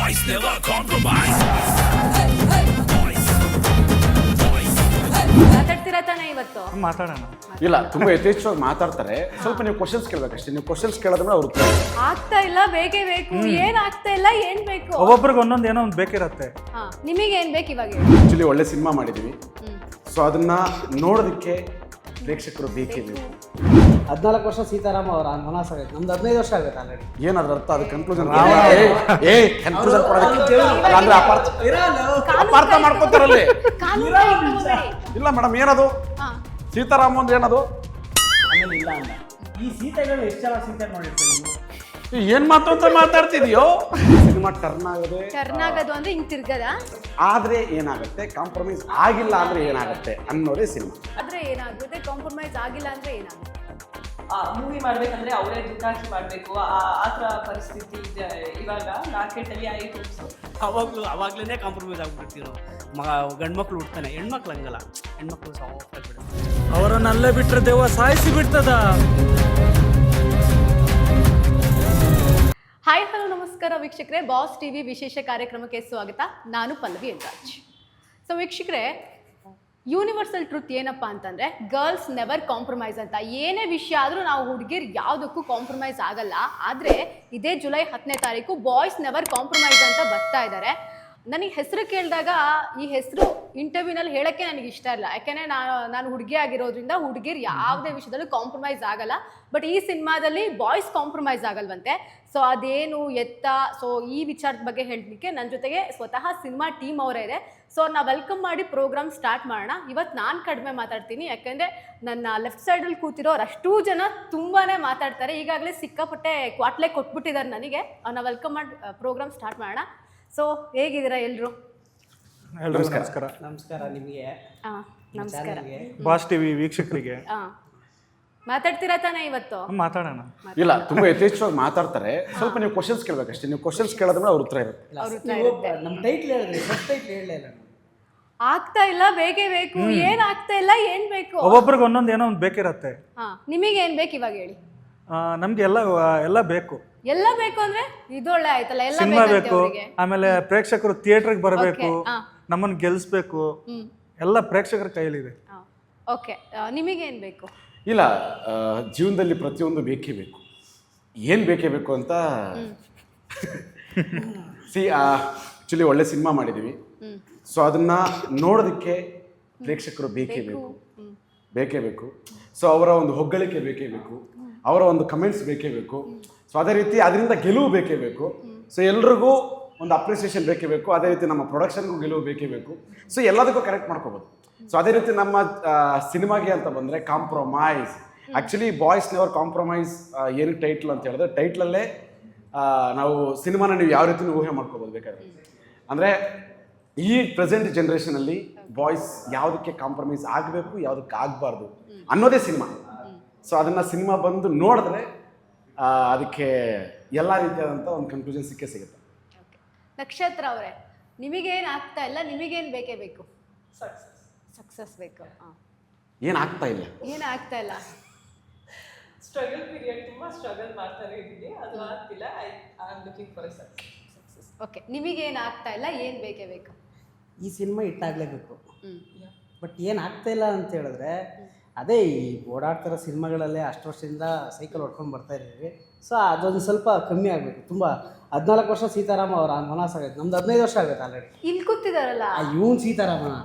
Boys never compromise. ಮಾತಾಡ್ತೀರಾ ತಾನೇ ಇವತ್ತು? ಮಾತಾಡೋಣ. ಇಲ್ಲ, ತುಂಬಾ ಯಥೇಚ್ಛವಾಗಿ ಮಾತಾಡ್ತಾರೆ. ಸ್ವಲ್ಪ ನೀವು ಕ್ವಶನ್ಸ್ ಕೇಳಬೇಕಷ್ಟೇ. ನೀವು ಕ್ವಶನ್ಸ್ ಕೇಳಿದ್ರೆ ಅವ್ರು ಉತ್ತರ. ಆಗ್ತಾ ಇಲ್ಲ, ಬೇಕೇ ಬೇಕು. ಏನ್ ಆಗ್ತಾ ಇಲ್ಲ, ಏನ್ ಬೇಕು? ಒಬ್ಬೊಬ್ರಿಗೆ ಒಂದೊಂದು ಏನೋ ಒಂದು ಬೇಕಿರತ್ತೆ. ನಿಮಗೆ ಏನ್ ಬೇಕು ಇವಾಗ? ಆಕ್ಚುಲಿ ಒಳ್ಳೆ ಸಿನಿಮಾ ಮಾಡಿದೀವಿ. ಸೊ ಅದನ್ನ ನೋಡೋದಕ್ಕೆ ಪ್ರೇಕ್ಷಕರು ಬೇಕೇ ಬೇಕು. 14 ವರ್ಷ ಸೀತಾರಾಮ ಅವರ ವನವಾಸ ಆಗೈತೆ. ನಮ್ದು 15 ವರ್ಷ ಆಗುತ್ತೆ ಆಲ್ರೆಡಿ. ಏನಾದ್ರ ಅರ್ಥ? ಅದು ಕನ್ಕ್ಲೂಷನ್ ಕನ್ಕ್ಲೂಷನ್ ಕೊಡೋದಕ್ಕೆ ಅಂದ್ರೆ ಅಪಾರ್ಥ ಮಾಡ್ಕೋತಾರಲ್ಲಿ. ಇಲ್ಲ ಮೇಡಮ್, ಏನದು ಸೀತಾರಾಮ ಅಂದ್ರೆ ಏನದು? ಆಮೇಲೆ ಇಲ್ಲ ಅಂತ ಈ ಸೀತೆಗಳು ಎಷ್ಟು ಜನ ಸೀತೆ ನೋಡಿರ್ತೀವಿ ನೀವು? ಏನ್ ಮಾತು ಅಂತ ಮಾತಾಡ್ತಿದ್ಯೋ? ಸಿನಿಮಾ ಟರ್ನ್ ಆಗೋದು ಅಂದ್ರೆ ಹಿಂಗ್ ತಿರ್ಗದ ಆದ್ರೆ ಏನಾಗುತ್ತೆ, ಕಾಂಪ್ರಮೈಸ್ ಆಗಿಲ್ಲ ಅಂದ್ರೆ ಏನಾಗುತ್ತೆ ಅನ್ನೋದೇ ಸಿನಿಮಾ. ಆದ್ರೆ ಏನಾಗುತ್ತೆ, ಕಾಂಪ್ರಮೈಸ್ ಆಗಿಲ್ಲ ಅಂದ್ರೆ ಏನಾಗುತ್ತೆ? ಮೂವಿ ಮಾಡ್ಬೇಕಂದ್ರೆ ಅವರೇ ದುಡ್ಡಾಕಿ ಮಾಡಬೇಕು. ಆ ಥರ ಪರಿಸ್ಥಿತಿ ಇದೆ ಇವಾಗ ಮಾರ್ಕೆಟಲ್ಲಿ ಐಟಮ್ಸು. ಅವಾಗ್ಲೇ ಕಾಂಪ್ರಮೈಸ್ ಆಗ್ಬಿಡ್ತೀವಿ ನಾವು. ಗಂಡು ಮಕ್ಳು ಹುಡ್ತಾನೆ, ಹೆಣ್ಮಕ್ಳು ಹಂಗಲ್ಲ. ಹೆಣ್ಮಕ್ಳು ಸಾಫ್ಟ್ ಆಗಿಬಿಡ್ತಾರೆ. ಅವರನ್ನಲ್ಲೇ ಬಿಟ್ಟರೆ ದೇವ ಸಾಯಿಸಿ ಬಿಡ್ತದ. ಹಾಯ್ ಹಲೋ ನಮಸ್ಕಾರ ವೀಕ್ಷಕರೇ, ಬಾಸ್ ಟಿವಿ ವಿಶೇಷ ಕಾರ್ಯಕ್ರಮಕ್ಕೆ ಸ್ವಾಗತ. ನಾನು ಪಲ್ಲವಿ ಎಲ್ರಾಜ್. ಸೊ ವೀಕ್ಷಕರೇ, ಯೂನಿವರ್ಸಲ್ ಟ್ರುತ್ ಏನಪ್ಪ ಅಂತಂದರೆ ಗರ್ಲ್ಸ್ ನೆವರ್ ಕಾಂಪ್ರಮೈಸ್ ಅಂತ. ಏನೇ ವಿಷಯ ಆದರೂ ನಾವು ಹುಡುಗಿರು ಯಾವುದಕ್ಕೂ ಕಾಂಪ್ರಮೈಸ್ ಆಗಲ್ಲ. ಆದರೆ ಇದೇ ಜುಲೈ 10ನೇ ತಾರೀಕು ಬಾಯ್ಸ್ ನೆವರ್ ಕಾಂಪ್ರಮೈಸ್ ಅಂತ ಬರ್ತಾ ಇದ್ದಾರೆ. ನನಗೆ ಹೆಸರು ಕೇಳಿದಾಗ ಈ ಹೆಸರು ಇಂಟರ್ವ್ಯೂನಲ್ಲಿ ಹೇಳೋಕ್ಕೆ ನನಗೆ ಇಷ್ಟ ಇಲ್ಲ. ಯಾಕೆಂದರೆ ನಾನು ಹುಡುಗಿ ಆಗಿರೋದ್ರಿಂದ ಹುಡುಗಿರು ಯಾವುದೇ ವಿಷಯದಲ್ಲೂ ಕಾಂಪ್ರಮೈಸ್ ಆಗಲ್ಲ. ಬಟ್ ಈ ಸಿನಿಮಾದಲ್ಲಿ ಬಾಯ್ಸ್ ಕಾಂಪ್ರಮೈಸ್ ಆಗಲ್ವಂತೆ. ಸೊ ಅದೇನು ಎತ್ತ, ಸೊ ಈ ವಿಚಾರದ ಬಗ್ಗೆ ಹೇಳಲಿಕ್ಕೆ ನನ್ನ ಜೊತೆಗೆ ಸ್ವತಃ ಸಿನಿಮಾ ಟೀಮ್ ಅವರೇ ಇದೆ. ಸೊ ನಾವು ವೆಲ್ಕಮ್ ಮಾಡಿ ಪ್ರೋಗ್ರಾಮ್ ಸ್ಟಾರ್ಟ್ ಮಾಡೋಣ. ಇವತ್ತು ನಾನು ಕಡಿಮೆ ಮಾತಾಡ್ತೀನಿ, ಯಾಕೆಂದರೆ ನನ್ನ ಲೆಫ್ಟ್ ಸೈಡಲ್ಲಿ ಕೂತಿರೋರು ಅಷ್ಟೂ ಜನ ತುಂಬಾ ಮಾತಾಡ್ತಾರೆ. ಈಗಾಗಲೇ ಸಿಕ್ಕಾಪಟ್ಟೆ ಕ್ವಾಟ್ಲೆ ಕೊಟ್ಬಿಟ್ಟಿದ್ದಾರೆ ನನಗೆ. ನಾವು ವೆಲ್ಕಮ್ ಮಾಡಿ ಪ್ರೋಗ್ರಾಮ್ ಸ್ಟಾರ್ಟ್ ಮಾಡೋಣ. ಸೊ ಹೇಗಿದ್ದೀರಾ ಎಲ್ಲರೂ? ಎಲ್ರಿಗೂ ನಮಸ್ಕಾರ. ನಮಸ್ಕಾರ ನಿಮಗೆ. ನಮಸ್ಕಾರ. ಬಾಸ್ ಟಿವಿ ವೀಕ್ಷಕರಿಗೆ ಮಾತಾಡ್ತೀರಾ ತಾನೇ ಇವತ್ತು? ಮಾತಾಡೋಣ. ಇಲ್ಲ, ತುಂಬಾ ಯಥೇಚ್ಛವಾಗಿ ಮಾತಾಡ್ತಾರೆ. ಸ್ವಲ್ಪ ನೀವು ಕ್ವಶನ್ಸ್ ಕೇಳಬೇಕಷ್ಟೇ. ನೀವು ಕ್ವಶನ್ಸ್ ಕೇಳಿದ್ರೆ ಅವ್ರ ಉತ್ತರ ಇರುತ್ತೆ. ನಮ್ಮ ಟೈಟ್ಲ್ ಹೇಳಿದ್ರಿ, ಫಸ್ಟ್ ಟೈಟ್ಲ್ ಹೇಳಲಿಲ್ಲ. ಆಗ್ತಾ ಇಲ್ಲ, ಬೇಕೇ ಬೇಕು. ಏನ್ ಆಗ್ತಾ ಇಲ್ಲ, ಏನ್ ಬೇಕು? ಒಬ್ಬೊಬ್ರಿಗೆ ಒಂದೊಂದು ಏನೋ ಒಂದು ಬೇಕಿರತ್ತೆ. ನಿಮಗೆ ಏನ್ ಬೇಕು ಇವಾಗ ಹೇಳಿ? ನಮ್ಗೆ ಎಲ್ಲ ಬೇಕು. ಎಲ್ಲ ಬೇಕು ಅಂದ್ರೆ ಇದು ಒಳ್ಳೆ ಆಯ್ತಲ್ಲ. ಎಲ್ಲ ಸಿನಿಮಾ ಬೇಕು, ಆಮೇಲೆ ಪ್ರೇಕ್ಷಕರು ಥಿಯೇಟರ್ಗೆ ಬರಬೇಕು, ನಮ್ಮನ್ನು ಗೆಲ್ಸ್ಬೇಕು. ಎಲ್ಲ ಪ್ರೇಕ್ಷಕರ ಕೈಲಿದೆ. ಓಕೆ, ನಿಮಗೇನ್ ಬೇಕು? ಇಲ್ಲ, ಜೀವನದಲ್ಲಿ ಪ್ರತಿಯೊಂದು ಬೇಕೇ ಬೇಕು. ಏನು ಬೇಕೇ ಬೇಕು ಅಂತ ಆಕ್ಚುಲಿ ಒಳ್ಳೆ ಸಿನಿಮಾ ಮಾಡಿದೀವಿ. ಸೊ ಅದನ್ನ ನೋಡೋದಕ್ಕೆ ಪ್ರೇಕ್ಷಕರು ಬೇಕೇ ಬೇಕು. ಸೊ ಅವರ ಒಂದು ಹೊಗಳಿಕೆ ಬೇಕೇ ಬೇಕು, ಅವರ ಒಂದು ಕಮೆಂಟ್ಸ್ ಬೇಕೇ ಬೇಕು. ಸೊ ಅದೇ ರೀತಿ ಅದರಿಂದ ಗೆಲುವು ಬೇಕೇ ಬೇಕು. ಸೊ ಎಲ್ರಿಗೂ ಒಂದು ಅಪ್ರಿಸಿಯೇಷನ್ ಬೇಕೇ ಬೇಕು. ಅದೇ ರೀತಿ ನಮ್ಮ ಪ್ರೊಡಕ್ಷನ್ಗೂ ಗೆಲುವು ಬೇಕೇ ಬೇಕು. ಸೊ ಎಲ್ಲದಕ್ಕೂ ಕರೆಕ್ಟ್ ಮಾಡ್ಕೋಬೋದು. ಸೊ ಅದೇ ರೀತಿ ನಮ್ಮ ಸಿನಿಮಾಗೆ ಅಂತ ಬಂದರೆ compromise. Actually boys never compromise ಏನಕ್ಕೆ ಟೈಟ್ಲ್ ಅಂತ ಹೇಳಿದ್ರೆ, ಟೈಟ್ಲಲ್ಲೇ ನಾವು ಸಿನಿಮಾನ ನೀವು ಯಾವ ರೀತಿ ಊಹೆ ಮಾಡ್ಕೋಬೋದು ಬೇಕಾದ್ರೆ. ಅಂದರೆ ಈ ಪ್ರೆಸೆಂಟ್ ಜನ್ರೇಷನಲ್ಲಿ ಬಾಯ್ಸ್ ಯಾವುದಕ್ಕೆ ಕಾಂಪ್ರಮೈಸ್ ಆಗಬೇಕು, ಯಾವುದಕ್ಕೆ ಆಗಬಾರ್ದು ಅನ್ನೋದೇ ಸಿನಿಮಾ. ಸೊ ಅದನ್ನು ಸಿನಿಮಾ ಬಂದು ನೋಡಿದ್ರೆ ಅದಕ್ಕೆ ಎಲ್ಲ ರೀತಿಯಾದಂಥ ಒಂದು ಕನ್ಕ್ಲೂಷನ್ ಸಿಗುತ್ತೆ. ನಕ್ಷತ್ರ ಅವರೇ, ನಿಮಗೇನು ಆಗ್ತಾ ಇಲ್ಲ, ನಿಮಗೇನು ಬೇಕೇ ಬೇಕು? ಸಕ್ಸಸ್ ಬೇಕು. ಏನು ಆಗ್ತಾ ಇಲ್ಲ? ಏನು ಆಗ್ತಾ ಇಲ್ಲ? ಸ್ಟ್ರಗಲ್ ಪೀರಿಯಡ್, ತುಂಬ ಸ್ಟ್ರಗಲ್ ಮಾಡ್ತಾನೆ ಇದ್ದೀನಿ, ಅದು ಆಗ್ತಿಲ್ಲ. I am looking for A success. Okay, ನಿಮಗೇನು ಆಗ್ತಾ ಇಲ್ಲ, ಏನು ಬೇಕೇ ಬೇಕು? ಈ ಸಿನಿಮಾ ಹಿಟ್ಟಾಗಲೇಬೇಕು. ಬಟ್ ಏನು ಆಗ್ತಾ ಇಲ್ಲ ಅಂತ ಹೇಳಿದ್ರೆ, ಅದೇ ಈ ಓಡಾಡ್ತಿರೋ ಸಿನಿಮಾಗಳಲ್ಲೇ ಅಷ್ಟು ವರ್ಷದಿಂದ ಸೈಕಲ್ ಹೊಡ್ಕೊಂಡು ಬರ್ತಾ ಇದ್ದೀವಿ. ಸೊ ಅದೊಂದು ಸ್ವಲ್ಪ ಕಮ್ಮಿ ಆಗಬೇಕು. ತುಂಬ 14 ವರ್ಷ ಸೀತಾರಾಮ ಅವರ ವನವಾಸ ಆಗೈತೆ. ನಮ್ದು 15 ವರ್ಷ ಆಗುತ್ತೆ ಆಲ್ರೆಡಿ. ಇಲ್ಲಿ ಕೂತಿದಾರಲ್ಲ ಇವನ್ ಸೀತಾರಾಮನ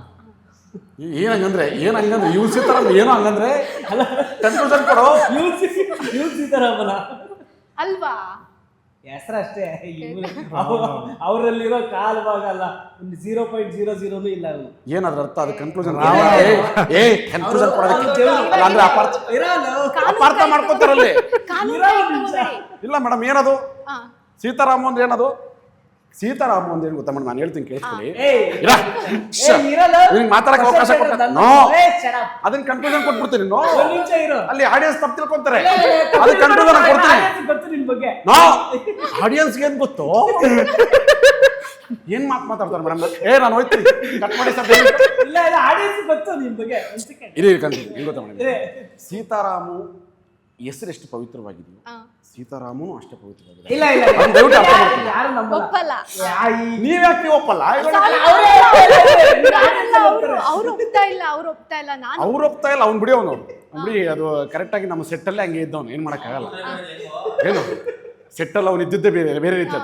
ಏನಂಗಂದ್ರೆ ಇವ್ ಸೀತಾರಾಮ ಏನೋ ಹಂಗಂದ್ರೆ ಕನ್ಫ್ಯೂಷನ್ ಕೊಡೋ. ಇವನ್ ಸೀತಾರಾಮನ ಅಲ್ವಾ? ಹೆಸರಷ್ಟೇ. ಅವರಲ್ಲಿರೋ ಕಾಲು ಭಾಗ ಅಲ್ಲ, ಒಂದು 0.00 ಇಲ್ಲ. ಅವನು ಏನಾದ್ರ ಅರ್ಥ? ಅದು ಕನ್ಕ್ಲೂಷನ್ ಕನ್ಕ್ಲೂಷನ್ ಕೊಡೋದಕ್ಕೆ ಅಂದ್ರೆ ಅಪಾರ್ಥ ಮಾಡ್ಕೋತಾರಲ್ಲಿ. ಇಲ್ಲ ಮೇಡಮ್, ಏನದು ಸೀತಾರಾಮ ಅಂದ್ರೆ ಏನದು? ಸೀತಾರಾಮ ಅಂದ್ರೆ ಏನು ಗೊತ್ತಾ ಮೇಡಮ್? ನಾನು ಹೇಳ್ತೀನಿ ಕೇಳಿಸ್ಕೊಳ್ಳಿ. ಮಾತಾಡಕ್ಕೆ ಅವಕಾಶ ಕೊಡ್ತಾರೆ. ಅದನ್ನ ಕನ್ಕ್ಲೂಷನ್ ಕೊಟ್ಬಿಡ್ತೀನಿ. ಅಲ್ಲಿ ಆಡಿಯನ್ಸ್ ತಪ್ಪು ತಿಳ್ಕೊಂತಾರೆ. ಅದು ಕನ್ಕ್ಲೂಷನ್ ಕೊಡ್ತೀನಿ. ಆಡಿಯನ್ಸ್ಗೆ ಏನ್ ಗೊತ್ತು? ಏನ್ ಮಾತಾಡ್ತಾರೆ ಮೇಡಮ್? ನಾನು ಹೋಯ್ತೀನಿ, ಕಟ್ ಮಾಡಿ ಸರ್. ಇಲ್ಲಿ ಗೊತ್ತಾ ಮೇಡಮ್, ಸೀತಾರಾಮು ಹೆಸರು ಎಷ್ಟು ಪವಿತ್ರವಾಗಿದೆಯೋ, ಸೀತಾರಾಮನು ಅಷ್ಟೇ ಪವಿತ್ರವಾಗಿದೆ. ಇಲ್ಲ ಇಲ್ಲ ಅದನ್ನ ದಯವಿಟ್ಟು ಅರ್ಥ ಮಾಡ್ಕೊಳ್ಳಿ. ಯಾರು ನಂಬಲ್ಲ. ಒಪ್ಪಲ್ಲ. ನೀವ್ಯಾಕೆ ಒಪ್ಪಲ್ಲ? ಅವ್ರು ಒಪ್ತಾ ಇಲ್ಲ, ಅವ್ರು ಒಪ್ತಾ ಇಲ್ಲ. ನಾನು ಅವ್ರು ಒಪ್ತಾ ಇಲ್ಲ, ಅವ್ನು ಬಿಡಿ, ಅವ್ನು ಬಿಡಿ. ಅದು ಕರೆಕ್ಟಾಗಿ ನಮ್ಮ ಸೆಟ್ಟಲ್ಲೇ ಹಂಗೆ ಇದ್ದವನು, ಏನು ಮಾಡೋಕ್ಕಾಗಲ್ಲ. ಏನು ಸೆಟ್ಟಲ್ಲಿ ಅವ್ನು ಇದ್ದಿದ್ದೇ ಬೇರೆ ಬೇರೆ ರೀತಿ.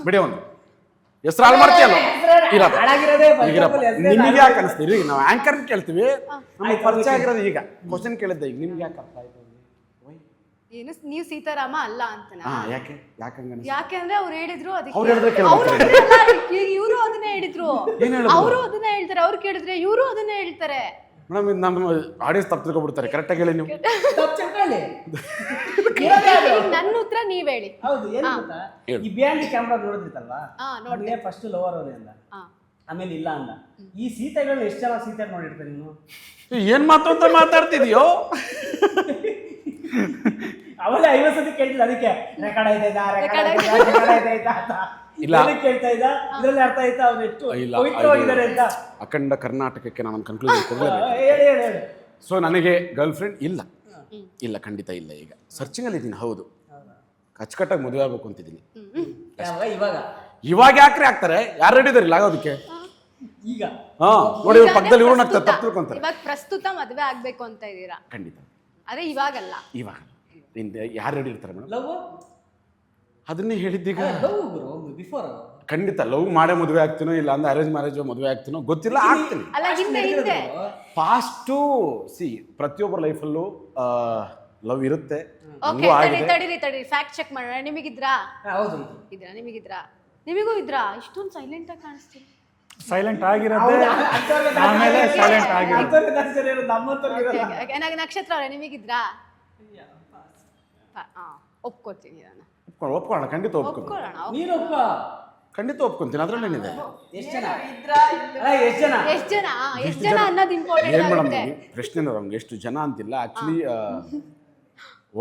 ಬಿಡಿ, ಅವನು ಹೆಸರು ಹಾಳು ಮಾಡ್ತೀಯಲ್ಲ. ಇರಪ್ಪ ಹಾಳಾಗಿರೋದೇ first of ಈಗಿರಪ್ಪ all ಹೆಸ್ರೇ ನಿಮಗೆ ಯಾಕೆ ಅನಿಸ್ತೀರಿ? ನಾವು ಆಂಕರ್ ಕೇಳ್ತೀವಿ, ನಮಗೆ ಪರಿಚಯ ಆಗಿರೋದು ಈಗ. ಕ್ವಶನ್ ಕೇಳಿದ್ದೆ ಈಗ, ನಿಮ್ಗೆ ಯಾಕೆ ಅರ್ಥ ಆಯ್ತು? ಏನು ನೀವು ಸೀತಾರಾಮ ಅಲ್ಲ ಅಂತನಾ? ಯಾಕೆ ಯಾಕಂಗ ಯಾಕೆ ಅಂದ್ರೆ ಅವ್ರು ಹೇಳಿದ್ರು ಅದಕ್ಕೆ ಅವ್ರು ಹೇಳಿದ್ರೆ ಕೇಳ್ಬೇಕು. ಇವರು ಅದನ್ನೇ ಹೇಳಿದ್ರು, ಏನ್ ಹೇಳಿದ್ರು? ಅವರು ಅದನ್ನೇ ಹೇಳ್ತಾರೆ. ಅವ್ರು ಕೇಳಿದ್ರೆ ಇವರು ಅದನ್ನೇ ಹೇಳ್ತಾರೆ. ಮೇಡಮ್, ಇದು ನಮ್ಮ ಆಡಿಯನ್ಸ್ ತಪ್ಪು ತಿಳ್ಕೊಬಿಡ್ತಾರೆ. ಕರೆಕ್ಟಾಗಿ ಹೇಳಿ ನೀವು. ತಪ್ಪು ತಿಳ್ಕೊಳ್ಳಿ. ಈಗ ನನ್ನ ಉತ್ತರ ನೀವ್ ಹೇಳಿ. ಹೌದು, ಏನು ಗೊತ್ತಾ, ಈ ಬಿಯಾಂಡ್ ಕ್ಯಾಮ್ರಾ ನೋಡಿದ್ರಿತಲ್ವಾ, ನೋಡಿದ್ರೆ ಫಸ್ಟ್ ಲವರ್ ಅವರೇ ಅಂದ, ಆಮೇಲೆ ಇಲ್ಲ ಅಂದ. ಈ ಸೀತೆಗಳನ್ನ ಎಷ್ಟು ಜನ ಸೀತೆ ನೋಡಿರ್ತಾರೆ ನೀನು? ಏನ್ ಮಾತು ಅಂತ ಮಾತಾಡ್ತಿದ್ಯೋ? ಅವಲೇ 50 ಸತಿ ಕೇಳ್ತಿಲ್ಲ, ಅದಕ್ಕೆ ರೆಕಾರ್ಡ್ ಆಯ್ತಾ ಅಂತ ಇಲ್ಲ. ಕೇಳ್ತಾ ಇದ್ದ, ಇದ್ರಲ್ಲಿ ಅರ್ಥ ಆಯ್ತಾ ಅವ್ನು ಎಷ್ಟು ಇಲ್ಲ, ಪವಿತ್ರವಾಗಿದ್ದಾರೆ ಅಂತ. ಅಖಂಡ ಕರ್ನಾಟಕಕ್ಕೆ ನಾನು ಒಂದು ಕನ್ಕ್ಲೂಷನ್ ಕೊಡಲೇಬೇಕು. ಹೇಳಿ ಹೇಳಿ ಹೇಳಿ. ಸೊ ನನಗೆ ಗರ್ಲ್ ಫ್ರೆಂಡ್ ಇಲ್ಲ, ಇಲ್ಲ, ಖಂಡಿತ ಇಲ್ಲ. ಈಗ ಸರ್ಚಿಂಗಲ್ಲಿ ಇದ್ದೀನಿ. ಹೌದು, ಅಚ್ಚುಕಟ್ಟಾಗಿ ಮದುವೆ ಆಗ್ಬೇಕು ಅಂತಿದ್ದೀನಿ. ಇವಾಗ ಯಾಕ್ರೆ ಆಗ್ತಾರೆ? ಯಾರು ರೆಡಿ ಇದಾರಿಲ್ಲ ಆಗೋದಕ್ಕೆ? ಈಗ ಹಾ, ನೋಡಿ, ಇವ್ರ ಪಕ್ಕದಲ್ಲಿ ಇವ್ರು ನಗ್ತಾರೆ, ತಪ್ಪು ತಿಳ್ಕೊಂತಾರೆ. ಇವಾಗ ಪ್ರಸ್ತುತ ಮದ್ವೆ ಆಗ್ಬೇಕು ಅಂತ ಇದೀರಾ? ಖಂಡಿತ ಅದೇ ಇವಾಗಲ್ಲ. ಇವಾಗ ಯಾರು ರೆಡಿ ಇರ್ತಾರೆ ಮೇಡಮ್? ಲವ್ ಅದನ್ನೇ ಹೇಳಿದ್ದೀಗ. ಲವ್ ಗುರು ಬಿಫೋರ್ ಖಂಡಿತ ಲವ್ ಮಾಡೇ ಮದುವೆ ಆಗ್ತೀನೋ, ಇಲ್ಲ ಅಂದ್ರೆ ಅರೇಂಜ್ ಮ್ಯಾರೇಜ್ ಮದುವೆ ಆಗ್ತೀನೋ ಗೊತ್ತಿಲ್ಲ, ಆಗ್ತೀನಿ. ಅಲ್ಲ, ಹಿಂದೆ ಫಾಸ್ಟು ಪ್ರತಿಯೊಬ್ಬರ ಲೈಫಲ್ಲೂ ಲವ್ ಇರುತ್ತೆ. ಓಕೆ, ತಡೀರಿ ಫ್ಯಾಕ್ಟ್ ಚೆಕ್ ಮಾಡೋಣ. ನಿಮಗಿದ್ರಾ? ಹೌದು ಇದ್ರಾ? ನಿಮಗಿದ್ರಾ? ನಿಮಗೂ ಇದ್ರಾ? ಇಷ್ಟೊಂದು ಸೈಲೆಂಟ್ ಆಗಿ ಕಾಣಿಸ್ತೀರಿ. ಸೈಲೆಂಟ್ ಆಗಿರೋದೇ ಆಮೇಲೆ ಸೈಲೆಂಟ್ ಆಗಿರೋದು. ನನಗೆ ನಕ್ಷತ್ರ ಅವರೇ, ನಿಮಗಿದ್ರಾ? ಒಪ್ಕೋತೀನಿ ನಾನು. ಒಪ್ಕೊಳ್ಳೋಣ, ಖಂಡಿತ ಒಪ್ಕೊಂಡು, ಒಪ್ಕೊಳ್ಳೋಣ. ನೀನು ಒಪ್ಪ. ಖಂಡಿತ ಒಪ್ಕೊಂತೀನಿ. ಅದ್ರಲ್ಲೇನಿದೆ? ಎಷ್ಟು ಜನ? ಎಷ್ಟು ಜನ? ಎಷ್ಟು ಜನ ಅನ್ನೋದು ಇಂಪಾರ್ಟೆಂಟ್ ಏನ್ ಮೇಡಮ್, ಆಗುತ್ತೆ. ಪ್ರಶ್ನೆ ನಮ್ಗೆ ಎಷ್ಟು ಜನ ಅಂತಿಲ್ಲ. ಆಕ್ಚುಲಿ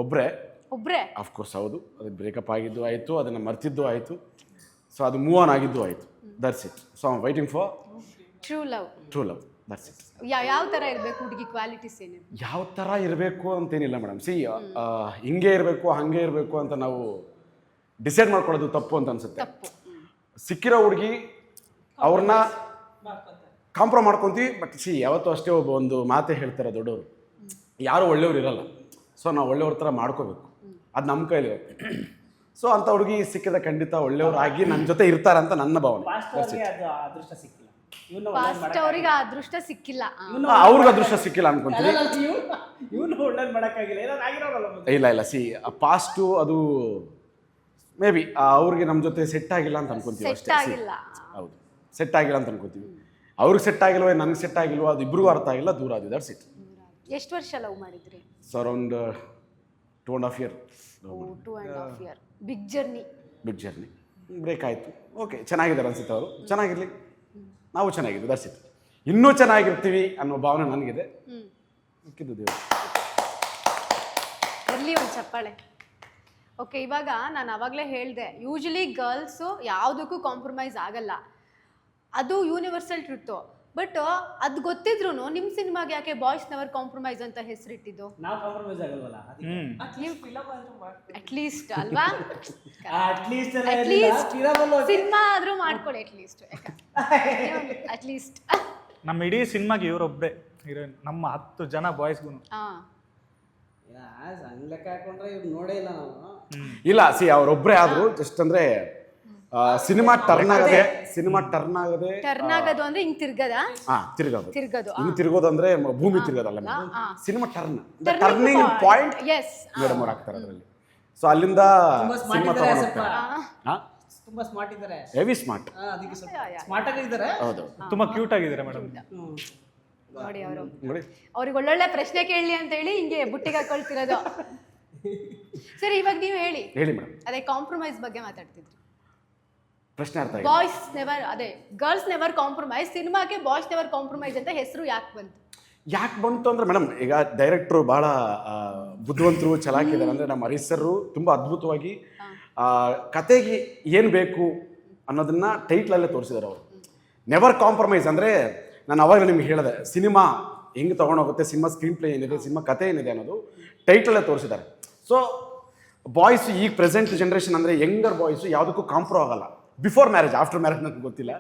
ಒಬ್ರೆ ಅಫ್ಕೋರ್ಸ್. ಹೌದು, ಅದು ಬ್ರೇಕಪ್ ಆಗಿದ್ದು ಆಯಿತು, ಅದನ್ನು ಮರ್ತಿದ್ದು ಆಯಿತು. ಸೊ ಅದು ಮೂವ್ ಆನ್ ಆಗಿದ್ದು ಆಯಿತು. That's it. So I am waiting for true love. That's it. ಯಾವ ಥರ ಇರಬೇಕು ಹುಡುಗಿ? ಕ್ವಾಲಿಟೀಸ್ ಏನಿದೆ? ಯಾವ ಥರ ಇರಬೇಕು ಅಂತೇನಿಲ್ಲ ಮೇಡಮ್. ಹಿಂಗೆ ಇರಬೇಕು ಹಾಗೆ ಇರಬೇಕು ಅಂತ ನಾವು ಡಿಸೈಡ್ ಮಾಡ್ಕೊಳ್ಳೋದು ತಪ್ಪು ಅಂತ ಅನ್ಸುತ್ತೆ. ತಪ್ಪು. ಸಿಕ್ಕಿರೋ ಹುಡುಗಿ ಅವ್ರನ್ನ ಕಾಂಪ್ರಮೈಸ್ ಮಾಡ್ಕೊತೀವಿ. ಬಟ್ ಯಾವತ್ತೂ ಅಷ್ಟೇ ಒಂದು ಮಾತೇ ಹೇಳ್ತಾರೆ ದೊಡ್ಡವರು, ಯಾರು ಒಳ್ಳೆಯವ್ರು ಇರಲ್ಲ. ಸೊ ನಾವು ಒಳ್ಳೆಯವ್ರ ಥರ ಮಾಡ್ಕೋಬೇಕು, ಅದು ನಮ್ಮ ಕೈಲಿರುತ್ತೆ. ಸೊ ಅಂಥ ಹುಡುಗಿ ಸಿಕ್ಕಿದ ಖಂಡಿತ ಒಳ್ಳೆಯವರಾಗಿ ನನ್ನ ಜೊತೆ ಇರ್ತಾರೆ ಅಂತ ನನ್ನ ಭಾವನೆ. ಅದೃಷ್ಟ ಸಿಕ್ಕಿಲ್ಲ, ಫಾಸ್ಟ್ ಅವ್ರಿಗೆ ಆ ಅದೃಷ್ಟ ಸಿಕ್ಕಿಲ್ಲ. ಅವ್ರಿಗೆ ಅದೃಷ್ಟ ಸಿಕ್ಕಿಲ್ಲ ಅನ್ಕೊಂತೀವಿ. ಇವನು ಒಳ್ಳೇದು ಮಾಡೋಕ್ಕಾಗಿಲ್ಲ, ಏನಾದ್ರು ಆಗಿರೋಲ್ಲ. ಇಲ್ಲ, ಪಾಸ್ಟು ಅದು ಮೇ ಬಿ ಅವ್ರಿಗೆ ನಮ್ಮ ಜೊತೆ ಸೆಟ್ ಆಗಿಲ್ಲ ಅಂತ ಅನ್ಕೊಂತೀವಿ ಅಷ್ಟೇ. ಹೌದು, ಸೆಟ್ ಆಗಿಲ್ಲ ಅಂತ ಅನ್ಕೊಂತೀವಿ. ಅವ್ರಿಗೆ ಸೆಟ್ ಆಗಿಲ್ವ, ನನಗೆ ಸೆಟ್ ಆಗಿಲ್ವ, ಅದು ಇಬ್ರಿಗೂ ಅರ್ಥ ಆಗಿಲ್ಲ, ದೂರ ಆದ್ವಿ. That's it. ಎಷ್ಟು ವರ್ಷ ಲವ್ ಮಾಡಿದ್ರಿ? Around 2.5 years. 2.5 years. Big journey. Break ಆಯಿತು. ಓಕೆ, ಚೆನ್ನಾಗಿದ್ದಾರೆ ಅನ್ಸುತ್ತೆ ಅವರು. ಚೆನ್ನಾಗಿರ್ಲಿ, ನಾವು ಚೆನ್ನಾಗಿದ್ವಿ. That's it. ಇನ್ನೂ ಚೆನ್ನಾಗಿರ್ತೀವಿ ಅನ್ನೋ ಭಾವನೆ ನನಗಿದೆ. ಸಿಕ್ಕಿದ್ದು ದೇವರು. ಇರಲಿ ಒಂದು ಚಪ್ಪಾಳೆ. ಓಕೆ, ಇವಾಗ ನಾನು ಅವಾಗಲೇ ಹೇಳಿದೆ, ಯೂಶಲಿ ಗರ್ಲ್ಸು ಯಾವುದಕ್ಕೂ ಕಾಂಪ್ರಮೈಸ್ ಆಗಲ್ಲ, ಅದು ಯೂನಿವರ್ಸಲ್ ಟ್ರುತ್ತು. ಬಟ್ ಅದು ಗೊತ್ತಿದ್ರು ನಿಮ್ಮ ಸಿನಿಮಾಗೆ ಯಾಕೆ ಬಾಯ್ಸ್ ನೆವರ್ ಕಾಂಪ್ರಮೈಸ್ ಅಂತ ಹೆಸರಿಟ್ಟಿದ್ದು? ನಾವು ಕಾಂಪ್ರಮೈಸ್ ಆಗಲ್ವಲ್ಲ, ಅಟ್ಲೀಸ್ಟ್ ಅಲ್ವಾ? ಅಟ್ಲೀಸ್ಟ್ ಸಿನಿಮಾ ಆದ್ರೂ ಮಾಡ್ಕೊಳ್ಳಿ ಅಟ್ಲೀಸ್ಟ್. ನಮ್ಮ ಇಡೀ ಸಿನಿಮಾಗೆ ಇವರೊಬ್ಬರೇ ಹೀರೋಯಿನ್, ನಮ್ಮ 10 ಜನ ಬಾಯ್ಸ್ಗೂ. ಲೆಕ್ಕ ಹಾಕೊಂಡ್ರೆ ಇವ್ರು ನೋಡೇ ಇಲ್ಲ ನಾವು. ಇಲ್ಲ, ಅವರೊಬ್ಬರೇ ಆದ್ರು. ಜಸ್ಟ್ ಅಂದ್ರೆ ಸಿನಿಮಾ ಟರ್ನ್ ಆಗದೆ ಆಗೋದು ಅಂದ್ರೆ ಹಿಂಗ್ ತಿರ್ಗೋದು ಹಿಂಗ್ ತಿರ್ಗೋದು ಅಂದ್ರೆ ಭೂಮಿ ತಿರ್ಗೋದಲ್ಲ, ಸಿನಿಮಾ ಟರ್ನಿಂಗ್ ಪಾಯಿಂಟ್ ಮೇಡಮ್ ಅವ್ರು ಆಗ್ತಾರೆ ಅದರಲ್ಲಿ. ಸೊ ಅಲ್ಲಿಂದ ಸಿನಿಮಾ ತುಂಬಾ ಸ್ಮಾರ್ಟ್ ಇದ್ದಾರೆ, ಹೆವಿ ಸ್ಮಾರ್ಟ್. ಅದಕ್ಕೆ ಸ್ಮಾರ್ಟ್ ಆಗಿದ್ದಾರೆ. ಹೌದು, ತುಂಬಾ ಕ್ಯೂಟ್ ಆಗಿದ್ದಾರೆ ಮೇಡಮ್. ನೋಡಿ, ಅವ್ರಿಗೆ ಒಳ್ಳೊಳ್ಳೆ ಪ್ರಶ್ನೆ ಕೇಳಲಿ ಅಂತ ಹೇಳಿ ಹಿಂಗೆ ಬುಟ್ಟಿಗೆ ಹಾಕೊಳ್ತಿರೋದು. ಸರಿ, ಇವಾಗ ನೀವು ಹೇಳಿ ಮೇಡಮ್. ಅದೇ ಕಾಂಪ್ರಮೈಸ್ ಬಗ್ಗೆ ಮಾತಾಡ್ತಿದ್ರಿ. ಪ್ರಶ್ನೆ ಅರ್ಥ ಆಗಿದೆ. ಬಾಯ್ಸ್ ನೆವರ್, ಅದೇ ಗರ್ಲ್ಸ್ ನೆವರ್ ಕಾಂಪ್ರಮೈಸ್, ಸಿನಿಮಾಗೆ ಬಾಯ್ಸ್ ನೆವರ್ ಕಾಂಪ್ರಮೈಸ್ ಅಂತ ಹೆಸರು ಯಾಕೆ ಬಂತು ಅಂದ್ರೆ ಮೇಡಮ್, ಈಗ ಡೈರೆಕ್ಟ್ರು ಬಹಳ ಬುದ್ಧಿವಂತರು, ಚಲಾಕಿದ್ದಾರೆ. ಅಂದ್ರೆ ನಮ್ಮ ಹರೀಶ್ ಸರ್ ತುಂಬಾ ಅದ್ಭುತವಾಗಿ ಕತೆಗೆ ಏನು ಬೇಕು ಅನ್ನೋದನ್ನ ಟೈಟ್ಲಲ್ಲೇ ತೋರಿಸಿದ್ದಾರೆ ಅವರು. ನೆವರ್ ಕಾಂಪ್ರಮೈಸ್ ಅಂದರೆ ನಾನು ಅವಾಗ ನಿಮ್ಗೆ ಹೇಳಿದೆ, ಸಿನಿಮಾ ಹೆಂಗೆ ತೊಗೊಂಡೋಗುತ್ತೆ, ಸಿನಿಮಾ ಸ್ಕ್ರೀನ್ ಪ್ಲೇ ಏನಿದೆ, ಸಿನಿಮಾ ಕತೆ ಏನಿದೆ ಅನ್ನೋದು ಟೈಟ್ಲಲ್ಲೇ ತೋರಿಸಿದ್ದಾರೆ. ಸೊ ಬಾಯ್ಸ್ ಈಗ ಪ್ರೆಸೆಂಟ್ ಜನ್ರೇಷನ್ ಅಂದರೆ ಯಂಗರ್ ಬಾಯ್ಸು ಯಾವುದಕ್ಕೂ ಕಾಂಪ್ರೋ ಆಗಲ್ಲ. ಬಿಫೋರ್ ಮ್ಯಾರೇಜ್, ಆಫ್ಟರ್ ಮ್ಯಾರೇಜ್ ನನಗೆ ಗೊತ್ತಿಲ್ಲ.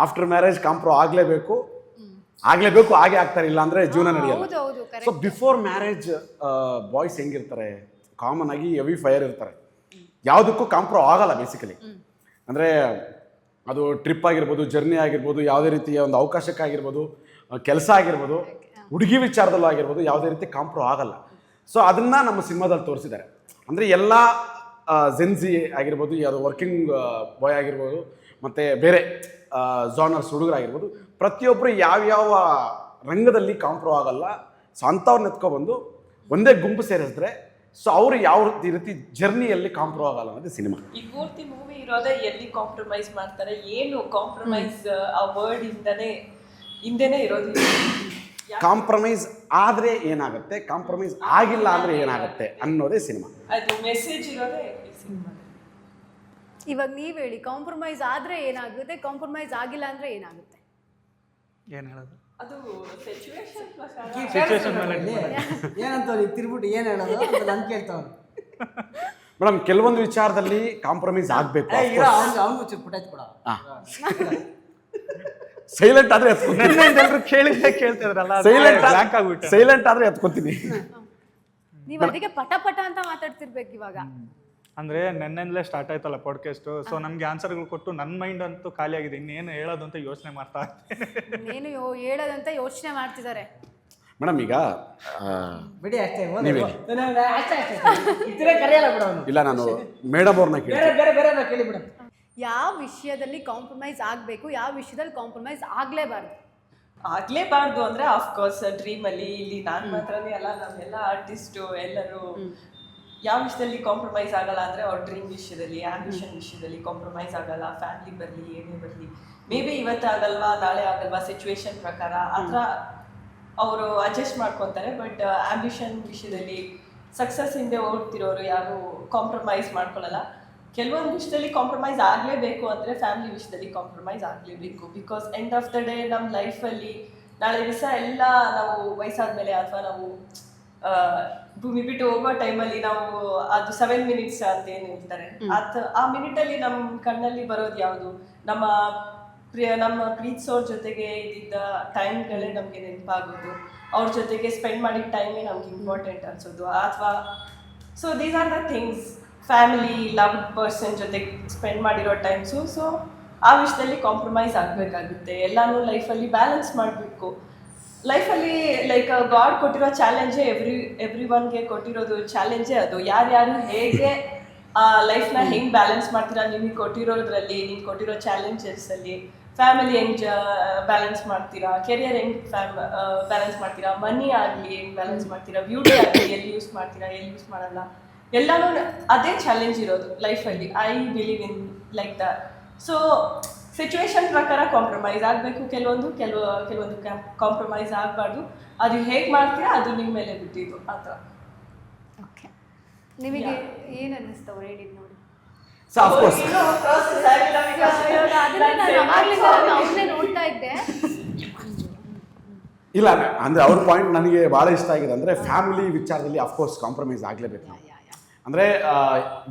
ಆಫ್ಟರ್ ಮ್ಯಾರೇಜ್ ಕಾಂಪ್ರೋ ಆಗಲೇಬೇಕು, ಹಾಗೆ ಆಗ್ತಾರೆ, ಇಲ್ಲ ಅಂದರೆ ಜೀವನ ನಡೆಯಲ್ಲ. ಹೌದು ಹೌದು so correct. Before marriage boys ಹೆಂಗಿರ್ತಾರೆ, ಕಾಮನ್ ಆಗಿ ಹೆವಿ ಫೈರ್ ಇರ್ತಾರೆ, ಯಾವುದಕ್ಕೂ ಕಾಂಪ್ರೋ ಆಗಲ್ಲ ಬೇಸಿಕಲಿ. ಅಂದರೆ ಅದು ಟ್ರಿಪ್ ಆಗಿರ್ಬೋದು, ಜರ್ನಿ ಆಗಿರ್ಬೋದು, ಯಾವುದೇ ರೀತಿಯ ಒಂದು ಅವಕಾಶಕ್ಕಾಗಿರ್ಬೋದು, ಕೆಲಸ ಆಗಿರ್ಬೋದು, ಹುಡುಗಿ ವಿಚಾರದಲ್ಲೂ ಆಗಿರ್ಬೋದು, ಯಾವುದೇ ರೀತಿ ಕಾಂಪ್ರೋ ಆಗಲ್ಲ. ಸೊ ಅದನ್ನು ನಮ್ಮ ಸಿನಿಮಾದಲ್ಲಿ ತೋರಿಸಿದ್ದಾರೆ. ಅಂದರೆ ಎಲ್ಲ ಜೆನ್ಸಿ ಆಗಿರ್ಬೋದು, ಯಾವುದು ವರ್ಕಿಂಗ್ ಬಾಯ್ ಆಗಿರ್ಬೋದು, ಮತ್ತು ಬೇರೆ ಜಾನರ್ಸ್ ಹುಡುಗರಾಗಿರ್ಬೋದು, ಪ್ರತಿಯೊಬ್ಬರು ಯಾವ್ಯಾವ ರಂಗದಲ್ಲಿ ಕಾಂಪ್ರೋ ಆಗಲ್ಲ. ಸೊ ಅಂಥವ್ರನ್ನ ಎತ್ಕೊಬಂದು ಒಂದೇ ಗುಂಪು ಸೇರಿಸಿದ್ರೆ ಸೊ ಅವರು ಯಾವ ರೀತಿ ಜರ್ನಿಯಲ್ಲಿ ಕಾಂಪ್ರೋ ಆಗಲ್ಲ ಅನ್ನೋದು ಸಿನಿಮಾ. ಈ ಪೂರ್ತಿ ಮೂವಿ ಇರೋದೇ ಎಲ್ಲಿ ಕಾಂಪ್ರಮೈಸ್ ಮಾಡ್ತಾರೆ, ಏನು ಕಾಂಪ್ರಮೈಸ್ ಆ ವರ್ಡ್ ಹಿಂದೆನೇ ಇರೋದು. ಕಾಂಪ್ರಮೈಸ್ ಆದರೆ ಏನಾಗುತ್ತೆ, ಕಾಂಪ್ರಮೈಸ್ ಆಗಿಲ್ಲ ಅಂದರೆ ಏನಾಗುತ್ತೆ ಅನ್ನೋದೇ ಸಿನಿಮಾ. ಅದು ಮೆಸೇಜ್ ಇರೋದೇ ಈ ಸಿನಿಮಾ. ಇವಾಗ ನೀವ್ ಹೇಳಿ, ಕಾಂಪ್ರಮೈಸ್ ಆದ್ರೆ ಏನಾಗುತ್ತೆ, ಕಾಂಪ್ರಮೈಸ್ ಆಗಿಲ್ಲ ಅಂದ್ರೆ ಏನಾಗುತ್ತೆ? ಏನು ಹೇಳೋದು? ಅದು ಸಿಚುವೇಶನ್ ಏನಂತ ತಿರ್ಬಿಟ್ಟು ಏನು ಹೇಳೋದು ಅಂತ ನಾನು ಕೇಳ್ತಾವನು. ಮೇಡಮ್, ಕೆಲವೊಂದು ವಿಚಾರದಲ್ಲಿ ಕಾಂಪ್ರಮೈಸ್ ಆಗಬೇಕು. ಅವನು ಪುಟಾಚ್ ಕೊಡ ಸೈಲೆಂಟ್ ಆದರೆ ಎಲ್ಲರೂ ಕೇಳ್ತಿದ್ರಲ್ಲ, ಸೈಲೆಂಟ್ ಆದರೆ ಎತ್ಕೊತೀನಿ. ನೀವ್ ಅದಕ್ಕೆ ಪಟ ಪಟ ಅಂತ ಮಾತಾಡ್ತಿರ್ಬೇಕು ಇವಾಗ. ಅಂದ್ರೆ ನೆನ್ನೆಂದಲೇ ಸ್ಟಾರ್ಟ್ ಆಯ್ತಲ್ಲ ಪಾಡ್ಕಾಸ್ಟ್. ಸೊ ನಮ್ಗೆ ಆನ್ಸರ್ಗಳು ಕೊಟ್ಟು ನನ್ನ ಮೈಂಡ್ ಅಂತೂ ಖಾಲಿ ಆಗಿದೆ. ಇನ್ನೇನು ಹೇಳೋದು ಅಂತ ಯೋಚನೆ ಮಾಡ್ತಾ ಇರ್ತೀನಿ. ಏನು ಹೇಳೋದಂತ ಯೋಚನೆ ಮಾಡ್ತಿದ್ದಾರೆ. ಮೇಡಮ್ ಈಗ ಬಿಡಿ ಅಷ್ಟೇ ಕರೆಯಲ್ಲ ಬಿಡ ಅವನು. ಇಲ್ಲ, ನಾನು ಮೇಡಮ್ ಅವ್ರನ್ನ ಕೇಳಿ ಬೇರೆ ಕೇಳಿ ಬಿಡ. ಯಾವ ವಿಷಯದಲ್ಲಿ ಕಾಂಪ್ರಮೈಸ್ ಆಗಬೇಕು, ಯಾವ ವಿಷಯದಲ್ಲಿ ಕಾಂಪ್ರಮೈಸ್ ಆಗ್ಲೇಬಾರ್ದು ಅಂದ್ರೆ ಆಫ್ಕೋರ್ಸ್ ಡ್ರೀಮ್ ಅಲ್ಲಿ ಇಲ್ಲಿ ನಾನು ಮಾತ್ರನೇ ಅಲ್ಲ, ನಮ್ಮೆಲ್ಲ ಆರ್ಟಿಸ್ಟು ಎಲ್ಲರೂ ಯಾವ ವಿಷಯದಲ್ಲಿ ಕಾಂಪ್ರಮೈಸ್ ಆಗಲ್ಲ ಅಂದ್ರೆ ಅವ್ರ ಡ್ರೀಮ್ ವಿಷಯದಲ್ಲಿ, ಆಂಬಿಷನ್ ವಿಷಯದಲ್ಲಿ ಕಾಂಪ್ರಮೈಸ್ ಆಗಲ್ಲ. ಫ್ಯಾಮಿಲಿ ಬರಲಿ ಏನೇ ಬರಲಿ, ಮೇ ಬಿ ಇವತ್ತು ಆಗಲ್ವಾ ನಾಳೆ ಆಗಲ್ವಾ ಸಿಚುವೇಶನ್ ಪ್ರಕಾರ ಆ ಥರ ಅವರು ಅಡ್ಜಸ್ಟ್ ಮಾಡ್ಕೊತಾರೆ. ಬಟ್ ಆಂಬಿಷನ್ ವಿಷಯದಲ್ಲಿ ಸಕ್ಸಸ್ ಹಿಂದೆ ಓಡ್ತಿರೋರು ಯಾರು ಕಾಂಪ್ರಮೈಸ್ ಮಾಡ್ಕೊಳ್ಳಲ್ಲ. ಕೆಲವೊಂದು ವಿಷಯದಲ್ಲಿ ಕಾಂಪ್ರಮೈಸ್ ಆಗಲೇಬೇಕು ಅಂದರೆ ಫ್ಯಾಮಿಲಿ ವಿಷಯದಲ್ಲಿ ಕಾಂಪ್ರಮೈಸ್ ಆಗಲೇಬೇಕು. Because end of the day ನಮ್ಮ ಲೈಫಲ್ಲಿ ನಾಳೆ ದಿವಸ ಎಲ್ಲ ನಾವು ವಯಸ್ಸಾದ ಮೇಲೆ ಅಥವಾ ನಾವು ಭೂಮಿ ಬಿಟ್ಟು ಹೋಗೋ ಟೈಮಲ್ಲಿ ನಾವು ಅದು 7 minutes ಅಂತ ಏನು ಹೇಳ್ತಾರೆ, ಆ ಮಿನಿಟಲ್ಲಿ ನಮ್ಮ ಕಣ್ಣಲ್ಲಿ ಬರೋದು ಯಾವುದು, ನಮ್ಮ ಪ್ರೀತಿಸೋರ ಜೊತೆಗೆ ಇದ್ದಿದ್ದ ಟೈಮ್ಗಳೇ ನಮಗೆ ನೆನಪಾಗೋದು, ಅವ್ರ ಜೊತೆಗೆ ಸ್ಪೆಂಡ್ ಮಾಡಿದ ಟೈಮೇ ನಮ್ಗೆ ಇಂಪಾರ್ಟೆಂಟ್ ಅನ್ಸೋದು. ಅಥವಾ so these are the things, family love person ಜೊತೆಗೆ ಸ್ಪೆಂಡ್ ಮಾಡಿರೋ ಟೈಮ್ಸು. ಸೊ ಆ ವಿಷಯದಲ್ಲಿ ಕಾಂಪ್ರಮೈಸ್ ಆಗಬೇಕಾಗುತ್ತೆ. ಎಲ್ಲನೂ ಲೈಫಲ್ಲಿ ಬ್ಯಾಲೆನ್ಸ್ ಮಾಡಬೇಕು. ಲೈಫಲ್ಲಿ ಲೈಕ್ ಗಾಡ್ ಕೊಟ್ಟಿರೋ ಚಾಲೆಂಜೇ ಎವ್ರಿ ಒನ್ಗೆ ಕೊಟ್ಟಿರೋದು ಚಾಲೆಂಜೇ ಅದು. ಯಾರ್ಯಾರು ಹೇಗೆ ಲೈಫ್ನ ಹೆಂಗೆ ಬ್ಯಾಲೆನ್ಸ್ ಮಾಡ್ತೀರಾ, ನಿಮಗೆ ಕೊಟ್ಟಿರೋದ್ರಲ್ಲಿ, ನಿಮ್ಗೆ ಕೊಟ್ಟಿರೋ ಚಾಲೆಂಜಸಲ್ಲಿ ಫ್ಯಾಮಿಲಿ ಹೆಂಗೆ ಬ್ಯಾಲೆನ್ಸ್ ಮಾಡ್ತೀರಾ, ಕೆರಿಯರ್ ಹೆಂಗೆ ಬ್ಯಾಲೆನ್ಸ್ ಮಾಡ್ತೀರಾ, ಮನಿ ಆಗಲಿ ಹೆಂಗೆ ಬ್ಯಾಲೆನ್ಸ್ ಮಾಡ್ತೀರಾ, ಬ್ಯೂಟಿ ಆಗಲಿ ಎಲ್ಲಿ ಯೂಸ್ ಮಾಡ್ತೀರಾ, ಎಲ್ಲಿ ಯೂಸ್ ಮಾಡಲ್ಲ, ಎಲ್ಲನೂ ಅದೇ ಚಾಲೆಂಜ್ ಇರೋದು ಲೈಫಲ್ಲಿ. I believe in like that. So situation ಪ್ರಕಾರ ಕಾಂಪ್ರಮೈಸ್ ಆಗಬೇಕು. ಕೆಲವೊಂದು ಕಾಂಪ್ರಮೈಸ್ ಆಗಬಾರ್ದು. ಅದು ಹೇಗೆ ಮಾಡ್ತೀರಾ ಅದು ನಿಮ್ಮ ಮೇಲೆ ಬಿಟ್ಟಿದ್ದು ಆ ಥರ. ಓಕೆ, ನಿಮಗೆ ಏನು ಅನ್ನಿಸ್ತು ಅವ್ರು ಹೇಳಿದ್ದು ನೋಡಿ? ಸೊ ಅಫ್ಕೋರ್ಸ್ ಅವ್ರನ್ನೇ ನೋಡ್ತಾ ಇದ್ದೆ. ಇಲ್ಲ ಅಂದರೆ ಅವ್ರ ಪಾಯಿಂಟ್ ನನಗೆ ಭಾಳ ಇಷ್ಟ ಆಗಿದೆ. ಅಂದರೆ ಫ್ಯಾಮಿಲಿ ವಿಚಾರದಲ್ಲಿ ಅಫ್ಕೋರ್ಸ್ ಕಾಂಪ್ರಮೈಸ್ ಆಗಲೇಬೇಕು. ಅಂದರೆ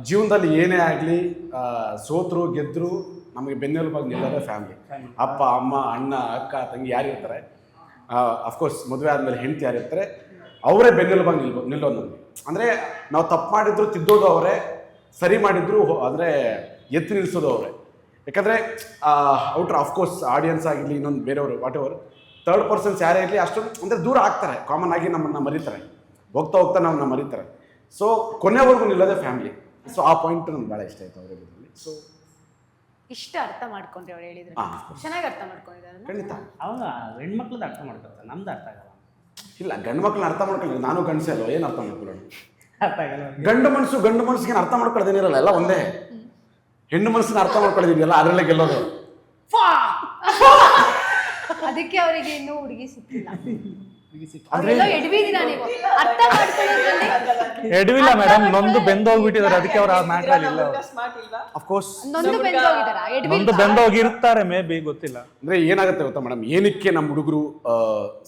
ಜೀವನದಲ್ಲಿ ಏನೇ ಆಗಲಿ, ಸೋತರು ಗೆದ್ದರು, ನಮಗೆ ಬೆನ್ನೆಲುಬಾಗಿ ನಿಲ್ಲೋದೇ ಫ್ಯಾಮಿಲಿ. ಅಪ್ಪ ಅಮ್ಮ ಅಣ್ಣ ಅಕ್ಕ ತಂಗಿ ಯಾರಿರ್ತಾರೆ, ಅಫ್ಕೋರ್ಸ್ ಮದುವೆ ಆದಮೇಲೆ ಹೆಂಡತಿ ಯಾರಿರ್ತಾರೆ, ಅವರೇ ಬೆನ್ನೆಲುಬಾಗಿ ನಿಲ್ಲೋದು ನಮಗೆ. ಅಂದರೆ ನಾವು ತಪ್ಪು ಮಾಡಿದ್ರು ತಿದ್ದೋದು ಅವರೇ, ಸರಿ ಮಾಡಿದ್ರು ಅಂದರೆ ಎತ್ತಿ ನಿಲ್ಲಿಸೋದು ಅವರೇ. ಯಾಕಂದರೆ ಔಟ್ರ್ ಅಫ್ಕೋರ್ಸ್ ಆಡಿಯನ್ಸ್ ಆಗಿರಲಿ, ಇನ್ನೊಂದು ಬೇರೆಯವರು ವಾಟ್ ಎವರ್ ಥರ್ಡ್ ಪರ್ಸನ್ಸ್ ಯಾರೇ ಇರಲಿ ಅಷ್ಟೊಂದು ಅಂದರೆ ದೂರ ಆಗ್ತಾರೆ. ಕಾಮನ್ ಆಗಿ ನಮ್ಮನ್ನು ಮರೀತಾರೆ, ಹೋಗ್ತಾ ಹೋಗ್ತಾ ನಮ್ಮನ್ನ ಮರೀತಾರೆ. ಸೊ ಕೊನೆವರೆಗೂ ನಿಲ್ಲೋದೇ ಫ್ಯಾಮಿಲಿ. ಸೊ ಆ ಪಾಯಿಂಟ್ ನಮ್ಗೆ ಭಾಳ ಇಷ್ಟ ಆಯಿತು ಅವ್ರ ಇದರಲ್ಲಿ. ಸೊ ಇಷ್ಟ ಅರ್ಥ ಮಾಡ್ಕೊಂಡ್ರೆ ಅವ್ರು ಹೇಳಿದ್ರೆ ಚೆನ್ನಾಗಿ ಅರ್ಥ ಮಾಡ್ಕೊಂಡಿದ್ದಾರೆ. ಖಂಡಿತ ಅವಾಗ ಹೆಣ್ಮಕ್ಳದ್ದು ಅರ್ಥ ಮಾಡ್ಕೊತಾರೆ, ನಮ್ದು ಅರ್ಥ ಆಗಲ್ಲ. ಇಲ್ಲ, ಗಂಡು ಮಕ್ಳನ್ನ ಅರ್ಥ ಮಾಡ್ಕೊಳ್ಳಿ, ನಾನು ಗಂಡಸೇ ಅಲ್ವ, ಏನು ಅರ್ಥ ಮಾಡ್ಕೊಳ್ಳೋಣ? ಅರ್ಥ ಆಗಲ್ಲ. ಗಂಡು ಮನಸ್ಸಿಗೆ ಅರ್ಥ ಮಾಡ್ಕೊಳ್ಳೋದೇನಿರಲ್ಲ, ಎಲ್ಲ ಒಂದೇ. ಹೆಣ್ಣು ಮನಸ್ಸನ್ನ ಅರ್ಥ ಮಾಡ್ಕೊಳ್ಳೋದಿದೆಯಲ್ಲ, ಅದರಲ್ಲೇ ಗೆಲ್ಲೋದು. ಅದಕ್ಕೆ ಅವರಿಗೆ ಇನ್ನೂ ಹುಡುಗಿ ಸಿಕ್ಕಿಲ್ಲ. ಅವ್ರೆಲ್ಲೋ ಎಡವಿದ್ದೀರಾ ನೀವು ಅರ್ಥ ಮಾಡ್ಕೊಳ್ಳೋದ್ರಲ್ಲಿ ಎಡವಿಲ್ಲ ಮೇಡಮ್, ನೊಂದು ಬೆಂದೋಗ್ಬಿಟ್ಟಿದ್ದಾರೆ, ಅದಕ್ಕೆ ಅವ್ರು ಆ ಮ್ಯಾಟ್ರಲ್ಲಿ ಇಲ್ಲ. ಸ್ಮಾರ್ಟ್ ಇಲ್ವಾ? ಅಫ್ಕೋರ್ಸ್ ನೊಂದು ಬೆಂದೋಗಿದಾರ ನೊಂದು ಎಡವಿಲ್ಲ ಬೆಂದೋಗಿರ್ತಾರೆ ಮೇ ಬಿ, ಗೊತ್ತಿಲ್ಲ. ಅಂದ್ರೆ ಏನಾಗುತ್ತೆ ಗೊತ್ತಾ ಮೇಡಮ್, ಏನಕ್ಕೆ ನಮ್ಮ ಹುಡುಗರು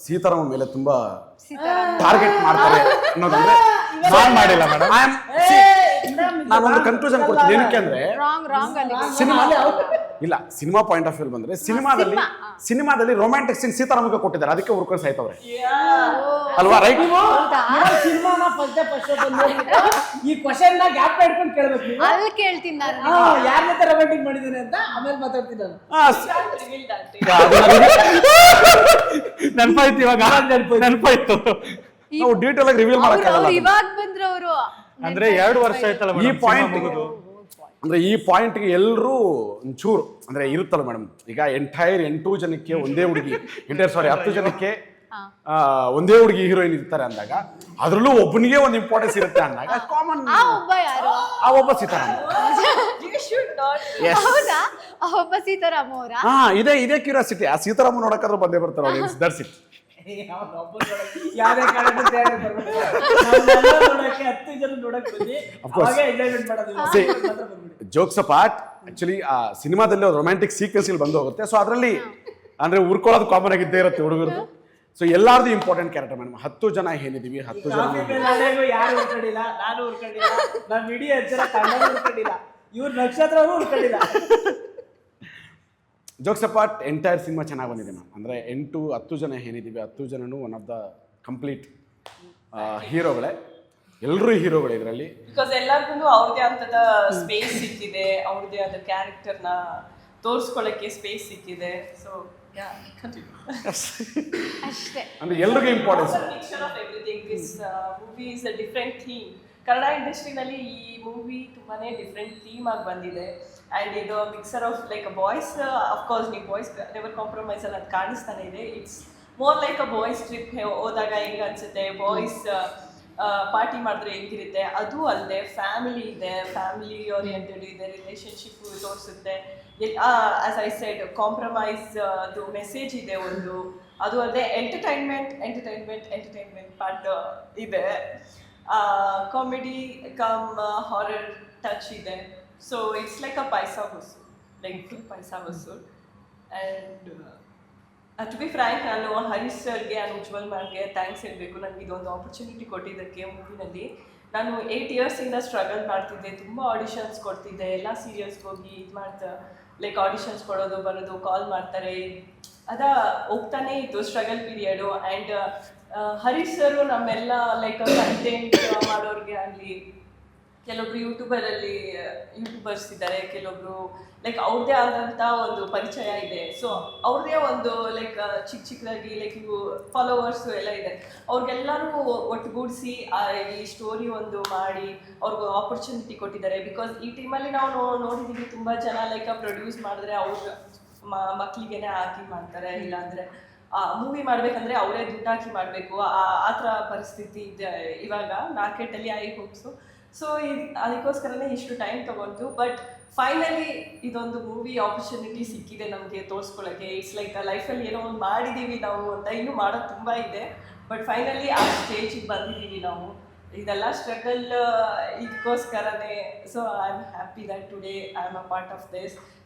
ಸೀತಾರಾಮ ಮೇಲೆ ತುಂಬಾ ಟಾರ್ಗೆಟ್ ಮಾಡ್ತಾರೆ ಅನ್ನೋದಂದ್ರೆ ನಾನ್ ಮಾಡಿಲ್ಲ ಮೇಡಮ್. ನಾನೊಂದು ಕನ್ಕ್ಲೂಷನ್ ಕೊಡ್ತೀನಿ. ಏನಕ್ಕೆ ಅಂದ್ರೆ ರಾಂಗ್ ಅಲ್ಲಿ ಸಿನಿಮಾ ಇಲ್ಲ, ಸಿನಿಮಾ ಪಾಯಿಂಟ್ ಆಫ್ ವ್ಯೂ ಬಂದ್ರೆ ಸಿನಿಮಾದಲ್ಲಿ ರೊಮ್ಯಾಂಟಿಕ್ ಸೀನ್ ಸೀತಾರಾಮಕ್ಕೆ ಕೊಟ್ಟಿದ್ದಾರೆ, ಅದಕ್ಕೆ ಹುರ್ಕೊಂಡು ಸಾಯ್ತವ್ರೆ ಅಲ್ವಾ, ರೈಟ್? ಸಿನಿಮಾನ ಫಸ್ಟ್ ಈ ಕ್ವಶನ್ ನ ಗ್ಯಾಪ್ ಇಟ್ಕೊಂಡು ಕೇಳ್ಬೇಕು ನೀವು. ಅಲ್ಲಿ ಕೇಳ್ತೀನಿ ನಾನು ಯಾರ ಜೊತೆ ರೊಮ್ಯಾಂಟಿಕ್ ಮಾಡಿದ್ದೀನಿ ಅಂತ ಆಮೇಲೆ ಮಾತಾಡ್ತೀನಿ ನಾನು. Reveal that. ನೆನಪಾಯ್ತು ಇವಾಗ, ನೆನಪಾಯ್ತು. ನಾವು ಡೀಟೇಲ್ ಆಗಿ ರಿವೀಲ್ ಮಾಡಕ್ಕಾಗಲ್ಲ. ಇವಾಗ ಬಂದ್ರು ಅವರು ಅಂದ್ರೆ 2 ವರ್ಷ ಆಯ್ತಲ್ಲ ಈ madam ಪಾಯಿಂಟ್ ಸಿನಿಮಾ ಮುಗಿದು. ಅಂದ್ರೆ ಈ ಪಾಯಿಂಟ್ಗೆ ಎಲ್ಲರೂ ಒಂಚೂರು ಅಂದ್ರೆ ಇರುತ್ತಲ್ಲ ಮೇಡಮ್, ಈಗ ಎಂಟೈರ್ 8 ಜನಕ್ಕೆ ಒಂದೇ ಹುಡುಗಿ, 10 ಜನಕ್ಕೆ ಒಂದೇ ಹುಡುಗಿ ಹೀರೋಯಿನ್ ಇರ್ತಾರೆ ಅಂದಾಗ ಅದ್ರಲ್ಲೂ ಒಬ್ಬನಿಗೆ ಒಂದು ಇಂಪಾರ್ಟೆನ್ಸ್ ಇರುತ್ತೆ ಅಂದಾಗ ಕಾಮನ್ ಆ ಒಬ್ಬ ಯಾರು? ಆ ಒಬ್ಬ ಸೀತಾರಾಮ. You should not. ಹೌದಾ? ಆ ಒಬ್ಬ ಸೀತಾರಾಮ ಅವರ? ಹಾ, ಇದೇ ಕ್ಯೂರಿಯಾಸಿಟಿ. ಆ ಸೀತಾರಾಮ ನೋಡಕ್ಕಾದ್ರೂ ಬಂದೇ ಬರ್ತಾರೆ ಆಡಿಯನ್ಸ್, ದಟ್ಸ್ ಇಟ್. ಯಾವ್ದೇ ಕಾರಣಕ್ಕೂ theatre ಬರ್ಬೇಕು. ನಾವೆಲ್ಲ ನೋಡಕ್ಕೆ 10 ಜನ ನೋಡಕ್ ಬಂದಿ ಅವಾಗ ಎಂಜಾಯ್ಮೆಂಟ್ ಮಾಡೋದಿಲ್ಲ. ಜೋಕ್ಸ್ ಅಪಾರ್ಟ್, ಆಕ್ಚುಲಿ ಆ ಸಿನಿಮಾದಲ್ಲಿ ರೊಮ್ಯಾಂಟಿಕ್ ಸೀಕ್ವೆನ್ಸ್ ಬಂದು ಹೋಗುತ್ತೆ. ಸೊ ಅದರಲ್ಲಿ ಅಂದ್ರೆ ಉರ್ಕೊಳ್ಳೋದು ಕಾಮನ್ ಆಗಿದ್ದೇ ಇರುತ್ತೆ ಹುಡುಗರದು. ಸೊ ಎಲ್ಲಾರ್ದು ಇಂಪಾರ್ಟೆಂಟ್ ಕ್ಯಾರೆಕ್ಟರ್ ಮೇಡಮ್. 10 ಜನ ಏನಿದೀವಿ, 10 ಜನ ಯಾರು ಉಳ್ಕೊಂಡಿಲ್ಲ, ನಾನು ಉಳ್ಕೊಂಡಿಲ್ಲ, ನಮ್ಮ ಇಡೀ ಅಜ್ಜನ ತಂಡ ಉಳ್ಕೊಂಡಿಲ್ಲ, ಇವ್ರ ನಕ್ಷತ್ರ ಉಳ್ಕೊಂಡಿಲ್ಲ. ಜೋಕ್ಸ್ ಅಪಾರ್ಟ್, ಎಂಟೈರ್ ಸಿನಿಮಾ ಚೆನ್ನಾಗಿ ಬಂದಿದೆ ಮ್ಯಾಮ್. ಅಂದರೆ 10 ಜನ ಏನಿದ್ದೀವಿ, 10 ಜನನು ಒನ್ ಆಫ್ ದ ಕಂಪ್ಲೀಟ್ ಹೀರೋಗಳೇ. ಎಲ್ಲರೂ ಹೀರೋಗಳೇ ಇದರಲ್ಲಿ. ಬಿಕಾಸ್ ಎಲ್ಲರಿಗೂ ಅವ್ರದೇ ಅಂತದ ಸ್ಪೇಸ್ ಸಿಕ್ಕಿದೆ, ಅವ್ರದೇ ಆದ ಕ್ಯಾರೆಕ್ಟರ್ನ ತೋರಿಸ್ಕೊಳ್ಳೋಕ್ಕೆ ಸ್ಪೇಸ್ ಸಿಕ್ಕಿದೆ. ಸೊ ಅಷ್ಟೇ. ಅಂದರೆ ಎಲ್ರಿಗೂ importance. Mixture of everything. This movie is a different theme. Kannada ಇಂಡಸ್ಟ್ರಿನಲ್ಲಿ ಈ ಮೂವಿ ತುಂಬಾನೇ ಡಿಫ್ರೆಂಟ್ ಥೀಮ್ ಆಗಿ ಬಂದಿದೆ. ಆ್ಯಂಡ್ ಇದು mixer of like boys, of course ನೀವು ಬಾಯ್ಸ್ ನೆವರ್ ಕಾಂಪ್ರಮೈಸ್ ಅಲ್ಲಿ ಅದು ಕಾಣಿಸ್ತಾನೆ ಇದೆ. It's more like a boys trip. ಹೋದಾಗ ಹೆಂಗೆ ಅನ್ಸುತ್ತೆ, ಬಾಯ್ಸ್ ಪಾರ್ಟಿ ಮಾಡಿದ್ರೆ ಹೆಂಗಿರುತ್ತೆ, ಅದು ಅಲ್ಲದೆ ಫ್ಯಾಮಿಲಿ ಇದೆ, ಫ್ಯಾಮಿಲಿ ಓರಿಯೆಂಟೆಡ್ ಇದೆ, ರಿಲೇಷನ್ಶಿಪ್ ತೋರಿಸುತ್ತೆ. ಆಸ್ ಐ ಸೆಡ್, ಕಾಂಪ್ರಮೈಸ್ ಅದು ಮೆಸೇಜ್ ಇದೆ ಒಂದು. ಅದು ಅಲ್ಲದೆ ಎಂಟರ್ಟೈನ್ಮೆಂಟ್ ಪಾರ್ಟ್ ಇದೆ. ಕಾಮಿಡಿ ಕಮ್ ಹಾರರ್ ಟಚ್ ಇದೆ. So it's like a paisa vasool, like full paisa vasool. And to be frank, ನಾನು ಹರೀಶ್ ಸರ್ಗೆ ಆ್ಯಂಡ್ ಉಜ್ವಲ್ ಮ್ಯಾಮ್ಗೆ ಥ್ಯಾಂಕ್ಸ್ ಹೇಳಬೇಕು. ನನಗೆ ಇದೊಂದು ಆಪರ್ಚುನಿಟಿ ಕೊಟ್ಟಿದ್ದಕ್ಕೆ. ಮೂವಿನಲ್ಲಿ ನಾನು 8 ಇಯರ್ಸಿಂದ ಸ್ಟ್ರಗಲ್ ಮಾಡ್ತಿದ್ದೆ, ತುಂಬ ಆಡಿಷನ್ಸ್ ಕೊಡ್ತಿದ್ದೆ, ಎಲ್ಲ ಸೀರಿಯಲ್ಸ್ಗೆ ಹೋಗಿ ಇದು ಮಾಡ್ತಾ ಲೈಕ್ ಆಡಿಷನ್ಸ್ ಕೊಡೋದು ಬರೋದು, ಕಾಲ್ ಮಾಡ್ತಾರೆ, ಹೋಗ್ತಾನೆ ಇತ್ತು ಸ್ಟ್ರಗಲ್ ಪೀರಿಯಡು. ಆ್ಯಂಡ್ ಹರೀಶ್ ಸರು ನಮ್ಮೆಲ್ಲ ಲೈಕ್ ಕಂಟೆಂಟ್ ಮಾಡೋರಿಗೆ ಆಗಲಿ, ಕೆಲವೊಬ್ರು ಯೂಟ್ಯೂಬರ್ಸ್ ಇದ್ದಾರೆ, ಕೆಲವೊಬ್ರು ಲೈಕ್ ಅವ್ರದ್ದೇ ಆದಂಥ ಒಂದು ಪರಿಚಯ ಇದೆ. ಸೊ ಅವ್ರದ್ದೇ ಒಂದು ಲೈಕ್ ಚಿಕ್ಕದಾಗಿ ಲೈಕ್ ಇವು ಫಾಲೋವರ್ಸು ಎಲ್ಲ ಇದೆ. ಅವ್ರಿಗೆಲ್ಲರೂ ಒಟ್ಟುಗೂಡಿಸಿ ಈ ಸ್ಟೋರಿ ಒಂದು ಮಾಡಿ ಅವ್ರಿಗೆ ಆಪರ್ಚುನಿಟಿ ಕೊಟ್ಟಿದ್ದಾರೆ. ಬಿಕಾಸ್ ಈ ಟೀಮಲ್ಲಿ ನಾವು ನೋಡಿದ್ದೀವಿ, ತುಂಬ ಜನ ಲೈಕ್ ಪ್ರೊಡ್ಯೂಸ್ ಮಾಡಿದ್ರೆ ಅವ್ರ ಮಕ್ಕಳಿಗೇನೆ ಹಾಕಿ ಮಾಡ್ತಾರೆ, ಇಲ್ಲಾಂದರೆ ಮೂವಿ ಮಾಡಬೇಕಂದ್ರೆ ಅವರೇ ದುಡ್ಡು ಹಾಕಿ ಮಾಡಬೇಕು. ಆ ಥರ ಪರಿಸ್ಥಿತಿ ಇದೆ ಇವಾಗ ಮಾರ್ಕೆಟಲ್ಲಿ. ಐ ಹೋಪ್ಸು. ಸೊ ಅದಕ್ಕೋಸ್ಕರನೇ ಇಷ್ಟು ಟೈಮ್ ತೊಗೊಂಡು, ಬಟ್ ಫೈನಲಿ ಇದೊಂದು ಮೂವಿ ಆಪರ್ಚುನಿಟಿ ಸಿಕ್ಕಿದೆ ನಮಗೆ ತೋರಿಸ್ಕೊಳ್ಳೋಕ್ಕೆ. ಇಟ್ಸ್ ಲೈಕ್ ಲೈಫಲ್ಲಿ ಏನೋ ಒಂದು ಮಾಡಿದ್ದೀವಿ ನಾವು ಅಂತ, ಇನ್ನೂ ಮಾಡೋದು ತುಂಬ ಇದೆ, ಬಟ್ ಫೈನಲಿ ಆ ಸ್ಟೇಜಿಗೆ ಬಂದಿದ್ದೀವಿ ನಾವು. ಇದೆಲ್ಲ ಸ್ಟ್ರಗಲ್ ಇದಕ್ಕೋಸ್ಕರನೇ. So I am happy that today I am a part of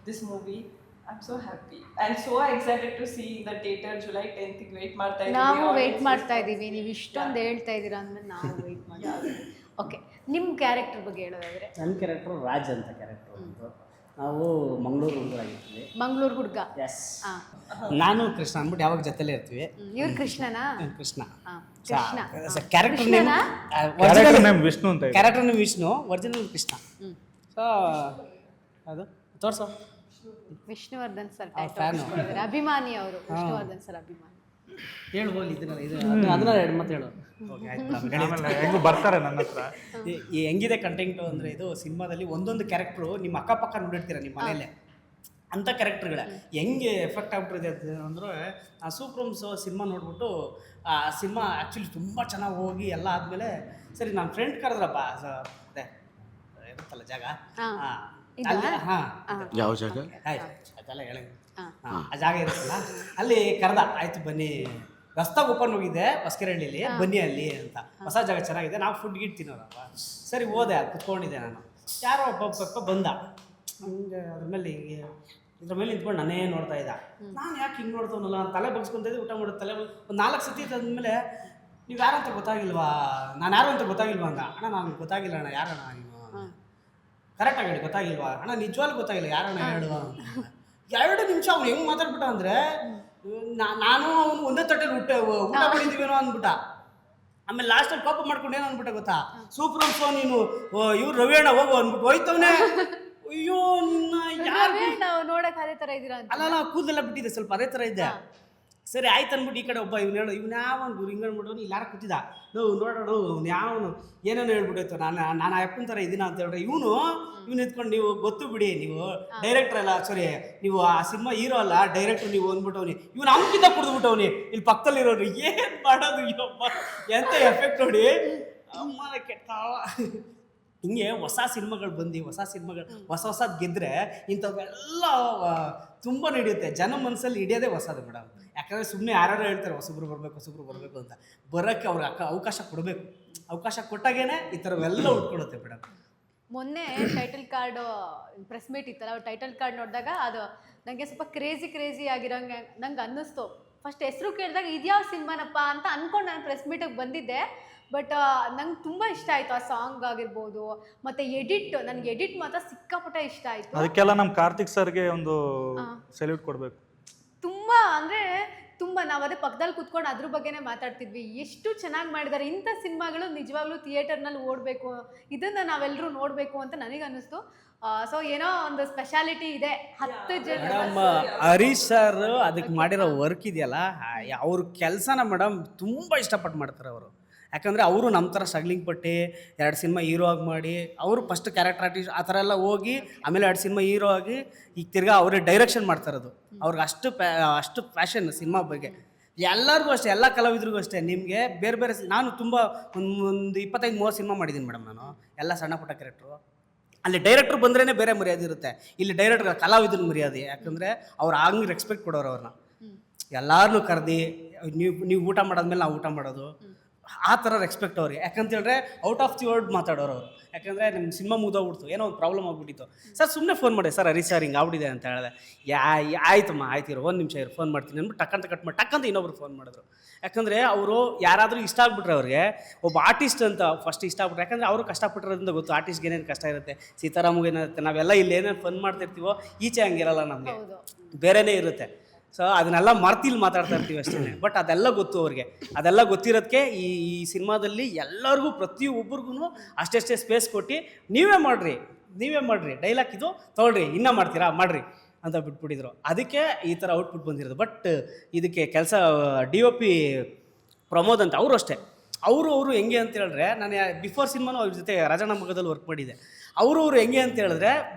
this movie. I am so happy and so excited to see the theatre. July 10th wait ಮಾಡ್ತಾ ಇದ್ದೀವಿ. ನಾವು ವೇಟ್ ಮಾಡ್ತಾ ಇದ್ದೀವಿ. ನೀವು ಇಷ್ಟೊಂದು ಹೇಳ್ತಾ ಇದ್ದೀರಾ ಅಂದ್ಮೇಲೆ ನಾವು ವೇಟ್ ಮಾಡ್ತಾ ಇದ್ದೀವಿ. ಓಕೆ, ನಿಮ್ಮ ಕ್ಯಾರೆಕ್ಟರ್ ಬಗ್ಗೆ ಹೇಳೋದಾದ್ರೆ? ನನ್ನ ಕ್ಯಾರೆಕ್ಟರ್ ರಾಜ್ ಅಂತ ಕ್ಯಾರೆಕ್ಟರ್ ಒಂದು. ನಾವು ಮಂಗಳೂರು ಹುಡುಗರಾಗಿರ್ತೀವಿ. ಮಂಗಳೂರು ಹುಡುಗ. ಎಸ್. ನಾನು ಕೃಷ್ಣ ಅಂದ್ಬಿಟ್ಟು ಯಾವಾಗ ಜೊತೆಲೇ ಇರ್ತೀವಿ. ಇವ್ರು ಕೃಷ್ಣನಾ? ಕೃಷ್ಣ. ಕೃಷ್ಣ ಕ್ಯಾರೆಕ್ಟರ್ ನೇಮ್ ವಿಷ್ಣು ಅಂತ ಇದೆ. Character name Vishnu, original Krishna. So ಅದು ತೋರ್ಸೋ. ವಿಷ್ಣುವರ್ಧನ್ ಸರ್ ಫ್ಯಾನು, ಅಭಿಮಾನಿ ಅವರು. ವಿಷ್ಣುವರ್ಧನ್ ಸರ್ ಅಭಿಮಾನಿ. ಹೇಳು ಹೋಲಿ, ಅದನ್ನ 2 ಮಾತು ಹೇಳು. ಹೆಂಗು ಬರ್ತಾರೆ ನನ್ನ ಹತ್ರ. ಹೆಂಗಿದೆ ಕಂಟೆಂಟು ಅಂದರೆ, ಇದು ಸಿನಿಮಾದಲ್ಲಿ ಒಂದೊಂದು ಕ್ಯಾರೆಕ್ಟ್ರು ನಿಮ್ಮ ಅಕ್ಕಪಕ್ಕ ನೋಡಿರ್ತೀರ ನಿಮ್ಮ ಮನೇಲೆ, ಅಂಥ ಕ್ಯಾರೆಕ್ಟರ್ಗಳೇ ಹೆಂಗೆ ಎಫೆಕ್ಟ್ ಆಗ್ಬಿಟ್ಟಿದೆ ಅಂದರೆ, ಆ ಸೂಪ್ರಮ್ಸು ಸಿನಿಮಾ ನೋಡ್ಬಿಟ್ಟು ಆ ಸಿನಿಮಾ ಆ್ಯಕ್ಚುಲಿ ತುಂಬ ಚೆನ್ನಾಗಿ ಹೋಗಿ ಎಲ್ಲ ಆದಮೇಲೆ ಸರಿ ನಮ್ಮ ಫ್ರೆಂಡ್ ಕರೆದ್ರಪ್ಪ, ಅದೇ ಇರುತ್ತಲ್ಲ ಜಾಗ, ಯಾವ ಜಾಗ? ಅದೆಲ್ಲ ಹೇಳಿ, ಆ ಜಾಗ ಇರುತ್ತಲ್ಲ ಅಲ್ಲಿ ಕರೆದ, ಆಯಿತು ಬನ್ನಿ ರಸ್ತಾಗ ಓಪನ್ ಹೋಗಿದ್ದೆ ಹೊಸಕೆರಳ್ಳಿಲಿ ಬನ್ನಿ ಅಲ್ಲಿ ಅಂತ, ಹೊಸ ಜಾಗ ಚೆನ್ನಾಗಿದೆ, ನಾವು ಫುಡ್ ಗಿಟ್ ತಿನ್ನೋರಲ್ವ. ಸರಿ ಹೋದೆ, ಕುತ್ಕೊಂಡಿದ್ದೆ ನಾನು, ಯಾರೋ ಒಬ್ಬ ಬಂದ, ಹಂಗೆ ಅದ್ರ ಮೇಲೆ ಇದ್ರ ಮೇಲೆ ನಿಂತ್ಕೊಂಡು ನಾನೇ ನೋಡ್ತಾ ಇದ್ದ. ನಾನು ಯಾಕೆ ಹಿಂಗೆ ನೋಡ್ತವನಲ್ಲ, ತಲೆ ಬಗ್ಸ್ಕೊಂತಿದ್ದೆ, ಊಟ ಮಾಡೋದು ತಲೆ ಒಂದು 4 ಸತಿ ಆದಮೇಲೆ ನೀವು ಯಾರು ಅಂತ ಗೊತ್ತಾಗಿಲ್ವಾ, ನಾನು ಯಾರು ಅಂತ ಗೊತ್ತಾಗಿಲ್ವಾ ಅಂದ. ಅಣ್ಣ ನಾನು ಗೊತ್ತಾಗಿಲ್ಲ ಅಣ್ಣ, ಯಾರಣ್ಣ ನೀನು, ಕರೆಕ್ಟಾಗಿ ಹೇಳಿ ಗೊತ್ತಾಗಿಲ್ವಾ ಅಣ್ಣ, ನಿಜವಾಗ್ಲೂ ಗೊತ್ತಾಗಿಲ್ಲ, ಯಾರಣ್ಣ ಹೇಳುವ. 2 ನಿಮಿಷ ಅವ್ನು ಹೆಂಗೆ ಮಾತಾಡ್ಬಿಟ್ಟ ಅಂದರೆ, ನಾನು ಅವನು ಒಂದೇ ತಟ್ಟೆಲಿ ಊಟ ಮಾಡಿದ್ದೀವೇನೋ ಅಂದ್ಬಿಟ್ಟ. ಆಮೇಲೆ ಲಾಸ್ಟಲ್ಲಿ ಕೋಪ ಮಾಡ್ಕೊಂಡು ಏನು ಅಂದ್ಬಿಟ್ಟ ಗೊತ್ತಾ, ಸೂಪರ್ ಅನ್ಸೋ ನೀನು, ಇವ್ರು ರವಿ ಅಣ್ಣ ಹೋಗು ಅಂದ್ಬಿಟ್ಟು ಹೋಯ್ತವನೇ. ಅಯ್ಯೋ ನಿನ್ನ ಯಾರು ನಾವು ನೋಡಕ್ ಅದೇ ತರ ಇದೀರ ಅಂತ. ಅಲ್ಲ ಕೂದಲೆಲ್ಲ ಬಿಟ್ಟಿದೆ ಸ್ವಲ್ಪ ಅದೇ ಥರ ಇದ್ದೆ. ಸರಿ ಆಯ್ತು ಅಂದ್ಬಿಟ್ಟು ಈ ಕಡೆ ಒಬ್ಬ ಇವ್ನು ಯಾವನು ಗುರು ಹಿಂಗೆ ಅಂದ್ಬಿಟ್ಟು ಇಲ್ಲಿ ಯಾರು ಕೂತಿದ್ದ, ನೋಡೋಣ ಅವ್ನು ಯಾವನು ಏನೇನೋ ಹೇಳ್ಬಿಟ್ಟು ನಾನು ಅಪ್ಪನ ಥರ ಇದ್ದೀನ ಅಂತ ಹೇಳಿದ್ರೆ, ಇವನು ಎತ್ಕೊಂಡು ನೀವು ಗೊತ್ತು ಬಿಡಿ, ನೀವು ಡೈರೆಕ್ಟರ್ ಅಲ್ಲ, ಸಾರಿ ನೀವು ಆ ಸಿನಿಮಾ ಹೀರೋ ಅಲ್ಲ ಡೈರೆಕ್ಟರ್ ನೀವು ಅಂದ್ಬಿಟ್ಟವ್ನಿ, ಇವನು ಅಂಕಿತ ಕುಡಿದ್ಬಿಟ್ಟವ್ನಿ ಇಲ್ಲಿ ಪಕ್ಕದಲ್ಲಿರೋರು. ಏನು ಮಾಡೋದು ಇವಪ್ಪ, ಎಂತ ಎಫೆಕ್ಟ್ ನೋಡಿ ಅಮ್ಮನ ಕೆಟ್ಟಾವ. ಹಿಂಗೆ ಹೊಸ ಸಿನಿಮಾಗಳು ಬಂದು ಹೊಸದು ಗೆದ್ದರೆ ಇಂಥವೆಲ್ಲ ತುಂಬ ನಡೆಯುತ್ತೆ. ಜನ ಮನಸ್ಸಲ್ಲಿ ಹಿಡಿಯೋದೇ ಹೊಸದು ಮೇಡಮ್. ಯಾಕಂದರೆ ಸುಮ್ಮನೆ ಯಾರು ಹೇಳ್ತಾರೆ ಹೊಸಬ್ರು ಬರಬೇಕು ಅಂತ, ಬರೋಕ್ಕೆ ಅವ್ರಿಗೆ ಅವಕಾಶ ಕೊಡಬೇಕು. ಅವಕಾಶ ಕೊಟ್ಟಾಗೇನೆ ಈ ಥರವೆಲ್ಲ ಉಟ್ಕೊಳುತ್ತೆ ಮೇಡಮ್. ಮೊನ್ನೆ ಟೈಟಲ್ ಕಾರ್ಡ್ ಪ್ರೆಸ್ ಮೀಟ್ ಇತ್ತಲ್ಲ, ಟೈಟಲ್ ಕಾರ್ಡ್ ನೋಡಿದಾಗ ಅದು ನನಗೆ ಸ್ವಲ್ಪ ಕ್ರೇಜಿ ಆಗಿರೋಂಗೆ ನಂಗೆ ಅನ್ನಿಸ್ತು. ಫಸ್ಟ್ ಹೆಸರು ಕೇಳಿದಾಗ ಇದ್ಯಾವ ಸಿನಿಮಾನಪ್ಪ ಅಂತ ಅಂದ್ಕೊಂಡು ನಾನು ಪ್ರೆಸ್ ಮೀಟಿಗೆ ಬಂದಿದ್ದೆ. ಬಟ್ ನಂಗೆ ತುಂಬ ಇಷ್ಟ ಆಯಿತು ಆ ಸಾಂಗ್ ಆಗಿರ್ಬೋದು, ಮತ್ತು ನನಗೆ ಎಡಿಟ್ ಮಾತ್ರ ಸಿಕ್ಕಾಪಟ್ಟೆ ಇಷ್ಟ ಆಯಿತು. ಅದಕ್ಕೆಲ್ಲ ನಮ್ಮ ಕಾರ್ತಿಕ್ ಸರ್ಗೆ ಒಂದು ಸೆಲ್ಯೂಟ್ ಕೊಡಬೇಕು. ತುಂಬ ನಾವು ಅದೇ ಪಕ್ಕದಲ್ಲಿ ಕೂತ್ಕೊಂಡು ಅದ್ರ ಬಗ್ಗೆನೇ ಮಾತಾಡ್ತಿದ್ವಿ. ಎಷ್ಟು ಚೆನ್ನಾಗಿ ಮಾಡಿದ್ದಾರೆ. ಇಂಥ ಸಿನಿಮಾಗಳು ನಿಜವಾಗ್ಲೂ ಥಿಯೇಟರ್ನಲ್ಲಿ ಓಡಬೇಕು, ಇದನ್ನು ನಾವೆಲ್ಲರೂ ನೋಡಬೇಕು ಅಂತ ನನಗೆ ಅನ್ನಿಸ್ತು. ಸೊ ಏನೋ ಒಂದು ಸ್ಪೆಷಾಲಿಟಿ ಇದೆ. 10 ಜನ ಮೇಡಮ್ ಹರೀಶ್ ಸರ್ ಅದಕ್ಕೆ ಮಾಡಿರೋ ವರ್ಕ್ ಇದೆಯಲ್ಲ, ಅವ್ರ ಕೆಲಸನ ಮೇಡಮ್ ತುಂಬ ಇಷ್ಟಪಟ್ಟು ಮಾಡ್ತಾರೆ ಅವರು. ಯಾಕಂದರೆ ಅವರು ನಮ್ಮ ಥರ ಸ್ಟ್ರಗ್ಲಿಂಗ್ ಪಟ್ಟು 2 ಸಿನಿಮಾ ಹೀರೋ ಆಗಿ ಮಾಡಿ, ಅವರು ಫಸ್ಟ್ ಕ್ಯಾರೆಕ್ಟರ್ ಆರ್ಟಿಸ್ಟ್ ಆ ಥರ ಎಲ್ಲ ಹೋಗಿ ಆಮೇಲೆ 2 ಸಿನಿಮಾ ಹೀರೋ ಆಗಿ ಈಗ ತಿರ್ಗಾ ಅವರೇ ಡೈರೆಕ್ಷನ್ ಮಾಡ್ತಾ ಇರೋದು. ಅವ್ರಿಗೆ ಅಷ್ಟು ಪ್ಯಾಷನ್ ಸಿನಿಮಾ ಬಗ್ಗೆ. ಎಲ್ಲರಿಗೂ ಅಷ್ಟೇ, ಎಲ್ಲ ಕಲಾವಿದ್ರಿಗೂ ಅಷ್ಟೇ. ನಿಮಗೆ ಬೇರೆ ನಾನು ತುಂಬ ಒಂದು 25-30 ಸಿನಿಮಾ ಮಾಡಿದ್ದೀನಿ ಮೇಡಮ್. ನಾನು ಎಲ್ಲ ಸಣ್ಣ ಪುಟ್ಟ ಕ್ಯಾರೆಕ್ಟ್ರು. ಅಲ್ಲಿ ಡೈರೆಕ್ಟ್ರ್ ಬಂದ್ರೇ ಬೇರೆ ಮರ್ಯಾದೆ ಇರುತ್ತೆ. ಇಲ್ಲಿ ಡೈರೆಕ್ಟ್ರ್ ಕಲಾವಿದ್ರ ಮರ್ಯಾದೆ. ಯಾಕಂದರೆ ಅವ್ರು ಹಂಗೆ ರೆಸ್ಪೆಕ್ಟ್ ಕೊಡೋರು ಅವ್ರನ್ನ. ಎಲ್ಲರನ್ನೂ ಕರೆದು ನೀವು ಊಟ ಮಾಡಾದ್ಮೇಲೆ ನಾವು ಊಟ ಮಾಡೋದು, ಆ ಥರ ರೆಸ್ಪೆಕ್ಟ್ ಅವ್ರಿಗೆ. ಯಾಕಂತೇಳಿದ್ರೆ ಔಟ್ ಆಫ್ ದಿ ವರ್ಡ್ ಮಾತಾಡೋರು ಅವರು. ಯಾಕಂದರೆ ನಿಮ್ಮ ಸಿನಿಮಾ ಮುಗಿದೋಗ್ಬಿಡ್ತು, ಏನೋ ಒಂದು ಪ್ರಾಬ್ಲಮ್ ಆಗ್ಬಿಟ್ಟಿತ್ತು, ಸರ್ ಸುಮ್ಮನೆ ಫೋನ್ ಮಾಡಿ, ಸರ್ ಹರೀಶ್ ಸರ್ ಹಿಂಗೆ ಆಗ್ಬಿಟ್ಟಿದೆ ಅಂತ ಹೇಳಿದೆ. ಆಯ್ತಮ್ಮ ಆಯ್ತಿರೋ 1 ನಿಮಿಷ ಇರು, ಫೋನ್ ಮಾಡ್ತೀನಿ ಅಂದ್ಬಿಟ್ಟು ಟಕ್ಕಂತ ಇನ್ನೊಬ್ರು ಫೋನ್ ಮಾಡಿದ್ರು. ಯಾಕಂದರೆ ಅವರು ಯಾರಾದರೂ ಇಷ್ಟ ಆಗ್ಬಿಟ್ರೆ ಅವ್ರಿಗೆ, ಒಬ್ಬ ಆರ್ಟಿಸ್ಟ್ ಅಂತ ಫಸ್ಟ್ ಇಷ್ಟ ಆಗ್ಬಿಟ್ರೆ, ಯಾಕಂದರೆ ಅವರು ಕಷ್ಟಪಟ್ಟಿರೋದ್ರಿಂದ ಗೊತ್ತು ಆರ್ಟಿಸ್ಟ್ಗೆ ಏನೇನು ಕಷ್ಟ ಇರುತ್ತೆ, ಸೀತಾರಾಮ್ಗೆ ಏನಿರುತ್ತೆ. ನಾವೆಲ್ಲ ಇಲ್ಲಿ ಏನೇನು ಫನ್ ಮಾಡ್ತಿರ್ತೀವೋ ಈಚೆ ಹಂಗಿರಲ್ಲ, ನಮಗೆ ಬೇರೆಯೇ ಇರುತ್ತೆ. ಸೊ ಅದನ್ನೆಲ್ಲ ಮರ್ತಿಲ್ಲಿ ಮಾತಾಡ್ತಾ ಇರ್ತೀವಿ ಅಷ್ಟೇ. ಬಟ್ ಅದೆಲ್ಲ ಗೊತ್ತು ಅವ್ರಿಗೆ. ಅದೆಲ್ಲ ಗೊತ್ತಿರೋದಕ್ಕೆ ಈ ಸಿನಿಮಾದಲ್ಲಿ ಎಲ್ಲರಿಗೂ ಪ್ರತಿಯೊಬ್ಬರಿಗೂ ಅಷ್ಟೆಷ್ಟೇ ಸ್ಪೇಸ್ ಕೊಟ್ಟು ನೀವೇ ಮಾಡಿರಿ ಡೈಲಾಗ್ ಇದು ತೊಗೊಳ್ರಿ, ಇನ್ನೂ ಮಾಡ್ತೀರಾ ಮಾಡಿರಿ ಅಂತ ಬಿಟ್ಬಿಟ್ಟಿದ್ರು. ಅದಕ್ಕೆ ಈ ಥರ ಔಟ್ಪುಟ್ ಬಂದಿರೋದು. ಬಟ್ ಇದಕ್ಕೆ ಕೆಲಸ DOP ಪ್ರಮೋದ್ ಅಂತ ಅವರು ಅಷ್ಟೇ. ಅವರು ಹೆಂಗೆ ಅಂತ ಹೇಳಿದ್ರೆ, ನಾನು ಬಿಫೋರ್ ಸಿನಿಮಾನು ಅವ್ರ ಜೊತೆ ರಾಜಣ್ಣ ಮಗದಲ್ಲಿ ವರ್ಕ್ ಮಾಡಿದ್ದೆ. ಅವರು ಹೆಂಗೆ ಅಂತ ಹೇಳಿದ್ರೆ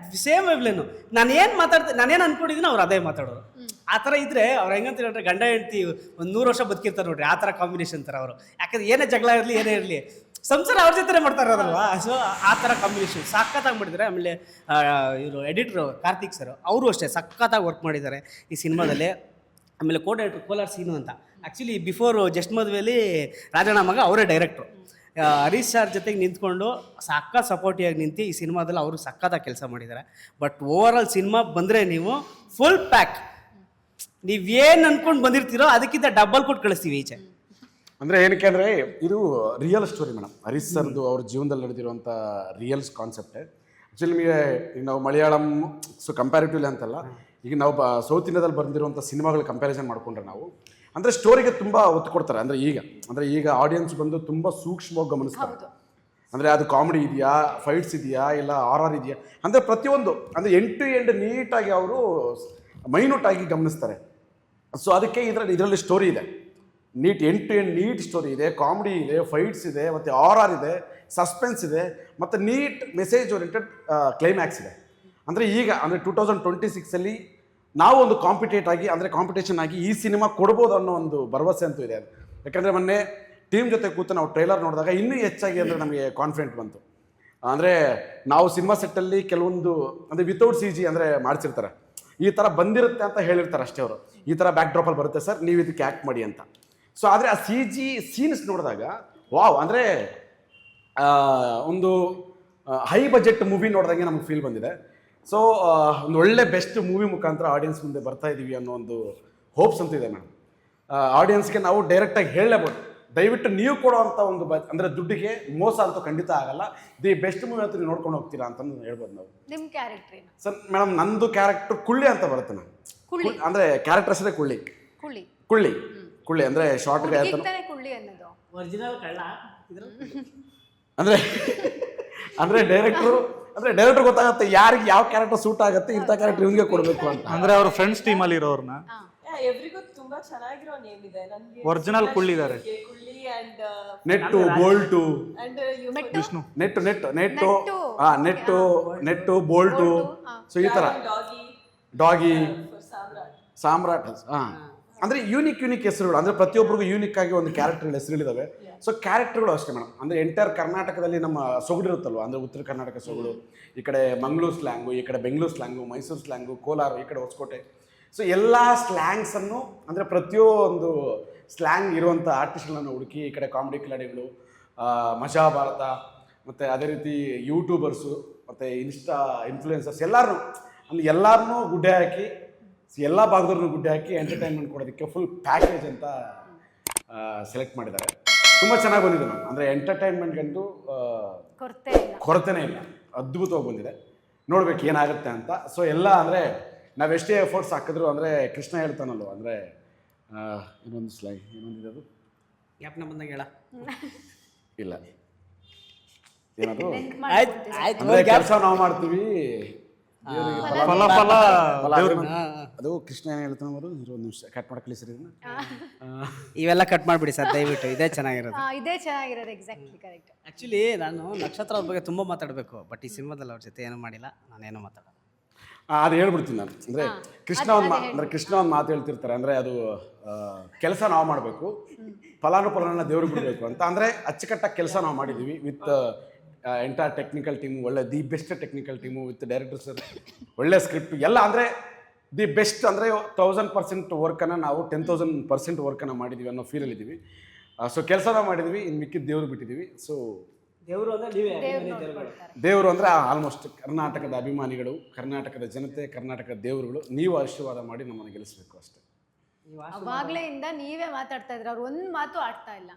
ಸೇಮ್ ವೆವ್ಲೇನು. ನಾನೇನು ಅಂದ್ಕೊಂಡಿದ್ದೀನಿ ಅವ್ರು ಅದೇ ಮಾತಾಡೋರು. ಆ ಥರ ಇದ್ದರೆ ಅವ್ರು ಹೆಂಗಂತ ಹೇಳಿದ್ರೆ ಗಂಡ ಹೆಂಡತಿ ಒಂದು 100 ವರ್ಷ ಬದುಕಿರ್ತಾರೆ ನೋಡ್ರಿ, ಆ ಥರ ಕಾಂಬಿನೇಷನ್ ಥರ ಅವರು. ಯಾಕಂದ್ರೆ ಏನೇ ಜಗಳ ಇರಲಿ ಏನೇ ಇರಲಿ ಸಂಸಾರ ಅವ್ರ ಜೊತೆ ಮಾಡ್ತಾ ಇರೋದಲ್ವಾ. ಸೊ ಆ ಥರ ಕಾಂಬಿನೇಷನ್ ಸಖತ್ತಾಗಿ ಮಾಡಿದ್ದಾರೆ. ಆಮೇಲೆ ಇವರು ಎಡಿಟ್ರು ಕಾರ್ತಿಕ್ ಸರ್ ಅವರು ಅಷ್ಟೇ ಸಖತ್ತಾಗಿ ವರ್ಕ್ ಮಾಡಿದ್ದಾರೆ ಈ ಸಿನಿಮಾದಲ್ಲಿ. ಆಮೇಲೆ ಕೋಲಾರ್ ಸೀನು ಅಂತ, ಆ್ಯಕ್ಚುಲಿ ಬಿಫೋರ್ ಜಸ್ಟ್ ಮದುವೆಯಲ್ಲಿ ರಾಜಣ್ಣ ಮಗ ಅವರೇ ಡೈರೆಕ್ಟ್ರು. ಹರೀಶ್ ಸರ್ ಜೊತೆಗೆ ನಿಂತ್ಕೊಂಡು ಸಖತ್ ಸಪೋರ್ಟಿಯಾಗಿ ನಿಂತು ಈ ಸಿನಿಮಾದಲ್ಲಿ ಅವರು ಸಖತ್ತಾಗಿ ಕೆಲಸ ಮಾಡಿದ್ದಾರೆ. ಬಟ್ ಓವರಾಲ್ ಸಿನಿಮಾ ಬಂದರೆ ನೀವು ಫುಲ್ ಪ್ಯಾಕ್, ನೀವೇನು ಅಂದ್ಕೊಂಡು ಬಂದಿರ್ತೀರೋ ಅದಕ್ಕಿಂತ ಡಬಲ್ ಕೊಟ್ಟು ಕಳಿಸ್ತೀವಿ ಈಚೆ. ಅಂದರೆ ಏನಕ್ಕೆ ಅಂದರೆ ಇದು ರಿಯಲ್ ಸ್ಟೋರಿ ಮೇಡಮ್. ಹರೀಶ್ ಸರ್ದು ಅವ್ರ ಜೀವನದಲ್ಲಿ ನಡೆದಿರುವಂಥ ರಿಯಲ್ಸ್ ಕಾನ್ಸೆಪ್ಟೇ. ಆ್ಯಕ್ಚುಲಿ ನಿಮಗೆ ಈಗ ನಾವು ಮಲಯಾಳಂ ಕಂಪ್ಯಾರಿಟಿವ್ಲಿ ಅಂತಲ್ಲ, ಈಗ ನಾವು ಸೌತ್ ಇಂಡಿಯಾದಲ್ಲಿ ಬಂದಿರುವಂಥ ಸಿನಿಮಾಗಳ ಕಂಪ್ಯಾರಿಸನ್ ಮಾಡಿಕೊಂಡ್ರೆ ನಾವು ಅಂದರೆ ಸ್ಟೋರಿಗೆ ತುಂಬ ಒತ್ತು ಕೊಡ್ತಾರೆ. ಅಂದರೆ ಈಗ ಆಡಿಯನ್ಸ್ ಬಂದು ತುಂಬ ಸೂಕ್ಷ್ಮವಾಗಿ ಗಮನಿಸ್ತಾರೆ. ಅಂದರೆ ಅದು ಕಾಮಿಡಿ ಇದೆಯಾ, ಫೈಟ್ಸ್ ಇದೆಯಾ, ಇಲ್ಲ RR ಇದೆಯಾ, ಅಂದರೆ ಪ್ರತಿಯೊಂದು ಅಂದರೆ ಎಂಡ್ ಟು ಎಂಡ್ ನೀಟಾಗಿ ಅವರು ಮೈನ್ಯೂಟಾಗಿ ಗಮನಿಸ್ತಾರೆ. ಸೊ ಅದಕ್ಕೆ ಇದರಲ್ಲಿ ಸ್ಟೋರಿ ಇದೆ, end to end neat story ಇದೆ, ಕಾಮಿಡಿ ಇದೆ, ಫೈಟ್ಸ್ ಇದೆ, ಮತ್ತು RR ಇದೆ, ಸಸ್ಪೆನ್ಸ್ ಇದೆ, ಮತ್ತು ನೀಟ್ ಮೆಸೇಜ್ ಓರಿಯೆಂಟೆಡ್ ಕ್ಲೈಮ್ಯಾಕ್ಸ್ ಇದೆ. ಅಂದರೆ ಈಗ 2026 ನಾವು ಒಂದು ಕಾಂಪಿಟೇಷನ್ ಆಗಿ ಈ ಸಿನಿಮಾ ಕೊಡ್ಬೋದು ಅನ್ನೋ ಒಂದು ಭರವಸೆ ಅಂತೂ ಇದೆ. ಯಾಕಂದರೆ ಮೊನ್ನೆ ಟೀಮ್ ಜೊತೆ ಕೂತು ನಾವು ಟ್ರೈಲರ್ ನೋಡಿದಾಗ ಇನ್ನೂ ಹೆಚ್ಚಾಗಿ ಅಂದರೆ ನಮಗೆ ಕಾನ್ಫಿಡೆಂಟ್ ಬಂತು. ಅಂದರೆ ನಾವು ಸಿನಿಮಾ ಸೆಟ್ಟಲ್ಲಿ ಕೆಲವೊಂದು ಅಂದರೆ ವಿತೌಟ್ CG ಅಂದರೆ ಮಾಡಿಸಿರ್ತಾರೆ, ಈ ಥರ ಬಂದಿರುತ್ತೆ ಅಂತ ಹೇಳಿರ್ತಾರೆ ಅಷ್ಟೇ ಅವರು. ಈ ಥರ ಬ್ಯಾಕ್ ಡ್ರಾಪಲ್ಲಿ ಬರುತ್ತೆ ಸರ್, ನೀವು ಇದಕ್ಕೆ ಆ್ಯಕ್ಟ್ ಮಾಡಿ ಅಂತ. ಸೊ ಆದರೆ ಆ CG ಸೀನ್ಸ್ ನೋಡಿದಾಗ ವಾವ್, ಅಂದರೆ ಒಂದು ಹೈ ಬಜೆಟ್ ಮೂವಿ ನೋಡಿದಂಗೆ ನಮ್ಗೆ ಫೀಲ್ ಬಂದಿದೆ. ಸೊ ಒಂದು ಒಳ್ಳೆ ಬೆಸ್ಟ್ ಮೂವಿ ಮುಖಾಂತರ ಆಡಿಯನ್ಸ್ ಮುಂದೆ ಬರ್ತಾ ಇದ್ದೀವಿ ಅನ್ನೋ ಒಂದು ಹೋಪ್ಸ್ ಅಂತ ಇದೆ ಮೇಡಮ್. ಆಡಿಯನ್ಸ್ಗೆ ನಾವು ಡೈರೆಕ್ಟಾಗಿ ಹೇಳಲೇಬೋದು, ದಯವಿಟ್ಟು ನೀವು ಕೊಡೋವಂಥ ಒಂದು ಅಂದರೆ ದುಡ್ಡಿಗೆ ಮೋಸ ಅಂತೂ ಖಂಡಿತ ಆಗಲ್ಲ. ದಿ ಬೆಸ್ಟ್ ಮೂವಿ ಅಂತ ನೀವು ನೋಡ್ಕೊಂಡು ಹೋಗ್ತೀರಾ ಅಂತ ಹೇಳ್ಬೋದು ನಾವು. ನಿಮ್ಮ ಕ್ಯಾರೆಕ್ಟರ್ ಏನು? ಸರ್ ಮೇಡಮ್, ನಂದು ಕ್ಯಾರೆಕ್ಟರ್ ಕುಳ್ಳಿ ಅಂತ ಬರುತ್ತೆ ಮ್ಯಾಮ್. ಅಂದರೆ ಕ್ಯಾರೆಕ್ಟರ್ ಹೆಸರೇ ಕುಳ್ಳಿ. ಕುಳ್ಳಿ ಕುಳ್ಳಿ ಕುಳ್ಳಿ ಅಂದರೆ ಶಾರ್ಟ್ಗೆ ತಾನೇ ಕುಳ್ಳಿ ಅನ್ನೋದು. ಒರಿಜಿನಲ್ ಕಳ್ಳ ಅಂದರೆ ಅಂದರೆ ಡೈರೆಕ್ಟ್ರು ಗೊತ್ತಾಗುತ್ತೆ ಯಾರಿಗೆ ಯಾವ ಕ್ಯಾರೆಕ್ಟರ್ ಸೂಟ್ ಆಗುತ್ತೆ, ಇಂಥ ಕ್ಯಾರೆಕ್ಟರ್ ಇವ್ನಿಗೆ ಕೊಡಬೇಕು ಅಂತ. ಅಂದ್ರೆ ಅವ್ರ ಫ್ರೆಂಡ್ಸ್ ಟೀಮಲ್ಲಿ ಇರೋರ್ನ ಎವ್ರಿಗೂ ತುಂಬಾ ಚೆನ್ನಾಗಿರೋ ನೇಮ್ ಇದೆ ನನಗೆ. ಒರಿಜಿನಲ್ ಕುಳ್ಳಿ ಇದ್ದಾರೆ. ಕುಳ್ಳಿ ಅಂಡ್ ನೆಟ್ಟು, ಬೋಲ್ಟು, ವಿಷ್ಣು, ನೆಟ್ಟು ಬೋಲ್ಟು, ಸೊ ಈ ಥರ ಡಾಗಿ, ಸಾಮ್ರಾಟ್. ಅಂದರೆ ಯೂನಿಕ್ ಹೆಸರುಗಳು, ಅಂದರೆ ಪ್ರತಿಯೊಬ್ಬರಿಗೂ ಯೂನಿಕ್ ಆಗಿ ಒಂದು ಕ್ಯಾರೆಕ್ಟರ್ಗಳ ಹೆಸರುಗಳಿದ್ದಾವೆ. ಸೊ ಕ್ಯಾರೆಕ್ಟರ್ಗಳು ಅಷ್ಟೇ ಮೇಡಮ್. ಅಂದರೆ ಎಂಟೈರ್ ಕರ್ನಾಟಕದಲ್ಲಿ ನಮ್ಮ ಸೊಗಡಿರುತ್ತಲ್ವ, ಅಂದರೆ ಉತ್ತರ ಕರ್ನಾಟಕ ಸೊಗಡು, ಈ ಕಡೆ ಮಂಗಳೂರು ಸ್ಲ್ಯಾಂಗು, ಈ ಕಡೆ ಬೆಂಗಳೂರು ಸ್ಲ್ಯಾಂಗು, ಮೈಸೂರು ಸ್ಲ್ಯಾಂಗು, ಕೋಲಾರ, ಈ ಕಡೆ ಹೊಸಕೋಟೆ. ಸೊ ಎಲ್ಲ ಸ್ಲ್ಯಾಂಗ್ಸನ್ನು ಅಂದರೆ ಪ್ರತಿಯೊಂದು ಸ್ಲ್ಯಾಂಗ್ ಇರುವಂಥ ಆರ್ಟಿಸ್ಟ್ಗಳನ್ನು ಹುಡುಕಿ, ಈ ಕಡೆ ಕಾಮಿಡಿ ಕಿಲಾಡಿಗಳು, ಮಜಾ ಭಾರತ, ಮತ್ತು ಅದೇ ರೀತಿ ಯೂಟ್ಯೂಬರ್ಸು, ಮತ್ತು ಇನ್ಸ್ಟಾ ಇನ್ಫ್ಲೂಯೆನ್ಸರ್ಸ್ ಎಲ್ಲರನ್ನೂ ಗುಡ್ಡೆ ಹಾಕಿ, ಎಲ್ಲ ಭಾಗದವ್ರನ್ನೂ ಗುಡ್ಡೆ ಹಾಕಿ ಎಂಟರ್ಟೈನ್ಮೆಂಟ್ ಕೊಡೋದಕ್ಕೆ ಫುಲ್ ಪ್ಯಾಕೇಜ್ ಅಂತ ಸೆಲೆಕ್ಟ್ ಮಾಡಿದ್ದಾರೆ. ತುಂಬ ಚೆನ್ನಾಗಿ ಬಂದಿದೆ ಮ್ಯಾಮ್. ಅಂದರೆ ಎಂಟರ್ಟೈನ್ಮೆಂಟ್ಗಂತೂ ಕೊರತೆನೇ ಇಲ್ಲ, ಅದ್ಭುತವಾಗಿ ಬಂದಿದೆ. ನೋಡ್ಬೇಕು ಏನಾಗುತ್ತೆ ಅಂತ. ಸೊ ಎಲ್ಲ ಅಂದರೆ ನಾವೆಷ್ಟೇ ಎಫರ್ಟ್ಸ್ ಹಾಕಿದ್ರು, ಅಂದರೆ ಕೃಷ್ಣ ಹೇಳ್ತಾನಲ್ವ, ಅಂದರೆ ಇನ್ನೊಂದಿದೆ ಅದು ಗ್ಯಾಪ್ನ ಬಂದಾಗ ಹೇಳ ಇಲ್ಲ ಏನದು, ಆಯ್ತು ಅಂದರೆ ಕೆಲಸ ನಾವು ಮಾಡ್ತೀವಿ, ಫಲ ಫಲ ಅದು ಕೃಷ್ಣ ಏನು ಹೇಳ್ತಾನೆ ಅವರು. ಒಂದು ನಿಮಿಷ ಕಟ್ ಮಾಡಿ ಕಳಿಸ್ರಿ ಇದನ್ನ. ಇವೆಲ್ಲ ಕಟ್ ಮಾಡಿಬಿಡಿ ಸರ್ ದಯವಿಟ್ಟು, ಇದೇ ಚೆನ್ನಾಗಿರೋದು. ಇದೇ ಚೆನ್ನಾಗಿರೋದು, ಎಕ್ಸಾಕ್ಟ್ಲಿ ಕರೆಕ್ಟ್. ಆ್ಯಕ್ಚುಲಿ ನಾನು ನಕ್ಷತ್ರ ಅವ್ರ ಬಗ್ಗೆ ತುಂಬ ಮಾತಾಡಬೇಕು, ಬಟ್ ಈ ಸಿನಿಮಾದಲ್ಲಿ ಅವ್ರ ಜೊತೆ ಏನೂ ಮಾಡಿಲ್ಲ, ನಾನೇನು ಮಾತಾಡೋಲ್ಲ. ಅದು ಹೇಳ್ಬಿಡ್ತೀನಿ ನಾನು. ಅಂದರೆ ಕೃಷ್ಣ ಒಂದು ಮಾತು ಹೇಳ್ತಿರ್ತಾರೆ, ಅಂದರೆ ಅದು ಕೆಲಸ ನಾವು ಮಾಡಬೇಕು, ಫಲಾನುಫಲನ ದೇವ್ರಿಗೆ ಬಿಡಬೇಕು ಅಂತ. ಅಂದರೆ ಅಚ್ಚುಕಟ್ಟಾಗಿ ಕೆಲಸ ನಾವು ಮಾಡಿದ್ದೀವಿ ವಿತ್ ಎಂಟೈರ್ ಟೆಕ್ನಿಕಲ್ ಟೀಮು, ಒಳ್ಳೆ the best technical team, with director sir, ಒಳ್ಳೆ ಸ್ಕ್ರಿಪ್ಟ್ ಎಲ್ಲ. ಅಂದರೆ ದಿ ಬೆಸ್ಟ್, ಅಂದರೆ 1000% ವರ್ಕನ್ನು ನಾವು 10,000% ವರ್ಕನ್ನು ಮಾಡಿದ್ದೀವಿ ಅನ್ನೋ ಫೀಲಲ್ಲಿದ್ದೀವಿ. ಸೊ ಕೆಲಸ ನಾವು ಮಾಡಿದ್ದೀವಿ, ಇನ್ನು ಮಿಕ್ಕಿದ ದೇವ್ರು ಬಿಟ್ಟಿದ್ದೀವಿ. ಸೊ ದೇವರು ಅಂದರೆ ನೀವೇ ದೇವರು ಅಂದರೆ ಆಲ್ಮೋಸ್ಟ್ ಕರ್ನಾಟಕದ ಅಭಿಮಾನಿಗಳು, ಕರ್ನಾಟಕದ ಜನತೆ, ಕರ್ನಾಟಕದ ದೇವರುಗಳು, ನೀವು ಆಶೀರ್ವಾದ ಮಾಡಿ ನಮ್ಮನ್ನು ಗೆಲ್ಲಿಸಬೇಕು ಅಷ್ಟೇ. ಅವಾಗ್ಲೇ ಇಂದ ನೀವೇ ಮಾತಾಡ್ತಾ ಇದ್ರ, ಅವ್ರು ಒಂದ್ ಮಾತು ಆಡ್ತಾ ಇಲ್ಲ,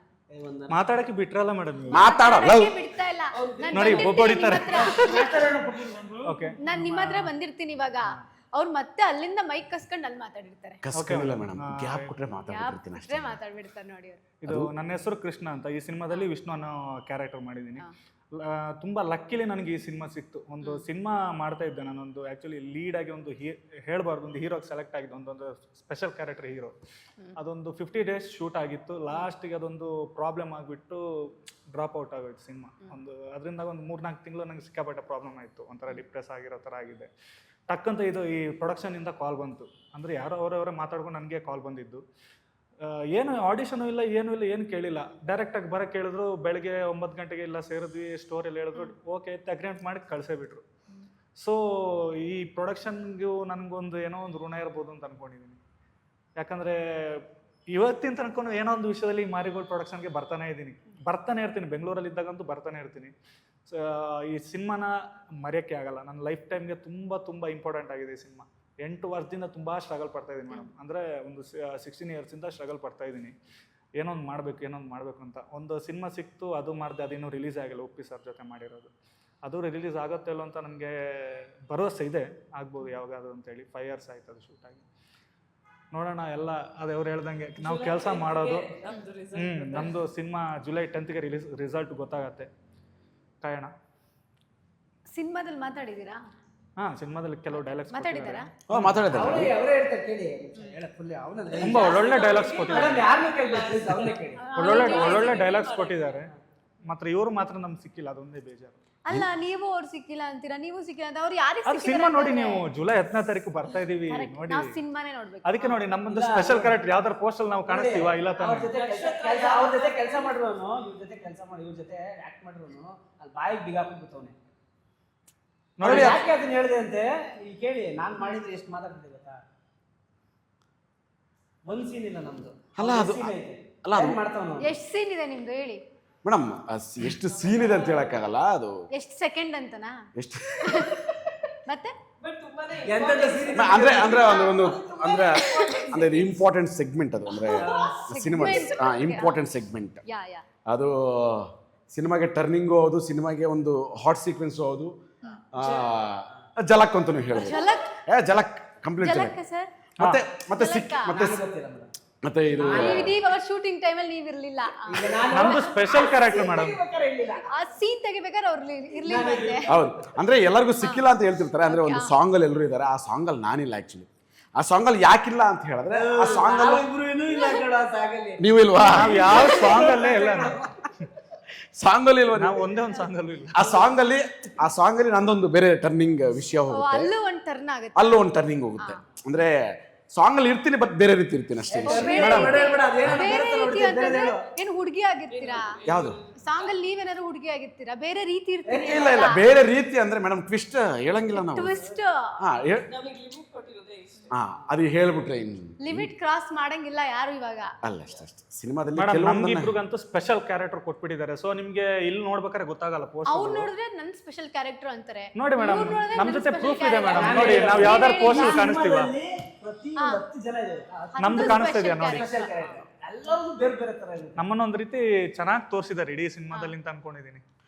ಮಾತಾಡಕ್ಕೆ ಬಿಟ್ರಲ್ಲ ಮೇಡಮ್. ಮಾತಾಡಲ್ಲ ಬಿಡ್ತಾ ಇಲ್ಲ. ನೋಡಿ ಹೊಡಿತಾರೆ. ಓಕೆ, ನಾನ್ ನಿಮ್ಮ ಹತ್ರ ಬಂದಿರ್ತೀನಿ ಇವಾಗ, ಅವ್ರು ಮತ್ತೆ ಅಲ್ಲಿಂದ ಮೈಕ್ ಕಸ್ಕೊಂಡು ಅಲ್ಲಿ ಮಾತಾಡಿರ್ತಾರೆ. ಕಸ್ಕೊಂಡಿಲ್ಲ ಮೇಡಮ್, ಗ್ಯಾಪ್ ಕೊಟ್ಟರೆ ಮಾತಾಡ್ಬಿಡ್ತೀನಿ ಅಷ್ಟೇ. ಮಾತಾಡ್ಬಿಡ್ತಾರೆ ನೋಡಿ ಅವ್ರು. ಇದು ನನ್ನ ಹೆಸರು ಕೃಷ್ಣ ಅಂತ. ಈ ಸಿನಿಮಾದಲ್ಲಿ ವಿಷ್ಣು ಅನ್ನೋ ಕ್ಯಾರೆಕ್ಟರ್ ಮಾಡಿದ್ದೀನಿ. ತುಂಬ ಲಕ್ಕಿಲಿ ನನಗೆ ಈ ಸಿನಿಮಾ ಸಿಕ್ತು. ಒಂದು ಸಿನಿಮಾ ಮಾಡ್ತಾ ಇದ್ದೆ ನಾನೊಂದು, ಆ್ಯಕ್ಚುಲಿ ಲೀಡಾಗಿ ಒಂದು ಹೇಳ್ಬಾರ್ದು, ಒಂದು ಹೀರೋಗೆ ಸೆಲೆಕ್ಟ್ ಆಗಿದ್ದು, ಒಂದೊಂದು ಸ್ಪೆಷಲ್ ಕ್ಯಾರೆಕ್ಟರ್ ಹೀರೋ. ಅದೊಂದು 50 days ಶೂಟ್ ಆಗಿತ್ತು. ಲಾಸ್ಟಿಗೆ ಅದೊಂದು ಪ್ರಾಬ್ಲಮ್ ಆಗಿಬಿಟ್ಟು ಡ್ರಾಪ್ ಔಟ್ ಆಗೋಯ್ತು ಸಿನಿಮಾ. ಅದರಿಂದ ಒಂದು 3-4 ತಿಂಗಳು ನನಗೆ ಸಿಕ್ಕಾಪಟ್ಟೆ ಪ್ರಾಬ್ಲಮ್ ಆಯಿತು, ಒಂಥರ ಡಿಪ್ರೆಸ್ ಆಗಿರೋ ಥರ ಆಗಿದೆ. ಟಕ್ಕಂತ ಇದು ಈ ಪ್ರೊಡಕ್ಷನಿಂದ ಕಾಲ್ ಬಂತು. ಅಂದರೆ ಯಾರೋ ಅವರವರೇ ಮಾತಾಡ್ಕೊಂಡು ನನಗೆ ಕಾಲ್ ಬಂದಿದ್ದು. ಏನು ಆಡಿಷನು ಇಲ್ಲ, ಏನು ಕೇಳಿಲ್ಲ, ಡೈರೆಕ್ಟಾಗಿ ಬರೋಕ್ಕೆ ಹೇಳಿದ್ರು. ಬೆಳಗ್ಗೆ 9 ಗಂಟೆಗೆ ಎಲ್ಲ ಸೇರಿದ್ವಿ, ಸ್ಟೋರಿಯಲ್ಲಿ ಹೇಳಿದ್ರು, ಓಕೆ ಅಗ್ರಿಮೆಂಟ್ ಮಾಡಿ ಕಳಿಸೇಬಿಟ್ರು. ಸೊ ಈ ಪ್ರೊಡಕ್ಷನ್ಗೂ ನನಗೊಂದು ಏನೋ ಒಂದು ಋಣ ಇರ್ಬೋದು ಅಂತ ಅಂದ್ಕೊಂಡಿದ್ದೀನಿ. ಯಾಕಂದರೆ ಇವತ್ತಿನ ತನಕ ಏನೋ ಒಂದು ವಿಷಯದಲ್ಲಿ ಮಾರಿಗೋಲ್ಡ್ ಪ್ರೊಡಕ್ಷನ್ಗೆ ಬರ್ತಾನೆ ಇರ್ತೀನಿ. ಬೆಂಗಳೂರಲ್ಲಿ ಇದ್ದಾಗಂತೂ ಬರ್ತಾನೆ ಇರ್ತೀನಿ. ಸೊ ಈ ಸಿನಿಮಾನ ಮರೆಯೋಕ್ಕೆ ಆಗಲ್ಲ. ನನ್ನ ಲೈಫ್ ಟೈಮ್ಗೆ ತುಂಬ ಇಂಪಾರ್ಟೆಂಟ್ ಆಗಿದೆ ಈ ಸಿನಿಮಾ. 8 ವರ್ಷದಿಂದ ತುಂಬ ಸ್ಟ್ರಗಲ್ ಪಡ್ತಾಯಿದ್ದೀನಿ ಮೇಡಮ್. ಅಂದರೆ ಒಂದು 16 yearsಯಿಂದ ಸ್ಟ್ರಗಲ್ ಪಡ್ತಾಯಿದ್ದೀನಿ. ಏನೋ ಒಂದು ಮಾಡಬೇಕು ಅಂತ. ಒಂದು ಸಿನಿಮಾ ಸಿಕ್ತು, ಅದು ಮಾಡಿದೆ. ಅದಿನ್ನೂ ರಿಲೀಸ್ ಆಗಿಲ್ಲ. ಉಪ್ಪಿ ಸರ್ ಜೊತೆ ಮಾಡಿರೋದು. ಅದು ರಿಲೀಸ್ ಆಗುತ್ತೆ ಇಲ್ಲೋ ಅಂತ ನನಗೆ ಭರವಸೆ ಇದೆ, ಆಗ್ಬೋದು ಯಾವಾಗಾದ್ರು ಅಂತೇಳಿ. 5 years ಆಯ್ತು ಅದು ಶೂಟ್ ಆಗಿ. ನೋಡೋಣ, ಎಲ್ಲ ಅದು ಅವ್ರು ಹೇಳ್ದಂಗೆ ನಾವು ಕೆಲಸ ಮಾಡೋದು. ನಮ್ಮದು ಸಿನಿಮಾ July 10th ರಿಸಲ್ಟ್ ಗೊತ್ತಾಗತ್ತೆ, ಕಾಯೋಣ. ಸಿನಿಮಾದಲ್ಲಿ ಮಾತಾಡಿದ್ದೀರಾ? ಹಾಂ, ಸಿನಿಮಾದಲ್ಲಿ ಕೆಲವು ಡೈಲಾಗ್ಸ್ ಮಾತಾಡಿದ್ದಾರಾ? ಮಾತಾಡಿದ್ದಾರೆ. ಅವರೇ ಹೇಳ್ತಾರೆ ಕೇಳಿ, ತುಂಬ ಒಳ್ಳೊಳ್ಳೆ ಡೈಲಾಗ್ಸ್ ಕೊಟ್ಟಿದ್ದಾರೆ. ಒಳ್ಳೊಳ್ಳೆ ಡೈಲಾಗ್ಸ್ ಕೊಟ್ಟಿದ್ದಾರೆ. ಮಾತ್ರ ಇವರು ಮಾತ್ರ ನಮ್ಗೆ ಸಿಕ್ಕಿಲ್ಲ, ಅದೊಂದೇ ಬೇಜಾರು. ಅಲ್ಲ, ನೀವು ಅವ್ರು ಸಿಕ್ಕಿಲ್ಲ ಅಂತೀರಾ, ನೀವು ಸಿಕ್ಕಿಲ್ಲ ಅಂತ. ಅವ್ರು ಯಾರಿಗೆ ಅದು ಸಿನಿಮಾ ನೋಡಿ ನೀವು, July 10th ಬರ್ತಾ ಇದೀವಿ ನೋಡಿ. ನಾವು ಸಿನಿಮಾನೇ ನೋಡ್ಬೇಕು. ಅದಕ್ಕೆ ನೋಡಿ, ನಮ್ಮೊಂದು ಸ್ಪೆಷಲ್ ಕ್ಯಾರೆಕ್ಟರ್ ಯಾವ್ದಾರ ಪೋಸ್ಟಲ್ಲಿ ನಾವು ಕಾಣಿಸ್ತೀವ ಇಲ್ಲ ತಾನೆ? ಅವ್ರ ಜೊತೆ ಕೆಲಸ ಮಾಡಿರೋನು, ಇವ್ರ ಜೊತೆ ಕೆಲಸ ಮಾಡಿ, ಇವ್ರ ಜೊತೆ ಆಕ್ಟ್ ಮಾಡಿರೋನು ಅಲ್ಲಿ ಬಾಯಿಗೆ ಬಿಗ ಹಾಕ್ಬಿಡ್ತವನೆ ನೋಡಿ. ಯಾಕೆ ಅದನ್ನ ಹೇಳಿದೆ ಅಂತೆ ಈಗ ಕೇಳಿ. ನಾನು ಮಾಡಿದ್ರೆ ಎಷ್ಟು ಮಾತಾಡ್ತಿದ್ದೆ ಗೊತ್ತಾ? ಒಂದ್ ಸೀನ್ ಇಲ್ಲ ನಮ್ದು. ಅಲ್ಲ ಅಲ್ಲ ಅದು ಮಾಡ್ತಾವ ಎಷ್ಟು ಸೀನ್ ಇದೆ ನಿಮ್ದು ಹೇಳಿ. ಮೇಡಮ್ ಎಷ್ಟು ಸೀನ್ ಇದೆ ಅಂತ ಹೇಳಕ್ಕಾಗಲ್ಲ, ಅದು ಎಷ್ಟು ಸೆಕೆಂಡ್ ಅಂತನಾ? ಎಷ್ಟು ಮತ್ತೆ ಬಟ್ ತುಂಬಾನೇ ಅಂದ್ರೆ ಅಂದ್ರೆ ಒಂದು ಅಂದ್ರೆ ಅಂದ್ರೆ ಇದು ಇಂಪಾರ್ಟೆಂಟ್ ಸೆಗ್ಮೆಂಟ್, ಅದು ಅಂದ್ರೆ ಸಿನಿಮಾ ಇಂಪಾರ್ಟೆಂಟ್ ಸೆಗ್ಮೆಂಟ್. ಯಾ ಯಾ ಅದು ಸಿನಿಮಾಗೆ ಟರ್ನಿಂಗು ಹೌದು, ಸಿನಿಮಾಗೆ ಒಂದು ಹಾಟ್ ಸೀಕ್ವೆನ್ಸು ಹೌದು, ಜಲಕ್ ಅಂತಲೂ ಹೇಳ್ಬೋದು. ಜಲಕ್ ಕಂಪ್ಲೀಟ್ ಜಲಕ್. ಜಲಕ್ಕ ಸರ್. ಮತ್ತೆ ಮತ್ತೆ ಮತ್ತೆ ಇದು ಇವಾಗ ಶೂಟಿಂಗ್ ಟೈಮಲ್ಲಿ ನೀವು ಇರ್ಲಿಲ್ಲ, ನಮ್ದು ಸ್ಪೆಷಲ್ ಕ್ಯಾರೆಕ್ಟರ್ ಮೇಡಮ್. ಆ ಸೀನ್ ತೆಗಿಬೇಕಾದ್ರೆ ಅವ್ರು ಇರ್ಲಿಲ್ಲ. ಹೌದು, ಅಂದ್ರೆ ಎಲ್ಲರಿಗೂ ಸಿಕ್ಕಿಲ್ಲ ಅಂತ ಹೇಳ್ತಿರ್ತಾರೆ. ಅಂದ್ರೆ ಒಂದು ಸಾಂಗ್ ಅಲ್ಲಿ ಎಲ್ಲರೂ ಇದ್ದಾರೆ, ಆ ಸಾಂಗ್ ಅಲ್ಲಿ ನಾನಿಲ್ಲ ಆಕ್ಚುಲಿ. ಆ ಸಾಂಗ್ ಅಲ್ಲಿ ಯಾಕಿಲ್ಲ ಅಂತ ಹೇಳಿದ್ರೆ, ಆ ಸಾಂಗ್ ಅಲ್ಲಿ ನೀವು ಇಲ್ವಾ? ನಾವ್ ಯಾವ ಸಾಂಗ್ ಅಲ್ಲೇ ಇಲ್ಲ, ಸಾಂಗ್ ಅಲ್ಲಿ ಇಲ್ವಾ? ನಾವು ಒಂದೇ ಒಂದು ಸಾಂಗ್ ಅಲ್ಲೂ ಇಲ್ಲ. ಆ ಸಾಂಗ್ ಅಲ್ಲಿ ನಂದೊಂದು ಬೇರೆ ಟರ್ನಿಂಗ್ ವಿಷಯ ಹೋಗುತ್ತೆ, ಅಲ್ಲೂ ಒಂದು ಟರ್ನ್ ಆಗುತ್ತೆ. ಅಲ್ಲೂ ಒಂದು ಟರ್ನಿಂಗ್ ಹೋಗುತ್ತೆ. ಅಂದ್ರೆ ಸಾಂಗ್ ಅಲ್ಲಿ ಇರ್ತೀನಿ, ಬಟ್ ಬೇರೆ ರೀತಿ ಇರ್ತೀನಿ ಅಷ್ಟೇ. ಬೇರೆ ರೀತಿ ಅಂತಂದ್ರೆ ಏನು ಹುಡುಗಿ ಆಗಿರ್ತೀರಾ? ಯಾವ್ದು ಸಾಂಗ್ ಅಲ್ಲಿ ನೀವೇನಾದ್ರು ಹುಡುಗಿ ಆಗಿರ್ತೀರಾ? ಬೇರೆ ರೀತಿ ಇರ್ತೀರಾ? ಇಲ್ಲ ಇಲ್ಲ, ಬೇರೆ ರೀತಿ ಅಂದ್ರೆ ಮೇಡಮ್ ಟ್ವಿಸ್ಟ್ ಹೇಳಂಗಿಲ್ಲ ನಾವು. ಟ್ವಿಸ್ಟ್ ನಮಗೆ ಲಿಮಿಟ್ ಕೊಟ್ಟಿರೋದೇ ಇಷ್ಟ. ಅದು ಹೇಳ್ಬಿಟ್ರೆ ಲಿಮಿಟ್ ಕ್ರಾಸ್ ಮಾಡಂಗಿಲ್ಲ ಯಾರು ಇವಾಗ. ಅಲ್ಲ ಅಷ್ಟೇ ಸಿನಿಮಾದಲ್ಲಿ ಮೇಡಮ್ ಕೆಲವೊಂದನ್ನ ನಮ್ಗಿಬ್ರಿಗಂತೂ ಸ್ಪೆಷಲ್ ಕ್ಯಾರೆಕ್ಟರ್ ಕೊಟ್ಬಿಟ್ಟಿದ್ದಾರೆ. ಸೊ ನಿಮ್ಗೆ ಇಲ್ಲಿ ನೋಡ್ಬೇಕಾದ್ರೆ ಗೊತ್ತಾಗಲ್ಲ ಪೋಸ್ಟ್. ಅವ್ರು ನೋಡಿದ್ರೆ ನನ್ ಸ್ಪೆಷಲ್ ಕ್ಯಾರೆಕ್ಟರ್ ಅಂತಾರೆ. ನೋಡಿ ಮೇಡಮ್, ಇವ್ರು ನೋಡಿದ್ರೆ ನಮ್ ನನ್ ಜೊತೆ special ಪ್ರೂಫ್ ಇದೆ ಮೇಡಮ್. character. ನೋಡಿ ನಾವ್ ಯಾವ್ದಾರು ಪೋಸ್ಟ್ ಕಾಣಿಸ್ತೀವ, ಪ್ರತಿ 10 ಜನ ಇದೆ, ನಮ್ದು ಕಾಣಿಸ್ತಾ ಇದೆಯಾ ನೋಡಿ. ಎಲ್ಲರೂ ಬೇರೆ ಬೇರೆ ತರ ಇದೆ. ನಮ್ಮನ್ನ ಒಂದ್ ರೀತಿ ಚೆನ್ನಾಗಿ ತೋರಿಸಿದ್ದಾರೆ ಇಡೀ ಸಿನಿಮಾದಲ್ಲಿ ಅಂತ ಅನ್ಕೊಂಡಿದೀನಿ.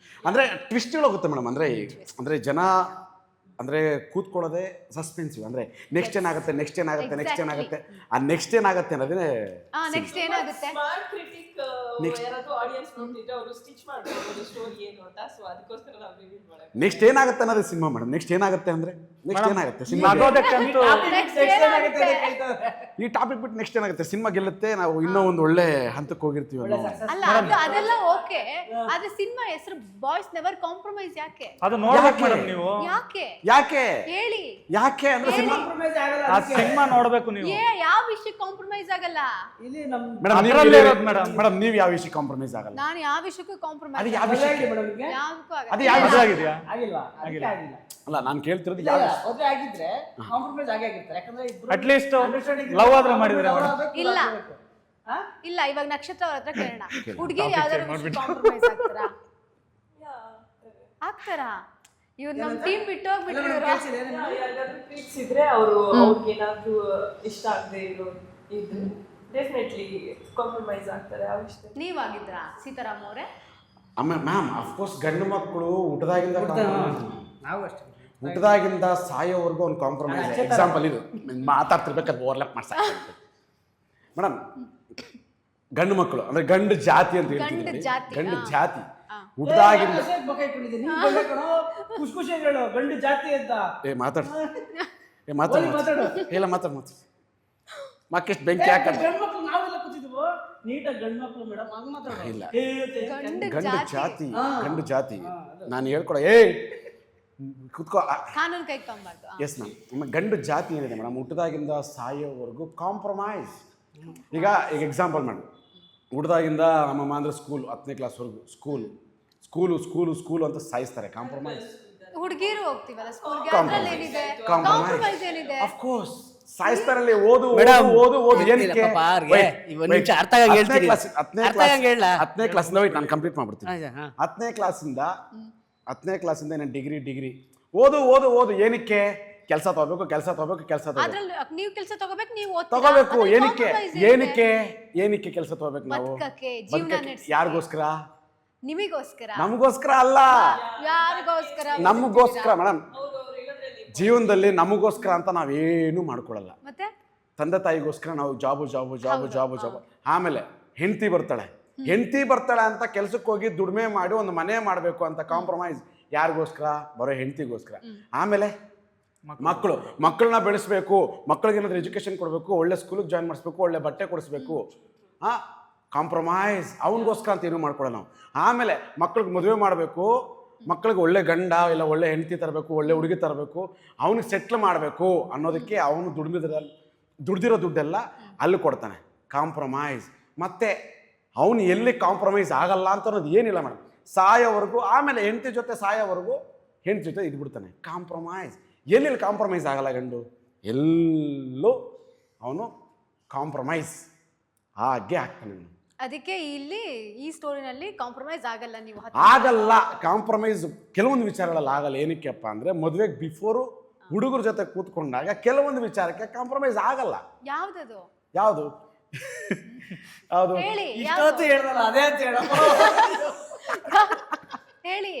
ಅಂದ್ರೆ ಟ್ವಿಸ್ಟ್ಗಳು ಹೋಗುತ್ತೆ ಮೇಡಮ್. ಅಂದ್ರೆ ಜನ ಅಂದ್ರೆ ಕೂತ್ಕೊಳ್ಳೋದೇ ಸಸ್ಪೆನ್ಸಿವ್. ಅಂದ್ರೆ ನೆಕ್ಸ್ಟ್ ಏನಾಗುತ್ತೆ, ನೆಕ್ಸ್ಟ್ ಏನಾಗುತ್ತೆ, ನೆಕ್ಸ್ಟ್ ಏನಾಗುತ್ತೆ, ಆ ನೆಕ್ಸ್ಟ್ ಏನಾಗುತ್ತೆ ಅನ್ನೋದೇ ನೆಕ್ಸ್ಟ್ ಏನಾಗುತ್ತೆ? ಸ್ಮಾರ್ಟ್ ಕ್ರಿಟಿಕ್ ಯಾರಾದ್ರೂ ಆಡಿಯನ್ಸ್ ನೋಡ್ತಿದ್ರೆ ಅವರು ಸ್ಟಿಚ್ ಮಾಡ್ಬೋದು ಸ್ಟೋರಿ ಏನು ಅಂತ. ಸೊ ಅದಕ್ಕೋಸ್ಕರ ನಾವು ರಿವೀಲ್ ಮಾಡೋದು. ನೆಕ್ಸ್ಟ್ ಏನಾಗುತ್ತೆ ಅನ್ನೋದೇ ಸಿನಿಮಾ ಮೇಡಮ್. ನೆಕ್ಸ್ಟ್ ಏನಾಗುತ್ತೆ ಅಂದ್ರೆ ನೆಕ್ಸ್ಟ್ ಏನಾಗುತ್ತೆ ಸಿನಿಮಾ, ನಗೋದಕ್ಕಂತೂ ಈ ಟಾಪಿಕ್ ಬಿಟ್ಟು ನೆಕ್ಸ್ಟ್ ಏನಾಗುತ್ತೆ, ಸಿನಿಮಾ ಗೆಲ್ಲುತ್ತೆ, ನಾವು ಇನ್ನೂ ಒಂದು ಒಳ್ಳೆ ಹಂತಕ್ಕೆ ಹೋಗಿರ್ತೀವಿ ಅನ್ನೋ. ಅಲ್ಲ ಅದೆಲ್ಲ ಓಕೆ, ಆದ್ರೆ ಸಿನಿಮಾ ಹೆಸರು ಬಾಯ್ಸ್ ನೆವರ್ ಕಾಂಪ್ರಮೈಸ್ ಯಾಕೆ? ಅದು ನೋಡ್ಬೇಕು ಮೇಡಮ್ ನೀವು. ಯಾಕೆ ಯಾಕೆ ಹೇಳಿ? ಯಾಕೆ ಅಂದ್ರೆ ಸಿನಿಮಾ ಆ ಸಿನಿಮಾ ನೋಡ್ಬೇಕು ನೀವು. ಯಾವ ವಿಷಯಕ್ಕೆ ಕಾಂಪ್ರಮೈಸ್ ಆಗಲ್ಲ. ಇಲ್ಲಿ ನಮ್ಮ ಅದ್ರಲ್ಲೇ ಇರೋದು ಮೇಡಮ್. ಮೇಡಮ್ ನೀವು ಯಾವ ವಿಷಯ ಕಾಂಪ್ರಮೈಸ್ ಆಗಲ್ಲ? ನಾನು ಯಾವ ವಿಷಯಕ್ಕೂ ಕಾಂಪ್ರಮೈಸ್ ಅದು ಯಾವ ವಿಷಯ ಮೇಡಮ್ಗೆ ಯಾವಕ್ಕೂ ಆಗಲ್ಲ. ಅದು ಯಾವ ಆಗಿದೆಯಾ? ಆಗಿಲ್ವಾ? ಅದಕ್ಕೆ ಆಗಿಲ್ಲ. ಅಲ್ಲ ನಾನು ಕೇಳ್ತಿರೋದು ಇಲ್ಲ, ಯಾವ ಇಲ್ಲ, ಮದುವೆ ಆಗಿದ್ರೆ ಕಾಂಪ್ರಮೈಸ್ ಆಗೇ ಆಗಿರ್ತಾರೆ. ಯಾಕಂದ್ರೆ ಇಬ್ರು ಅಟ್ಲೀಸ್ಟ್ understanding ಲವ್ ಆದ್ರೂ ಮಾಡಿದ್ರೆ ಅವ್ರು ಮೇಡಮ್. ಆಗ್ಬೇಕು, ಇಲ್ಲ. ಇವ್ರು ಆಗ್ಬೇಕು. ಹಾ? ಇಲ್ಲ, ಇವಾಗ ನಕ್ಷತ್ರ ಅವ್ರ ಹತ್ರ ಕೇಳೋಣ. ಹುಡುಗಿರು ಯಾವ್ದಾದ್ರು ಕಾಂಪ್ರಮೈಸ್ ಆಗ್ತಾರಾ? ಆಗ್ತಾರಾ? ಇವ್ರು ನಮ್ ಟೀಮ್ ಬಿಟ್ಟು ಹೋಗ್ಬಿಟ್ರು. ಯಾರಿಗಾದ್ರೂ ಪ್ರೀತಿಸಿದ್ರೆ ಅವ್ರಿಗೆ ಏನಾದ್ರೂ ಇಷ್ಟ ಆಗದೆ ಇದ್ರೆ ಡೆಫಿನೆಟ್ಲಿ ಕಾಂಪ್ರಮೈಸ್ ಆಗ್ತಾರೆ ಆ ವಿಷಯದಲ್ಲಿ. ನೀವಾಗಿದ್ರಾ ಸೀತಾರಾಮ್ ಅವರೇ? ಮ್ಯಾಮ್ ಅಫ್ಕೋರ್ಸ್ ಗಂಡು ಮಕ್ಕಳು ಹುಟ್ಟದಾಗಿಂದ ನಾವು ಅಷ್ಟೇ ಹುಟ್ಟದಾಗಿಂದ ಸಾಯೋವರೆಗೂ ಒಂದು ಕಾಂಪ್ರಮೈಸ್. ಎಕ್ಸಾಂಪಲ್ ಇದು ಮಾತಾಡ್ತಿರ್ಬೇಕಾದ್ರೆ ಓವರ್ಲ್ಯಾಪ್ ಮಾಡ್ಸಾಕ ಮೇಡಮ್. ಗಂಡು ಮಕ್ಕಳು ಅಂದ್ರೆ ಗಂಡು ಜಾತಿ ಅಂತ ಹೇಳ್ತೀವಿ. ಗಂಡು ಜಾತಿ ಹುಟ್ಟದಾಗಿಂದ ಖುಷಿ ಖುಷಿ ಹೇಳು ಗಂಡು ಜಾತಿ ಅಂತ. ಮಾತಾಡು ಇಲ್ಲ ಮಾತಾಡು ಮಕ್ಕೆಷ್ಟು ಬೆಂಕಿ ಹಾಕಲ್ಲ. ಗಂಡು ಮಕ್ಳು ನಾವೆಲ್ಲ ಕೂತಿದ್ವು ನೀಟಾಗಿ ಗಂಡು ಮಕ್ಳು ಮೇಡಮ್ ಹಂಗ ಮಾತಾಡೋ. ಇಲ್ಲ ಗಂಡು ಗಂಡು ಜಾತಿ ನಾನು ಹೇಳ್ಕೊಡ ಕುತ್ಕೋ. ಕಾನೂನು ಕೈ ಕಂಬಾರ್ದು. Yes ma'am. ಗಂಡು ಜಾತಿ ಏನಿದೆ ಮೇಡಮ್ ಹುಟ್ಟದಾಗಿಂದ ಸಾಯೋವರೆಗೂ ಕಾಂಪ್ರಮೈಸ್. ಈಗ ಎಕ್ಸಾಂಪಲ್ ಮೇಡಮ್, ಹುಟ್ಟದಾಗಿಂದ ನಮ್ಮಮ್ಮ ಅಂದರೆ ಸ್ಕೂಲ್ 10ನೇ ಕ್ಲಾಸ್ವರೆಗೂ ಸ್ಕೂಲು ಅಂತ ಸಾಯಿಸ್ತಾರೆ. ಕಾಂಪ್ರಮೈಸ್. ಹುಡುಗಿರು ಹೋಗ್ತೀವಲ್ಲ ಸ್ಕೂಲ್ಗೆ, ಅದ್ರಲ್ಲಿ ಏನಿದೆ ಕಾಂಪ್ರಮೈಸ್? ಏನಿದೆ ಅಫ್ಕೋರ್ಸ್ ಸಾಯಿಸ್ತಾರಲ್ಲಿ. ಓದು ಏನಕ್ಕೆ? 10ನೇ ಕ್ಲಾಸಿಂದ ನಾನು ಕಂಪ್ಲೀಟ್ ಮಾಡ್ಬಿಡ್ತೀನಿ. 10ನೇ ಕ್ಲಾಸಿಂದ ನಾನು ಡಿಗ್ರಿ ಓದು ಏನಕ್ಕೆ? ಕೆಲಸ ತಗೋಬೇಕು. ಅದ್ರಲ್ಲಿ ನೀವು ಕೆಲಸ ತಗೋಬೇಕು, ನೀವು ತಗೋಬೇಕು. ಏನಕ್ಕೆ ಕೆಲಸ ತಗೋಬೇಕು ನಾವು? ಬದುಕಕ್ಕೆ, ಜೀವನ ನಡೆಸಕ್ಕೆ. ಯಾರಿಗೋಸ್ಕರ? ನಿಮಗೋಸ್ಕರ? ನಮಗೋಸ್ಕರ ಅಲ್ಲ, ಯಾರಿಗೋಸ್ಕರ? ನಮಗೋಸ್ಕರ ಮೇಡಮ್. ಜೀವನದಲ್ಲಿ ನಮಗೋಸ್ಕರ ಅಂತ ನಾವೇನು ಮಾಡ್ಕೊಳಲ್ಲ. ಮತ್ತೆ ತಂದೆ ತಾಯಿಗೋಸ್ಕರ ನಾವು ಜಾಬು. ಆಮೇಲೆ ಹೆಂಡತಿ ಬರ್ತಾಳೆ ಅಂತ ಕೆಲ್ಸಕ್ಕೆ ಹೋಗಿ ದುಡಿಮೆ ಮಾಡಿ ಒಂದು ಮನೆ ಮಾಡಬೇಕು ಅಂತ ಕಾಂಪ್ರಮೈಸ್. ಯಾರಿಗೋಸ್ಕರ? ಬರೋ ಹೆಂಡತಿಗೋಸ್ಕರ. ಆಮೇಲೆ ಮಕ್ಕಳನ್ನ ಬೆಳೆಸ್ಬೇಕು, ಮಕ್ಕಳಿಗೆ ಏನಾದ್ರು ಎಜುಕೇಶನ್ ಕೊಡಬೇಕು, ಒಳ್ಳೆ ಸ್ಕೂಲಿಗೆ ಜಾಯ್ನ್ ಮಾಡಿಸ್ಬೇಕು, ಒಳ್ಳೆ ಬಟ್ಟೆ ಕೊಡಿಸ್ಬೇಕು. ಕಾಂಪ್ರಮೈಸ್. ಅವನಿಗೋಸ್ಕರ ಅಂತ ಏನೂ ಮಾಡ್ಕೊಡಲ್ಲ ನಾವು. ಆಮೇಲೆ ಮಕ್ಕಳಿಗೆ ಮದುವೆ ಮಾಡಬೇಕು, ಮಕ್ಕಳಿಗೆ ಒಳ್ಳೆ ಗಂಡ ಇಲ್ಲ ಒಳ್ಳೆ ಹೆಂಡತಿ ತರಬೇಕು, ಒಳ್ಳೆ ಹುಡುಗಿ ತರಬೇಕು, ಅವನಿಗೆ ಸೆಟ್ಲ್ ಮಾಡಬೇಕು ಅನ್ನೋದಕ್ಕೆ ಅವನು ದುಡ್ದಿರೋ ದುಡ್ಡೆಲ್ಲ ಅಲ್ಲಿ ಕೊಡ್ತಾನೆ. ಕಾಂಪ್ರಮೈಸ್. ಮತ್ತೆ ಅವನು ಎಲ್ಲಿ ಕಾಂಪ್ರಮೈಸ್ ಆಗಲ್ಲ ಅಂತ ಅನ್ನೋದು ಏನಿಲ್ಲ ಮೇಡಮ್. ಸಾಯೋವರೆಗೂ, ಆಮೇಲೆ ಹೆಂಡತಿ ಜೊತೆ ಸಾಯೋವರೆಗೂ ಹೆಂಡತಿ ಜೊತೆ ಇದ್ಬಿಡ್ತಾನೆ. ಕಾಂಪ್ರಮೈಸ್. ಎಲ್ಲಿ ಕಾಂಪ್ರಮೈಸ್ ಆಗಲ್ಲ ಗಂಡು, ಎಲ್ಲೂ ಅವನು ಕಾಂಪ್ರಮೈಸ್ ಹಾಗೆ ಆಗ್ತಾನೆ. ಅದಕ್ಕೆ ಇಲ್ಲಿ ಈ ಸ್ಟೋರಿನಲ್ಲಿ ಕಾಂಪ್ರಮೈಸ್ ಆಗಲ್ಲ ನೀವು ಆಗಲ್ಲ. ಕಾಂಪ್ರಮೈಸ್ ಕೆಲವೊಂದು ವಿಚಾರಗಳಲ್ಲಿ ಆಗಲ್ಲ. ಏನಕ್ಕೆಪ್ಪ ಅಂದರೆ ಮದುವೆಗೆ ಬಿಫೋರು ಹುಡುಗರ ಜೊತೆ ಕೂತ್ಕೊಂಡಾಗ ಕೆಲವೊಂದು ವಿಚಾರಕ್ಕೆ ಕಾಂಪ್ರಮೈಸ್ ಆಗಲ್ಲ. ಯಾವ್ದದು ಯಾವುದು ಯಾವುದು ಹೇಳಿ ಇಷ್ಟೊತ್ತು ಹೇಳ್ದಲ್ಲ ಅದೇ ಅಂತ ಹೇಳ ಹೇಳಿ.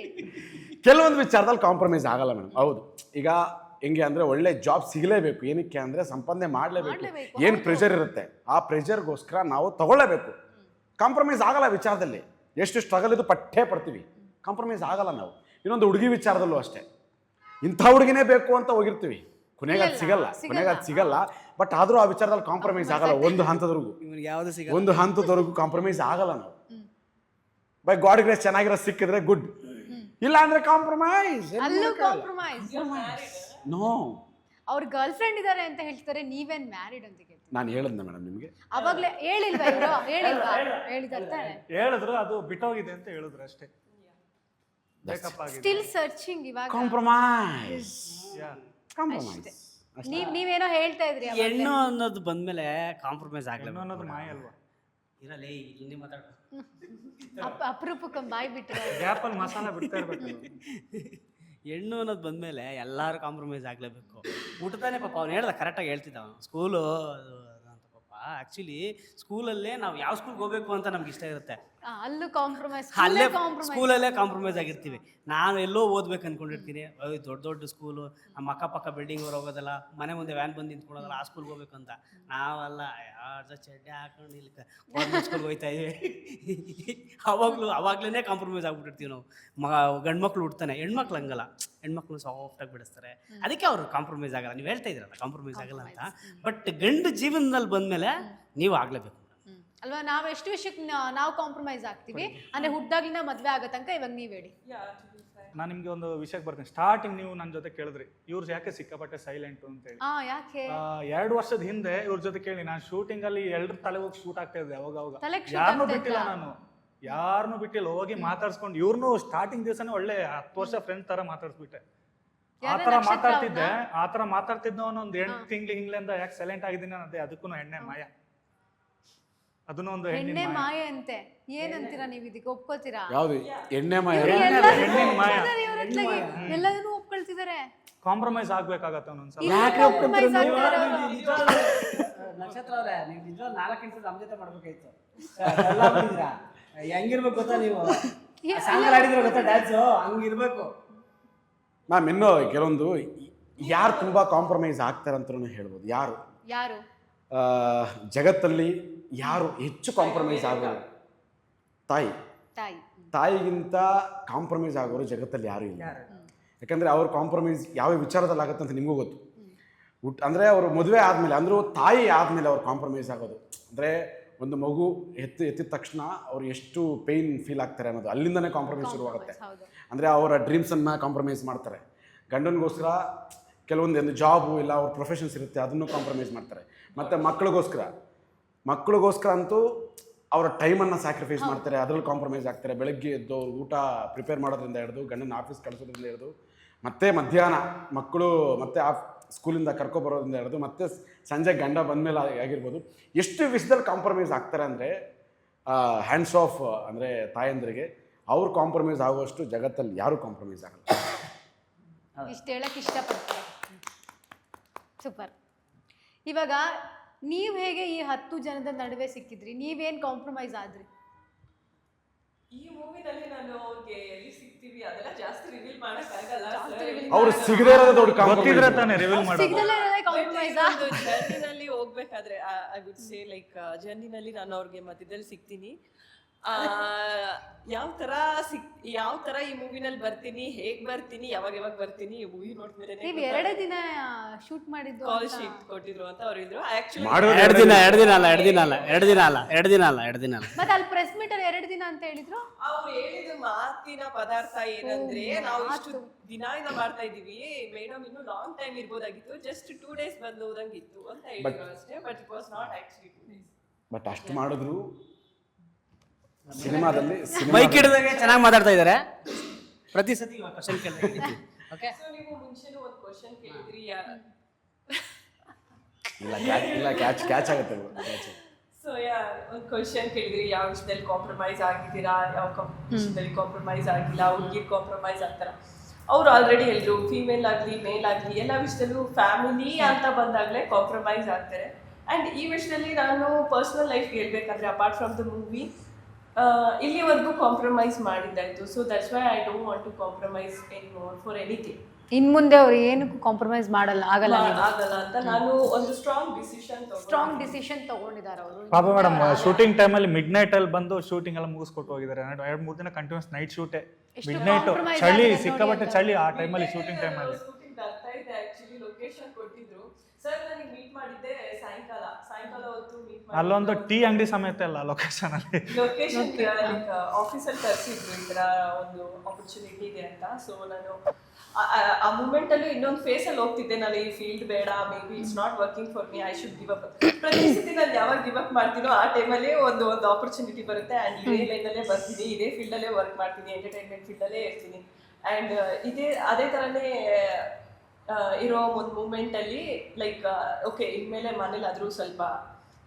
ಕೆಲವೊಂದು ವಿಚಾರದಲ್ಲಿ ಕಾಂಪ್ರಮೈಸ್ ಆಗಲ್ಲ ಮೇಡಮ್. ಹೌದು. ಈಗ ಹೆಂಗೆ ಅಂದರೆ ಒಳ್ಳೆ ಜಾಬ್ ಸಿಗಲೇಬೇಕು. ಏನಕ್ಕೆ ಅಂದರೆ ಸಂಪಾದನೆ ಮಾಡಲೇಬೇಕು. ಏನು ಪ್ರೆಷರ್ ಇರುತ್ತೆ ಆ ಪ್ರೆಷರ್ಗೋಸ್ಕರ ನಾವು ತಗೊಳ್ಳೇಬೇಕು. ಕಾಂಪ್ರಮೈಸ್ ಆಗಲ್ಲ ವಿಚಾರದಲ್ಲಿ. ಎಷ್ಟು ಸ್ಟ್ರಗಲ್ ಇದು ಪಟ್ಟೇ ಪಡ್ತೀವಿ, ಕಾಂಪ್ರಮೈಸ್ ಆಗಲ್ಲ ನಾವು. ಇನ್ನೊಂದು ಹುಡುಗಿ ವಿಚಾರದಲ್ಲೂ ಅಷ್ಟೇ, ಇಂಥ ಹುಡುಗಿನೇ ಬೇಕು ಅಂತ ಹೋಗಿರ್ತೀವಿ, ಕೊನೆಗೆ ಅದು ಸಿಗಲ್ಲ. ಬಟ್ ಆದರೂ ಆ ವಿಚಾರದಲ್ಲಿ ಕಾಂಪ್ರಮೈಸ್ ಆಗಲ್ಲ. ಒಂದು ಹಂತದವರೆಗೂ ಇವ್ನಿಗೆ ಯಾವುದು ಸಿಗ ಒಂದು ಹಂತದವರೆಗೂ ಕಾಂಪ್ರಮೈಸ್ ಆಗಲ್ಲ ನಾವು. ಬೈ ಗಾಡ್ ಗ್ರೇಸ್ ಚೆನ್ನಾಗಿರೋ ಸಿಕ್ಕಿದ್ರೆ ಗುಡ್, ಇಲ್ಲ ಅಂದ್ರೆ ಕಾಂಪ್ರಮೈಸ್. ಅಲ್ಲೂ ಕಾಂಪ್ರಮೈಸ್. ನೋ, ಅವ್ರ ಗರ್ಲ್ ಫ್ರೆಂಡ್ ಇದಾರೆ ಅಂತ ಹೇಳ್ತಾರೆ, ನೀವೇನ್ ಮ್ಯಾರಿಡ್ ಅಂತ ಕೇಳ್ತೀವಿ. ನಾನು ಹೇಳಿದ್ದೆ ಮೇಡಮ್ ನಿಮಗೆ. ಅವಾಗ್ಲೇ ಹೇಳಿಲ್ವಾ ಇವರು? ಹೇಳಿದಾರೆ ತಾನೆ. ಹೇಳಿದ್ರು ಅದು ಬಿಟ್ಟೋಗಿದೆ ಅಂತ ಹೇಳಿದ್ರು ಅಷ್ಟೇ. ಬೇಕಪ್ ಆಗಿದೆ. ಸ್ಟಿಲ್ ಸರ್ಚಿಂಗ್ ಇವಾಗ. ಕಾಂಪ್ರಮೈಸ್. ನೀವೇನೋ ಹೇಳ್ತಾ ಇದ್ರಿ ಅವಾಗ. ಹೆಣ್ಣು ಅನ್ನೋದು ಬಂದ್ಮೇಲೆ ಕಾಂಪ್ರಮೈಸ್ ಆಗಲ್ಲ ಅನ್ನೋದು ಮಾಯ ಅಲ್ವಾ? ಇರಲಿ ಇಲ್ಲಿ ಮಾತಾಡ ಅಪರೂಪಕ್ಕೆ ಬಾಯ್ ಬಿಟ್ರೆ ಗ್ಯಾಪಲ್ಲಿ ಮಸಾಲ ಬಿಡ್ತಾ ಇರ್ಬೇಕು. ಹೆಣ್ಣು ಅನ್ನೋದು ಬಂದಮೇಲೆ ಎಲ್ಲರೂ ಕಾಂಪ್ರಮೈಸ್ ಆಗಲೇಬೇಕು. ಊಟದಾನೆ ಪಾಪ ಅವ್ನು ಹೇಳ್ದ ಕರೆಕ್ಟಾಗಿ ಹೇಳ್ತಿದ್ದ ಅವನು. ಸ್ಕೂಲು ಅಂತ ಪಾಪ ಆ್ಯಕ್ಚುಲಿ ಸ್ಕೂಲಲ್ಲೇ ನಾವು ಯಾವ ಸ್ಕೂಲ್ಗೆ ಹೋಗ್ಬೇಕು ಅಂತ ನಮ್ಗೆ ಇಷ್ಟ ಇರುತ್ತೆ. ಅಲ್ಲೂ ಕಾಂಪ್ರಮೈಸ್. ಅಲ್ಲೇ ಸ್ಕೂಲಲ್ಲೇ ಕಾಂಪ್ರಮೈಸ್ ಆಗಿರ್ತೀವಿ. ನಾನು ಎಲ್ಲೋ ಓದ್ಬೇಕು ಅಂದ್ಕೊಂಡಿರ್ತೀನಿ, ದೊಡ್ಡ ಸ್ಕೂಲು, ನಮ್ಮ ಅಕ್ಕಪಕ್ಕ ಬಿಲ್ಡಿಂಗ್ ಅವ್ರು ಹೋಗೋದಲ್ಲ, ಮನೆ ಮುಂದೆ ವ್ಯಾನ್ ಬಂದು ನಿಂತ್ಕೊಳ್ಳೋದಲ್ಲ, ಆ ಸ್ಕೂಲ್ಗೆ ಹೋಗ್ಬೇಕು ಅಂತ. ನಾವೆಲ್ಲ ಯಾರ್ದ ಚಡ್ಡೆ ಹಾಕೊಂಡು ಇಲ್ಲಿ ಗೌರ್ಮೆಂಟ್ ಸ್ಕೂಲ್ಗೆ ಹೋಗ್ತಾ ಇದ್ದೀವಿ. ಅವಾಗಲೇ ಕಾಂಪ್ರಮೈಸ್ ಆಗ್ಬಿಟ್ಟಿರ್ತೀವಿ ನಾವು. ಗಂಡು ಮಕ್ಳು ಹುಡ್ತಾನೆ, ಹೆಣ್ಮಕ್ಳು ಹಂಗಲ್ಲ. ಹೆಣ್ಮಕ್ಳು ಸಾಫ್ಟಾಗಿ ಬಿಡಿಸ್ತಾರೆ, ಅದಕ್ಕೆ ಅವರು ಕಾಂಪ್ರಮೈಸ್ ಆಗಲ್ಲ. ನೀವು ಹೇಳ್ತಾ ಇದ್ದೀರಲ್ಲ ಕಾಂಪ್ರಮೈಸ್ ಆಗಲ್ಲ ಅಂತ. ಬಟ್ ಗಂಡು ಜೀವನದಲ್ಲಿ ಬಂದಮೇಲೆ ನೀವು ಆಗಲೇಬೇಕು ಅಲ್ವಾ? ನಾವ್ ಎಷ್ಟು ವಿಷಯಕ್ಕೆ ನಾವು ಕಾಂಪ್ರಮೈಸ್ ಆಗ್ತೀವಿ ಅಂದ್ರೆ ಹುಟ್ಟಾಗ್ಲಿಂದ ಮದ್ವೆ ಆಗೋ ತನಕ. ಇವಾಗ ನೀವ್ ಹೇಳಿ. ನಾನು ನಿಮ್ಗೆ ಒಂದು ವಿಷಯಕ್ಕೆ ಬರ್ತೀನಿ. ಸ್ಟಾರ್ಟಿಂಗ್ ನೀವು ನನ್ನ ಜೊತೆ ಕೇಳಿದ್ರಿ ಇವ್ರು ಯಾಕೆ ಸಿಕ್ಕಾಪಟ್ಟೆ ಸೈಲೆಂಟ್ ಅಂತ ಹೇಳಿ. ಯಾಕೆ? 2 ವರ್ಷದ ಹಿಂದೆ ಇವ್ರ ಜೊತೆ ಕೇಳಿ ನಾನು ಶೂಟಿಂಗ್ ಅಲ್ಲಿ ಎಲ್ರ ತಲೆ ಹೋಗಿ ಶೂಟ್ ಆಗ್ತಾ ಇದ್ದೆ. ಅವಾಗ ತಲೆಗೆ shoot ಯಾರನ್ನೂ ಆಗ್ತಾ ಬಿಟ್ಟಿಲ್ಲ ನಾನು, ಯಾರನ್ನೂ ಬಿಟ್ಟಿಲ್ಲ. ಹೋಗಿ ಮಾತಾಡ್ಸ್ಕೊಂಡು ಇವ್ರನ್ನೂ ಸ್ಟಾರ್ಟಿಂಗ್ ದಿವಸನೇ ಒಳ್ಳೆ 10 ವರ್ಷ ಫ್ರೆಂಡ್ ತರ ಮಾತಾಡ್ಸ್ಬಿಟ್ಟೆ. ಆ ತರ ಮಾತಾಡ್ತಿದ್ನೋ ಒಂದು 8 ತಿಂಗ್ಳು ಹಿಂಗ್ಲಿಂದ ಯಾಕೆ ಸೈಲೆಂಟ್ ಆಗಿದ್ದೀನಿ ಅನ್ನೋದೇ ಅದಕ್ಕೂ ಎಣ್ಣೆ ಮಾಯ. ಅದನ್ನೂ ಒಂದು ಎಣ್ಣೆ ಮಾಯ ಅಂತೆ. ಏನಂತೀರಾ ನೀವು ಇದಕ್ಕೆ? ಒಪ್ಕೋತೀರಾ? ಯಾವುದು ಎಣ್ಣೆ ಮಾಯ? ಹೆಣ್ಣಿನ ಮಾಯ. ಎಲ್ಲದನ್ನೂ ಒಪ್ಕೊಳ್ತಿದ್ದಾರೆ. ಕಾಂಪ್ರಮೈಸ್ ಆಗ್ಬೇಕಾಗತ್ತೆ ಒಂದೊಂದ್ಸಲ. ನಕ್ಷತ್ರ ಅವರೇ, ನೀವು ನಿಜವಾಗ್ಲೂ 4 ಇಂಚು ನಮ್ಮ ಜೊತೆ ಮಾಡ್ಬೇಕಾಯ್ತು. ಹೆಂಗಿರ್ಬೇಕು ಗೊತ್ತಾ ನೀವು? ಸಾಂಗ್ ಆಡಿದ್ರೆ ಗೊತ್ತಾ ಡ್ಯಾನ್ಸು, ಹಂಗಿರ್ಬೇಕು. ಮ್ಯಾಮ್ ಇನ್ನೂ ಕೆಲವೊಂದು ಯಾರು ತುಂಬ ಕಾಂಪ್ರಮೈಸ್ ಆಗ್ತಾರಂತ ಹೇಳ್ಬೋದು. ಯಾರು ಜಗತ್ತಲ್ಲಿ ಯಾರು ಹೆಚ್ಚು ಕಾಂಪ್ರಮೈಸ್ ಆಗೋರು? ತಾಯಿಗಿಂತ ಕಾಂಪ್ರಮೈಸ್ ಆಗೋರು ಜಗತ್ತಲ್ಲಿ ಯಾರು ಇಲ್ಲ. ಯಾಕಂದರೆ ಅವ್ರ ಕಾಂಪ್ರಮೈಸ್ ಯಾವ ವಿಚಾರದಲ್ಲಿ ಆಗುತ್ತೆ ಅಂತ ನಿಮಗೂ ಗೊತ್ತು. ಅಂದರೆ ಅವರು ಮದುವೆ ಆದಮೇಲೆ, ಅಂದರೂ ತಾಯಿ ಆದಮೇಲೆ ಅವ್ರು ಕಾಂಪ್ರಮೈಸ್ ಆಗೋದು. ಅಂದರೆ ಒಂದು ಮಗು ಎತ್ತಿದ ತಕ್ಷಣ ಅವ್ರು ಎಷ್ಟು ಪೇಯ್ನ್ ಫೀಲ್ ಆಗ್ತಾರೆ ಅನ್ನೋದು ಅಲ್ಲಿಂದನೇ ಕಾಂಪ್ರಮೈಸ್ ಶುರುವಾಗುತ್ತೆ. ಅಂದರೆ ಅವರ ಡ್ರೀಮ್ಸನ್ನು ಕಾಂಪ್ರಮೈಸ್ ಮಾಡ್ತಾರೆ. ಗಂಡನಿಗೋಸ್ಕರ ಕೆಲವೊಂದು ಜಾಬು ಇಲ್ಲ ಅವ್ರ ಪ್ರೊಫೆಷನ್ಸ್ ಇರುತ್ತೆ, ಅದನ್ನು ಕಾಂಪ್ರಮೈಸ್ ಮಾಡ್ತಾರೆ. ಮತ್ತು ಮಕ್ಕಳಿಗೋಸ್ಕರ ಅಂತೂ ಅವರ ಟೈಮನ್ನು ಸ್ಯಾಕ್ರಿಫೈಸ್ ಮಾಡ್ತಾರೆ, ಅದರಲ್ಲಿ ಕಾಂಪ್ರಮೈಸ್ ಆಗ್ತಾರೆ. ಬೆಳಗ್ಗೆ ಎದ್ದು ಊಟ ಪ್ರಿಪೇರ್ ಮಾಡೋದ್ರಿಂದ ಹಿಡಿದು, ಗಂಡನ ಆಫೀಸ್ ಕಳಿಸೋದ್ರಿಂದ ಹಿಡಿದು, ಮತ್ತೆ ಮಧ್ಯಾಹ್ನ ಮಕ್ಕಳು ಮತ್ತೆ ಸ್ಕೂಲಿಂದ ಕರ್ಕೊಬರೋದ್ರಿಂದ ಹಿಡಿದು, ಮತ್ತೆ ಸಂಜೆ ಗಂಡ ಬಂದಮೇಲೆ ಆಗಿರ್ಬೋದು, ಎಷ್ಟು ವಿಷಯದಲ್ಲಿ ಕಾಂಪ್ರಮೈಸ್ ಆಗ್ತಾರೆ ಅಂದರೆ ಹ್ಯಾಂಡ್ಸ್ ಆಫ್ ಅಂದರೆ ತಾಯಂದ್ರಿಗೆ. ಅವ್ರು ಕಾಂಪ್ರಮೈಸ್ ಆಗುವಷ್ಟು ಜಗತ್ತಲ್ಲಿ ಯಾರೂ ಕಾಂಪ್ರಮೈಸ್ ಆಗಲ್ಲ. ಇಷ್ಟು ಹೇಳಕ್ಕೆ ಇಷ್ಟಪಡ್ತಾರೆ. ಸೂಪರ್. ಇವಾಗ ನೀವು ಹೇಗೆ ಈ 10 ಜನದ ನಡುವೆ ಸಿಕ್ಕಿದ್ರಿ? ನೀವೇನ್ ಕಾಂಪ್ರಮೈಸ್ ಆದ್ರಿ? ಈ ಮೂವಿನಲ್ಲಿ ನಾನು ಅವ್ರಿಗೆ ಎಲ್ಲಿ ಸಿಗ್ತೀವಿ ಅದೆಲ್ಲ ಜಾಸ್ತಿ ರಿವೀಲ್ ಮಾಡಕ್ಕಾಗಲ್ಲ. ಅವ್ರು ಸಿಗದೇ ಇರೋದು ದೊಡ್ಡ ಗೊತ್ತಿದ್ರೆ ತಾನೇ ರಿವೀಲ್ ಮಾಡೋದು. ಜರ್ನಿನಲ್ಲಿ ಹೋಗ್ಬೇಕಾದ್ರೆ ಐ ವುಡ್ ಸೇ ಲೈಕ್ ಜರ್ನಿನಲ್ಲಿ ನಾನು ಅವ್ರಿಗೆ ಮಧ್ಯದಲ್ಲಿ ಸಿಗ್ತೀನಿ. ಯಾವ ತರ ಈ ಮೂವಿನಲ್ಲಿ ಬರ್ತೀನಿ, ಹೇಗ್ ಬರ್ತೀನಿ, ಯಾವಾಗ ಬರ್ತೀನಿ, ಈ ಮೂವಿ ನೋಡ್ಮೇಲೆ ನೀವು 2 ದಿನ ಶೂಟ್ ಮಾಡಿದ್ದು ಕಾಲ್ ಶೀಟ್ ಕೊಟ್ಟಿದ್ರು ಅಂತ ಅವ್ರು ಇದ್ರು. ಆಕ್ಚುಲಿ 2 ದಿನ ಅಲ್ಲ. ಮತ್ತೆ ಅಲ್ಲಿ ಪ್ರೆಸ್ ಮೀಟ್ ಅಲ್ಲಿ 2 ದಿನ ಅಂತ ಹೇಳಿದ್ರು. ಅವ್ರು ಹೇಳಿದ ಮಾತಿನ ಪದಾರ್ಥ ಏನಂದ್ರೆ, ನಾವು ಇಷ್ಟು ದಿನದಿಂದ ಮಾಡ್ತಾ ಇದೀವಿ ಮೇಡಮ್, ಇನ್ನು ಲಾಂಗ್ ಟೈಮ್ ಇರ್ಬೋದಾಗಿತ್ತು, ಜಸ್ಟ್ 2 days ಬಂದು ಹೋದಂಗಿತ್ತು ಅಂತ ಹೇಳಿದ್ರು ಅಷ್ಟೇ. But it was not actually 2 days. But ಅಷ್ಟು ಮಾಡಿದ್ರು ಸಿನಿಮಾದಲ್ಲಿ ಮೈಕ್ ಹಿಡಿದಾಗೆ ಚೆನ್ನಾಗಿ ಮಾತಾಡ್ತಾ ಇದ್ದಾರೆ. ಪ್ರತಿ ಸತಿ ಕ್ವಶನ್ ಕೇಳಿದ್ವಿ. ಓಕೆ, ಸೊ ನೀವು ಮುಂಚೆನೂ ಒಂದು ಕ್ವಶನ್ ಕೇಳಿದ್ರಿ. ಇಲ್ಲ ಕ್ಯಾಚ್ ಆಗುತ್ತೆ. ಸೊ ಒಂದು ಕ್ವಶನ್ ಕೇಳಿದ್ರಿ, ಯಾವ ವಿಷಯದಲ್ಲಿ ಕಾಂಪ್ರಮೈಸ್ ಆಗಿದ್ದೀರಾ, ಯಾವ ವಿಷಯದಲ್ಲಿ ಕಾಂಪ್ರಮೈಸ್ ಆಗಿಲ್ಲ, ಹುಡುಗಿ ಕಾಂಪ್ರಮೈಸ್ ಆಗ್ತಾರ. ಅವ್ರು ಆಲ್ರೆಡಿ ಎಲ್ಲರೂ ಫೀಮೇಲ್ ಆಗಲಿ ಮೇಲ್ ಆಗಲಿ ಎಲ್ಲ ವಿಷಯದಲ್ಲೂ ಫ್ಯಾಮಿಲಿ ಅಂತ ಬಂದಾಗಲೇ ಕಾಂಪ್ರಮೈಸ್ ಆಗ್ತಾರೆ. ಆ್ಯಂಡ್ ಈ ವಿಷಯದಲ್ಲಿ ನಾನು ಪರ್ಸ್ನಲ್ ಲೈಫ್ಗೆ ಹೇಳ್ಬೇಕಂದ್ರೆ ಅಪಾರ್ಟ್ ಫ್ರಮ್ ದ ಮೂವಿ ಇಲ್ಲಿವರೆಗೂ ಕಾಂಪ್ರಮೈಸ್ ಮಾಡಿದ್ದಾಯಿತು. So that's why I don't want to compromise any more for anything. ಇನ್ ಮುಂದೆ ಅವ್ರು ಏನಕ್ಕೂ ಕಾಂಪ್ರಮೈಸ್ ಆಗಲ್ಲ ಆಗಲ್ಲ ಅಂತ ನಾನು ಒಂದು ಸ್ಟ್ರಾಂಗ್ ಡಿಸಿಷನ್ ತಗೊಂಡಿದ್ದಾರೆ ಅವರು. ಪಾಪ ಮೇಡಮ್ ಶೂಟಿಂಗ್ ಟೈಮಲ್ಲಿ ಮಿಡ್ ನೈಟ್ ಅಲ್ಲಿ ಬಂದು ಶೂಟಿಂಗ್ ಎಲ್ಲ ಮುಗಿಸ್ಕೊಟ್ಟು ಹೋಗಿದ್ದಾರೆ. 2-3 ದಿನ ಕಂಟಿನ್ಯೂಸ್ ನೈಟ್ ಶೂಟೇ, ಮಿಡ್ ನೈಟ್ ಚಳಿ, ಸಿಕ್ಕಾಪಟ್ಟೆ ಚಳಿ ಆ ಟೈಮಲ್ಲಿ, ಶೂಟಿಂಗ್ ಟೈಮಲ್ಲಿ. ಬರ್ತಾ ಇದೆ ಆಕ್ಚುಲಿ ಲೊಕೇಶನ್ ಕೊಟ್ಟಿದ್ರು ಸರ್, ನನಗೆ ಮೀಟ್ ಮಾಡಿದ್ದೆ ಸಾಯಂಕಾಲ ಹೊತ್ತು ಮೀಟ್ ಮಾಡಿ ಅಲ್ಲೊಂದು ಟೀ ಅಂಗಡಿ ಸಮೇತ ಅಲ್ಲ ಲೊಕೇಶನ್ ಅಲ್ಲಿ. ಲೊಕೇಶನ್ ಆಫೀಸಲ್ಲಿ ತರಿಸಿದ್ರು ಈ ಥರ ಒಂದು ಆಪರ್ಚುನಿಟಿ ಇದೆ ಅಂತ. ಸೊ ನಾನು ಆ ಮೂಮೆಂಟ್ ಅಲ್ಲೂ ಇನ್ನೊಂದು ಫೇಸ್ ಅಲ್ಲಿ ಹೋಗ್ತಿದ್ದೆ, ನಾನು ಈ ಫೀಲ್ಡ್ ಬೇಡ, may be it's not working for me, I should give up. ಪ್ರತಿ ಸತಿ ನಾನು ಯಾವಾಗ ಗಿವ್ ಅಪ್ ಮಾಡ್ತೀನೋ ಆ ಟೈಮಲ್ಲಿ ಒಂದು ಆಪರ್ಚುನಿಟಿ ಬರುತ್ತೆ. ಆ್ಯಂಡ್ ಇದೇ ಲೈನಲ್ಲೇ ಬರ್ತೀನಿ, ಇದೇ ಫೀಲ್ಡಲ್ಲೇ ವರ್ಕ್ ಮಾಡ್ತೀನಿ, ಎಂಟರ್ಟೈನ್ಮೆಂಟ್ ಫೀಲ್ಡಲ್ಲೇ ಇರ್ತೀನಿ. ಆ್ಯಂಡ್ ಅದೇ ಥರನೇ ಇರೋ ಒಂದು ಮೂಮೆಂಟಲ್ಲಿ ಲೈಕ್ ಓಕೆ ಇನ್ಮೇಲೆ ಮನೇಲಾದರೂ ಸ್ವಲ್ಪ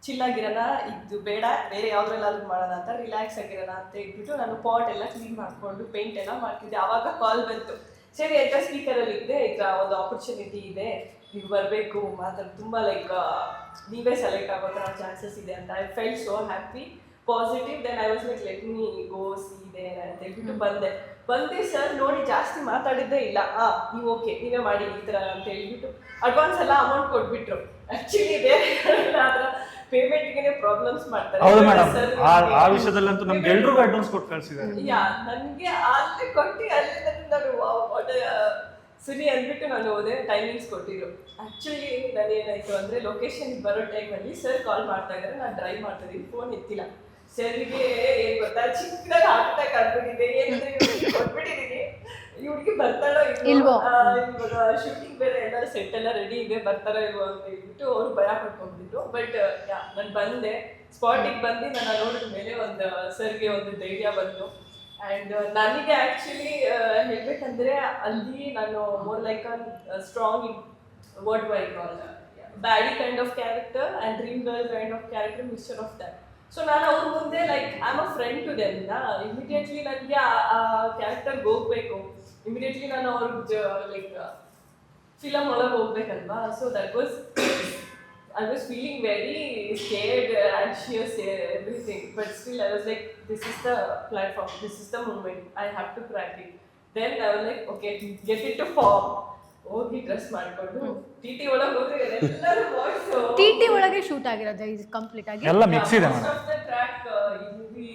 ಚಿಲ್ಲಾಗಿರೋಣ, ಇದು ಬೇಡ ಬೇರೆ ಯಾವುದ್ರಲ್ಲಾದ್ರೂ ಮಾಡೋಣ ಅಂತ ರಿಲ್ಯಾಕ್ಸ್ ಆಗಿರೋಣ ಅಂತ ಹೇಳ್ಬಿಟ್ಟು ನಾನು ಪಾಟ್ ಎಲ್ಲ ಕ್ಲೀನ್ ಮಾಡಿಕೊಂಡು ಪೇಂಟ್ ಎಲ್ಲ ಮಾಡ್ತಿದ್ದೆ. ಆವಾಗ ಕಾಲ್ ಬಂತು, ಸರಿ ಅಂತ ಸ್ಪೀಕರಲ್ಲಿ ಇದ್ದೆ, ಈಗ ಒಂದು ಆಪರ್ಚುನಿಟಿ ಇದೆ, ನೀವು ಬರಬೇಕು ಮಾತಾಡಿ, ತುಂಬ ಲೈಕ್ ನೀವೇ ಸೆಲೆಕ್ಟ್ ಆಗೋ ಥರ ಚಾನ್ಸಸ್ ಇದೆ ಅಂತ. I felt so happy, positive. Then I was like let me go see there ಅಂತ ಹೇಳ್ಬಿಟ್ಟು ಬಂದೆ ಸರ್ ನೋಡಿ ಜಾಸ್ತಿ ಮಾತಾಡಿದ್ದೇ ಇಲ್ಲ, ನೀವು ಓಕೆ ನೀವೇ ಮಾಡಿ ಈ ಥರ ಅಂತ ಹೇಳ್ಬಿಟ್ಟು ಅಡ್ವಾನ್ಸ್ ಎಲ್ಲ ಅಮೌಂಟ್ ಕೊಟ್ಬಿಟ್ರು. ಆ್ಯಕ್ಚುಲಿ ಬೇರೆ ಆದ್ರೆ ಪೇಮೆಂಟ್ಗೆ ಪ್ರಾಬ್ಲಮ್ಸ್ ಮಾಡ್ತಾರೆ. ಹೌದು ಮೇಡಮ್, ಆ ವಿಷಯದಲ್ಲಂತೂ ನಮ್ಗೆ ಎಲ್ರಿಗೂ ಅಡ್ವಾನ್ಸ್ ಕೊಟ್ಟು ಕಳಿಸಿದ್ದಾರೆ. ನನಗೆ ಅಲ್ಲಿ ಕೊಟ್ಟು ಅಲ್ಲಿ ನಾನು ಸರಿ ಅಂದ್ಬಿಟ್ಟು ನಾನು ಹೋದೆ, ಟೈಮಿಂಗ್ಸ್ ಕೊಟ್ಟಿದ್ರು. ಆ್ಯಕ್ಚುಲಿ ನಾನು ಏನಾಯಿತು ಅಂದರೆ ಲೊಕೇಶನ್ಗೆ ಬರೋ ಟೈಮಲ್ಲಿ ಸರ್ ಕಾಲ್ ಮಾಡ್ತಾ ಇದ್ದಾರೆ, ನಾನು ಡ್ರೈವ್ ಮಾಡ್ತಾ ಇದ್ದೀನಿ, ಫೋನ್ ಎತ್ತಿಲ್ಲ. ಸರ್ಗೆ ಏನು ಗೊತ್ತಾ, ಚಿಕ್ಕದಾಗ ಹಾಕ್ತಾ ಕರ್ಬಿಟ್ಟಿದೆ, ಏನಂದ್ರೆ ಕೊಟ್ಬಿಟ್ಟಿದ್ದೀನಿ, ಈ ಹುಡುಗಿ ಬರ್ತಾಳೋ ಇಲ್ವೋ, ಇವಾಗ ಶೂಟಿಂಗ್ ಬೇರೆ ಎಲ್ಲ ಸೆಟ್ ಎಲ್ಲ ರೆಡಿ ಇದೆ, ಬರ್ತಾರೋ ಇಲ್ವೋ ಅಂತ ಹೇಳ್ಬಿಟ್ಟು ಅವ್ರು ಭಯ ಪಡ್ಕೊಂಡಿದ್ರು. ಬಟ್ ನಾನು ಬಂದೆ, ಸ್ಪಾಟಿಗೆ ಬಂದು ನಾನು ನೋಡಿದ ಮೇಲೆ ಒಂದು ಸರ್ಗೆ ಒಂದು ಧೈರ್ಯ ಬಂತು. ಆ್ಯಂಡ್ ನನಗೆ ಆ್ಯಕ್ಚುಲಿ ಹೇಳ್ಬೇಕಂದ್ರೆ ಅಲ್ಲಿ ನಾನು more like a strong what we call baddie kind of character and dream girl kind of character, mixture of that. So ನಾನು ಅವ್ರ ಮುಂದೆ like I am a friend to them. Immediately ನನಗೆ ಆ ಕ್ಯಾರೆಕ್ಟರ್ಗೆ ಹೋಗ್ಬೇಕು, ಇಮಿಡಿಯೇಟ್ಲಿ ನಾನು ಅವ್ರಿಗೆ ಲೈಕ್ ಫಿಲಮ್ ಒಳಗೆ ಹೋಗ್ಬೇಕಲ್ವಾ. So that was I was feeling very scared, anxious, everything. But still, I was like, this is the platform, this is the moment, I have to crack it. Then I was like, okay, get it to form. ಹೋಗಿ dress ಮಾಡಿಕೊಂಡು TT ಒಳಗೆ ಹೋದ್ರೆ ಎಲ್ಲರೂ voice TT ಒಳಗೆ shoot ಆಗಿರೋದು ಇದು complete ಆಗಿ ಎಲ್ಲ ಮಿಕ್ಸ್ ಇದೆ ಮೇಡಮ್. ಟ್ರ್ಯಾಕ್ ಈ ಮೂವಿ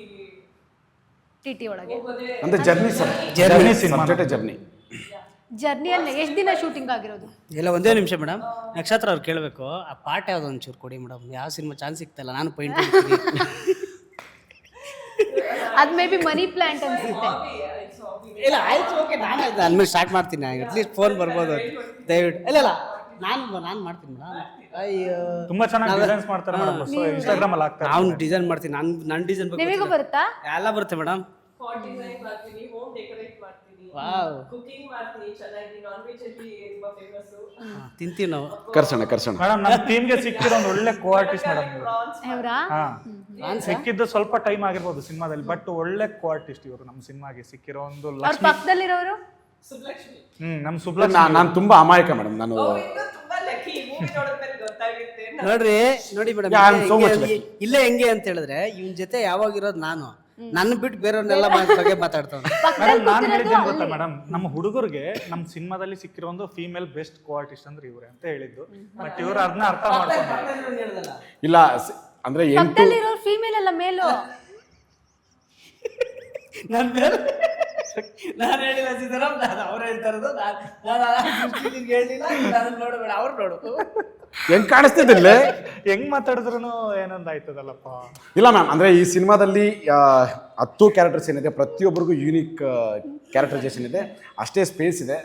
ಟಿಟಿ ಒಳಗೆ ಅಂದ್ರೆ ಜರ್ನಿ ಸಬ್ಜೆಕ್ಟ್ ಜರ್ನಿ. ಜರ್ನಿಯಲ್ಲಿ ಎಷ್ಟು ದಿನ ಶೂಟಿಂಗ್ ಆಗಿರೋದು? ಎಲ್ಲ ಒಂದೇ ನಿಮಿಷ ಮೇಡಮ್, ನಕ್ಷತ್ರ ಅವ್ರು ಕೇಳಬೇಕು, ಆ ಪಾಠ ಯಾವ್ದು ಒಂಚೂರು ಕೊಡಿ ಮೇಡಮ್, ಯಾವ ಸಿನಿಮಾ ಚಾನ್ಸ್ ಸಿಗ್ತಲ್ಲ, ನಾನು ಪಾಯಿಂಟ್ ಅದು ಮೇ ಬಿ ಮನಿ ಪ್ಲಾಂಟ್ ಅನ್ಸುತ್ತೆ. ಇಲ್ಲ ಆಯ್ತು ಓಕೆ, ನಾನು ಆದ್ಮೇಲೆ ಸ್ಟಾರ್ಟ್ ಮಾಡ್ತೀನಿ, ಅಟ್ಲೀಸ್ಟ್ ಫೋನ್ ಬರ್ಬೋದು ದಯವಿಟ್ಟು. ಇಲ್ಲ ನಾನು ಮಾಡ್ತೀನಿ ಮೇಡಮ್. ಅಯ್ಯೋ ತುಂಬಾ ಚೆನ್ನಾಗಿ ಡಿಸೈನ್ಸ್ ಮಾಡ್ತಾರೆ ಮೇಡಮ್, ಇನ್ಸ್ಟಾಗ್ರಾಮ್ ಅಲ್ಲಿ ಹಾಕ್ತಾರೆ. ನಾನು ಡಿಸೈನ್ ಮಾಡ್ತೀನಿ, ನನ್ನ ಡಿಸೈನ್ ನಿಮಗೂ ಬರುತ್ತಾ? ಎಲ್ಲ ಬರುತ್ತೆ ಮೇಡಮ್. ಫಾಂಟ್ ಡಿಸೈನ್ ಮಾಡ್ತೀನಿ, ಹೋಮ್ ಡೆಕೋರೇಟ್ ಮಾಡ್ತೀನಿ, ವಾವ್, ಕುಕಿಂಗ್ ಮಾಡ್ತೀನಿ ಚೆನ್ನಾಗಿ, ನಾನ್ ವೆಜ್ ಅಲ್ಲಿ ತುಂಬಾ ಫೇಮಸ್, ತಿಂತೀವಿ ನಾವು. ಕರ್ಸೋಣ ಮೇಡಮ್. ನಮ್ಮ ಟೀಮ್ಗೆ ಸಿಕ್ಕಿರೋ ಒಂದು ಒಳ್ಳೆ ಕೋ ಆರ್ಟಿಸ್ಟ್ ಮೇಡಮ್ ಇವರು. ಅವರಾ? ನಾನು ಸಿಕ್ಕಿದ್ದು ಸ್ವಲ್ಪ ಟೈಮ್ ಆಗಿರ್ಬೋದು ಸಿನಿಮಾದಲ್ಲಿ, ಬಟ್ ಒಳ್ಳೆ ಕೋ ಆರ್ಟಿಸ್ಟ್ ಇವರು ನಮ್ಮ ಸಿನಿಮಾಗೆ ಸಿಕ್ಕಿರೋ ಒಂದು ಅವ್ರ ಲಕ್ಷ್ಮಿ. ಪಕ್ಕದಲ್ಲಿರೋರು ಸುಬ್ಲಕ್ಷ್ಮಿ. ನಮ್ಮ ಸುಬ್ಲಕ್ಷ್ಮಿ. ನಾನು ತುಂಬಾ ಅಮಾಯಕ ಮೇಡಮ್. ನಾನು ತುಂಬಾ ಲಕ್ಕಿ, ಮೂವಿ ನೋಡಿದ್ಮೇಲೆ ಗೊತ್ತಾಗುತ್ತೆ. ನೋಡಿ madam, Yeah, I am so much lucky. ಇಲ್ಲೇ ಹೆಂಗೆ ಅಂತ ಹೇಳಿದ್ರೆ ಇವನ್ ಜೊತೆ ಯಾವಾಗಿರೋದು ನಾನು, ನನ್ನ ಬಿಟ್ಟು ಬೇರೆಯವ್ರನ್ನೆಲ್ಲ ಬಗ್ಗೆ ಮಾತಾಡ್ತಾವೆ. ಮೇಡಮ್ ನಾನು ಹೇಳಿದ್ದೇನು ಗೊತ್ತಾ ಮೇಡಮ್, ನಮ್ಮ ಹುಡುಗರಿಗೆ ನಮ್ಮ ಸಿನಿಮಾದಲ್ಲಿ ಸಿಕ್ಕಿರೋ ಒಂದು ಫೀಮೇಲ್ ಬೆಸ್ಟ್ ಕೋ ಆರ್ಟಿಸ್ಟ್ ಅಂದ್ರೆ ಇವರೇ ಅಂತ ಹೇಳಿದ್ದು. ಬಟ್ ಇವರು ಅದನ್ನ ಅರ್ಥ ಮಾಡ್ಕೊಂಡು ಇಲ್ಲ ಅಂದ್ರೆ ಎಂಟು ಪಕ್ಕದಲ್ಲಿರೋರು ಫೀಮೇಲ್ ಅಲ್ಲ ಮೇಲು. ನಾನು ಹೇಳಿಲ್ಲ ಸಿದ್ದರಾಮ್, ನಾನು ಅವ್ರು ಹೇಳ್ತಾ ಇರೋದು, ನಾನು ಹೇಳಿಲ್ಲ, ನಾನು ನೋಡಬೇಡ ಅವ್ರು ನೋಡು. ಹೆಂಗ್ ಕಾಣಿಸ್ತಿದ್ದಿಲ್ಲ, ಹೆಂಗ್ ಮಾತಾಡಿದ್ರು ಏನೊಂದು ಆಯ್ತದಲ್ಲಪ್ಪ. ಇಲ್ಲ ಮ್ಯಾಮ್, ಅಂದ್ರೆ ಈ ಸಿನಿಮಾದಲ್ಲಿ 10 ಕ್ಯಾರೆಕ್ಟರ್ಸ್ ಏನಿದೆ, ಪ್ರತಿಯೊಬ್ಬರಿಗೂ ಯೂನಿಕ್ ಕ್ಯಾರೆಕ್ಟರೈಸೇಷನ್ ಇದೆ, ಅಷ್ಟೇ ಸ್ಪೇಸ್ ಇದೆ.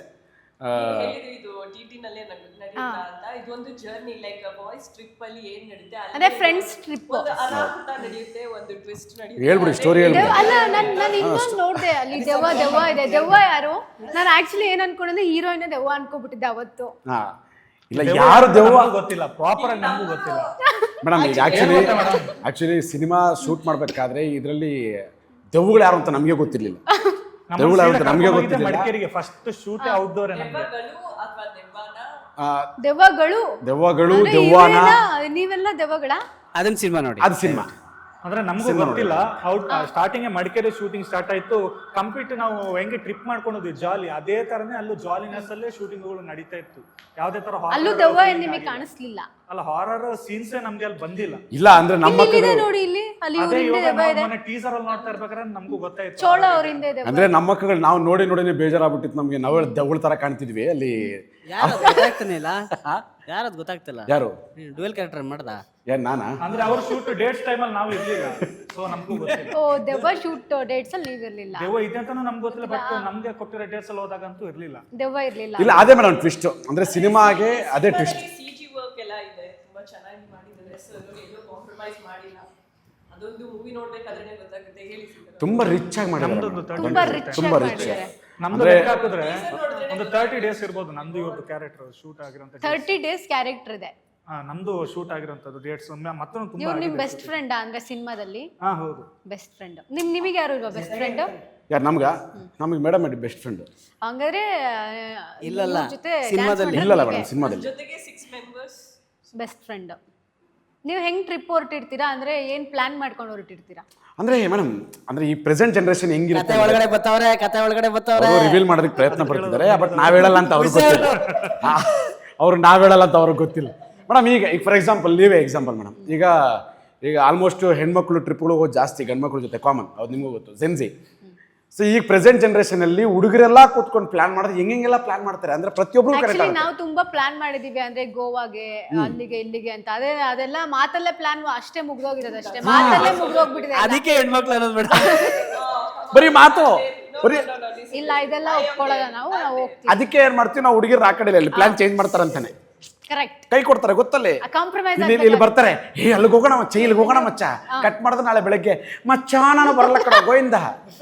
ಇದು ಟಿಟಿ ನಲ್ಲೇ ನಡೆಯುತ್ತಾ ಅಂತ, ಇದೊಂದು ಜರ್ನಿ ಲೈಕ್ ಬಾಯ್ಸ್ ಟ್ರಿಪ್ ಅಲ್ಲಿ ಏನ್ ನಡೆಯುತ್ತೆ ಅದೇ ಫ್ರೆಂಡ್ಸ್ ಟ್ರಿಪ್, ಒಂದು ಅನಾಹುತ ನಡೆಯುತ್ತೆ, ಒಂದು ಟ್ವಿಸ್ಟ್ ನಡೆಯುತ್ತೆ. ಹೇಳ್ಬಿಡಿ ಸ್ಟೋರಿ ಹೇಳ್ಬಿಡಿ. ಅಲ್ಲ ನಾನು ಇನ್ನೊಂದು ನೋಡಿದೆ, ಅಲ್ಲಿ ದೆವ್ವ ಇದೆ. ದೆವ್ವ ಯಾರು? ನಾನು ಆಕ್ಚುಲಿ ಏನ್ ಅನ್ಕೊಂಡಿದ್ದೆ, ಹೀರೋಯಿನ್ ದೆವ್ವ ಅನ್ಕೋಬಿಟ್ಟಿದ್ದೆ ಅವತ್ತು. ಹಾ, ಇಲ್ಲ ಯಾರು ದೆವ್ವ ಗೊತ್ತಿಲ್ಲ, ಪ್ರಾಪರ್ ಆಗಿ ನಮಗೂ ಗೊತ್ತಿಲ್ಲ ಮೇಡಮ್. ಈಗ ಆಕ್ಚುಲಿ ಸಿನಿಮಾ ಶೂಟ್ ಮಾಡ್ಬೇಕಾದ್ರೆ ಇದರಲ್ಲಿ ದೆವ್ವಗಳು ಯಾರು ಅಂತ ನಮಗೆ ಗೊತ್ತಿರ್ಲಿಲ್ಲ. ದೆವ್ವಗಳು ಯಾರು ಅಂತ ನಮಗೆ ಗೊತ್ತಿಲ್ಲ. ಮಡಿಕೇರಿಗೆ ಫಸ್ಟ್ ಶೂಟ್ ಔಟ್ಡೋರ್ ನಮ್ಗೆ. ಅಥವಾ ದೆವ್ವನ ದೆವ್ವಗಳು ದೆವ್ವಗಳು ಅಂದ್ರೆ ದೆವ್ವನ ಇವೆಲ್ಲ- ನೀವೆಲ್ಲ ದೆವ್ವಗಳ ಅದನ್ನ ಸಿನಿಮಾ ನೋಡಿ. ಅದು ಸಿನಿಮಾ. ಅಂದ್ರೆ ನಮಗೂ ಗೊತ್ತಿಲ್ಲ. Out starting Madikeri shooting start ಆಯ್ತು. ಕಂಪ್ಲೀಟ್ ನಾವು ಹೆಂಗೆ ಟ್ರಿಪ್ ಮಾಡ್ಕೊಂಡೋದ್ವಿ ಜಾಲಿ, ಅದೇ ತರನೇ ಅಲ್ಲೂ ಜಾಲಿನೆಸ್ ಅಲ್ಲೇ ಶೂಟಿಂಗ್ಗಳು ನಡೀತಾ ಇತ್ತು. ಯಾವ್ದೇ ತರ ಅಲ್ಲೂ ದೆವ್ವ ನಿಮಗೆ ಕಾಣಿಸ್ಲಿಲ್ಲ? ಅಲ್ಲ, ಹಾರರ್ ಸೀನ್ಸೇ ನಮ್ಗೆ ಅಲ್ಲಿ ಬಂದಿಲ್ಲ. ಇಲ್ಲ ಅಂದ್ರೆ ನಮ್ಮ ಇಲ್ಲಿದೆ ನೋಡಿ, ಇಲ್ಲಿ ಅಲ್ಲಿ ಅದೇ ಇವ್ರ ಹಿಂದೆ ಇವಾಗ ದೆವ್ವ ಇದೆ. ಮೊನ್ನೆ ಟೀಸರ್ ಅಲ್ಲಿ ನೋಡ್ತಾ ಇರ್ಬೇಕಾದ್ರೆ ನಮಗೂ ಗೊತ್ತಾಯ್ತು. ಚೋಳ ಅವ್ರ ಹಿಂದೆ ದೆವ್ವ. ಅಂದ್ರೆ ನಮ್ಮ ಮಕ್ಕಳು ನಾವು ನೋಡಿನೇ ಬೇಜಾರಾಗ್ಬಿಟ್ಟಿತ್ತು ನಮಗೆ. ನಾವೇ ದೆವ್ವಳ ತರ ಕಾಣ್ತಿದ್ವಿ ಅಲ್ಲಿ. ಯಾರು ಗೊತ್ತಾಗ್ತಾನೆ ಇಲ್ಲ, ಯಾರದು ಗೊತ್ತಾಗ್ತಿಲ್ಲ. ಯಾರು ಡುವೆಲ್ ಕ್ಯಾರೆಕ್ಟರ್ ಮಾಡ್ದ? ಯಾರು ನಾನಾ? ಅಂದ್ರೆ ಅವ್ರ ಶೂಟ್ ಡೇಟ್ಸ್ ಟೈಮಲ್ಲಿ ನಾವು ಇರ್ಲಿಲ್ಲ, ಸೊ ನಮಗೂ ಗೊತ್ತಿಲ್ಲ. ಓ, ದೆವ್ವ ಶೂಟ್ ಡೇಟ್ಸ್ ಅಲ್ಲಿ ನೀವಿರ್ಲಿಲ್ಲ? ದೆವ್ವ ಇದೆ ಅಂತಾನು ನಮ್ಗೆ ಗೊತ್ತಿಲ್ಲ, ಬಟ್ ನಮ್ಗೆ ಕೊಟ್ಟಿರೋ ಡೇಟ್ಸ್ ಅಲ್ಲಿ ಹೋದಾಗಂತೂ ಇರ್ಲಿಲ್ಲ. ದೆವ್ವ ಇರ್ಲಿಲ್ಲ. ಇಲ್ಲ, ಅದೇ ಮೇಡಮ್ ಟ್ವಿಸ್ಟ್. ಅಂದ್ರೆ ಸಿನಿಮಾಗೆ ಅದೇ ಟ್ವಿಸ್ಟ್. CG ವರ್ಕ್ ಎಲ್ಲ ಇದೆ, ತುಂಬಾ ಚೆನ್ನಾಗಿ ಮಾಡಿದ್ದಾರೆ ಸರ್. ಎಲ್ಲೂ ಕಾಂಪ್ರಮೈಸ್ ಮಾಡಿಲ್ಲ. ಅದೊಂದು ಮೂವಿ ನೋಡ್ಬೇಕಾದ್ರೆ ಗೊತ್ತಾಗುತ್ತೆ. ಹೇಳಿ ಸರ್. ತುಂಬಾ ರಿಚ್ ಆಗಿ ಮಾಡಿದ್ದಾರೆ. ತುಂಬಾ ರಿಚ್ ತುಂಬಾ ಆಗಿ ರಿಚ್. ಮಾಡಿದ್ದಾರೆ. ನಮ್ದು ಲೆಕ್ಕ ಹಾಕಿದ್ರೆ ಒಂದು 30 ಡೇಸ್ ಇರ್ಬೋದು ನಂದು ಇವ್ರದ್ದು ಕ್ಯಾರೆಕ್ಟರ್ ಶೂಟ್ ಆಗಿರೋಂಥ. 30 ಡೇಸ್ ಕ್ಯಾರೆಕ್ಟರ್ ಇದೆ. ನಮ್ದು ಶೂಟ್ ಆಗಿರೋಂಥದ್ದು ಡೇಟ್ಸ್ ಮತ್ತೊಂದು ತುಂಬಾ ಇವ್ರು ನಿಮ್ ಬೆಸ್ಟ್ ಫ್ರೆಂಡ್ ಅಂದ್ರೆ ಸಿನಿಮಾದಲ್ಲಿ? ಹೌದು. Best friend. ನಿಮಗೆ ಯಾರು ಇಲ್ವಾ ಬೆಸ್ಟ್ ಫ್ರೆಂಡ್? ಯಾರು ನಮಗೆ ಮೇಡಮ್ ಬೆಸ್ಟ್ ಫ್ರೆಂಡ್. ಹಂಗಾದ್ರೆ ಇಲ್ಲಲ್ಲ, ಇವ್ರ ಜೊತೆ ಸಿನಿಮಾದಲ್ಲಿ ಇಲ್ಲಲ್ಲ ಮೇಡಮ್, ಸಿನಿಮಾದಲ್ಲಿ ಜೊತೆಗೆ 6 ಮೆಂಬರ್ಸ್ ಬೆಸ್ಟ್ ಫ್ರೆಂಡ್. ನೀವು ಹೆಂಗ್ ಟ್ರಿಪ್ ಹೊರಟಿರ್ತೀರಾ? ಅಂದ್ರೆ ಏನ್ ಪ್ಲಾನ್ ಮಾಡ್ಕೊಂಡು ಹೊರಟಿರ್ತೀರಾ? ಅಂದ್ರೆ ಮೇಡಮ್, ಅಂದ್ರೆ ಈ ಪ್ರೆಸೆಂಟ್ ಜನರೇಷನ್ ಹೆಂಗಿರುತ್ತೆ ಕತೆ ಒಳಗಡೆ ಬತ್ತವ್ರೆ. ರಿವೀಲ್ ಮಾಡೋದಕ್ಕೆ ಪ್ರಯತ್ನ ಪಡ್ತಿದ್ದಾರೆ. ಬಟ್ ನಾವ್ ಹೇಳಲ್ಲ ಅಂತ ಅವ್ರಿಗೆ ಗೊತ್ತಿಲ್ಲ. ಅವ್ರು ನಾವ್ ಹೇಳಲ್ಲ ಅಂತ ಅವ್ರಿಗೆ ಗೊತ್ತಿಲ್ಲ ಮೇಡಮ್. ಈಗ ಫಾರ್ ಎಕ್ಸಾಂಪಲ್ ನೀವೇ ಎಕ್ಸಾಂಪಲ್ ಮೇಡಮ್. ಈಗ ಆಲ್ಮೋಸ್ಟ್ ಹೆಣ್ಮಕ್ಳು ಟ್ರಿಪ್ಗಳು ಹೋಗೋದು ಜಾಸ್ತಿ, ಗಂಡ್ಮಕ್ಳ ಜೊತೆ ಕಾಮನ್. ಅದು ನಿಮಗೂ ಗೊತ್ತು, ಜೆನ್ಸಿ. ಸೊ ಈಗ ಪ್ರೆಸೆಂಟ್ ಜನರೇಷನ್ ಅಲ್ಲಿ ಹುಡುಗರೆಲ್ಲ ಕೂತ್ಕೊಂಡು ಪ್ಲಾನ್ ಮಾಡಿದ್ರೆ ಹೆಂಗೆಲ್ಲ ಪ್ಲಾನ್ ಮಾಡ್ತಾರೆ ಅಂದ್ರೆ ಪ್ರತಿಯೊಬ್ರು ಕರೆಕ್ಟ್ ಆಕ್ಚುಲಿ ನಾವು ತುಂಬಾ ಪ್ಲಾನ್ ಮಾಡಿದೀವಿ, ಅಂದ್ರೆ ಗೋವಾಗೆ, ಅಲ್ಲಿಗೆ ಇಲ್ಲಿಗೆ ಅಂತ. ಅದೆಲ್ಲ ಮಾತಲ್ಲೇ ಪ್ಲಾನ್ ಅಷ್ಟೇ ಮುಗ್ದೋಗಿರೋದು, ಅಷ್ಟೇ ಮಾತಲ್ಲೇ ಮುಗ್ದೋಗ್ಬಿಟ್ಟಿದೆ. ಅದಕ್ಕೆ ಹೆಣ್ಮಕ್ಳು ಅನ್ನೋದು ಬೇಡ, ಬರೀ ಮಾತು ಬರೀ. ಇಲ್ಲ, ಇದೆಲ್ಲ ಒಪ್ಕೊಳ್ಳೋದ ನಾವು ಹೋಗ್ತೀವಿ. ಅದಕ್ಕೆ ಏನ್ ಮಾಡ್ತೀವಿ ನಾವು, ಹುಡುಗಿರು ಆ ಕಡೆ ಇಲ್ಲಿ ಪ್ಲಾನ್ ಚೇಂಜ್ ಮಾಡ್ತಾರಂತಾನೆ. ಕರೆಕ್ಟ್. ಕೈ ಕೊಡ್ತಾರೆ ಗೊತ್ತಲ್ಲೇ, ಕಾಂಪ್ರಮೈಸ್ ಇಲ್ಲಿ ಬರ್ತಾರೆ. ಅಲ್ಲಿಗೆ ಹೋಗೋಣ ಮಚ್ಚ, ಇಲ್ಲಿಗೆ ಹೋಗೋಣ ಮಚ್ಚ, ಕಟ್ ಮಾಡಿದ್ರೆ ನಾಳೆ ಬೆಳಗ್ಗೆ ಮಚ್ಚ ನಾನು ಬರಲ್ಲ ಕಡೆ ಗೋಯಿಂದ.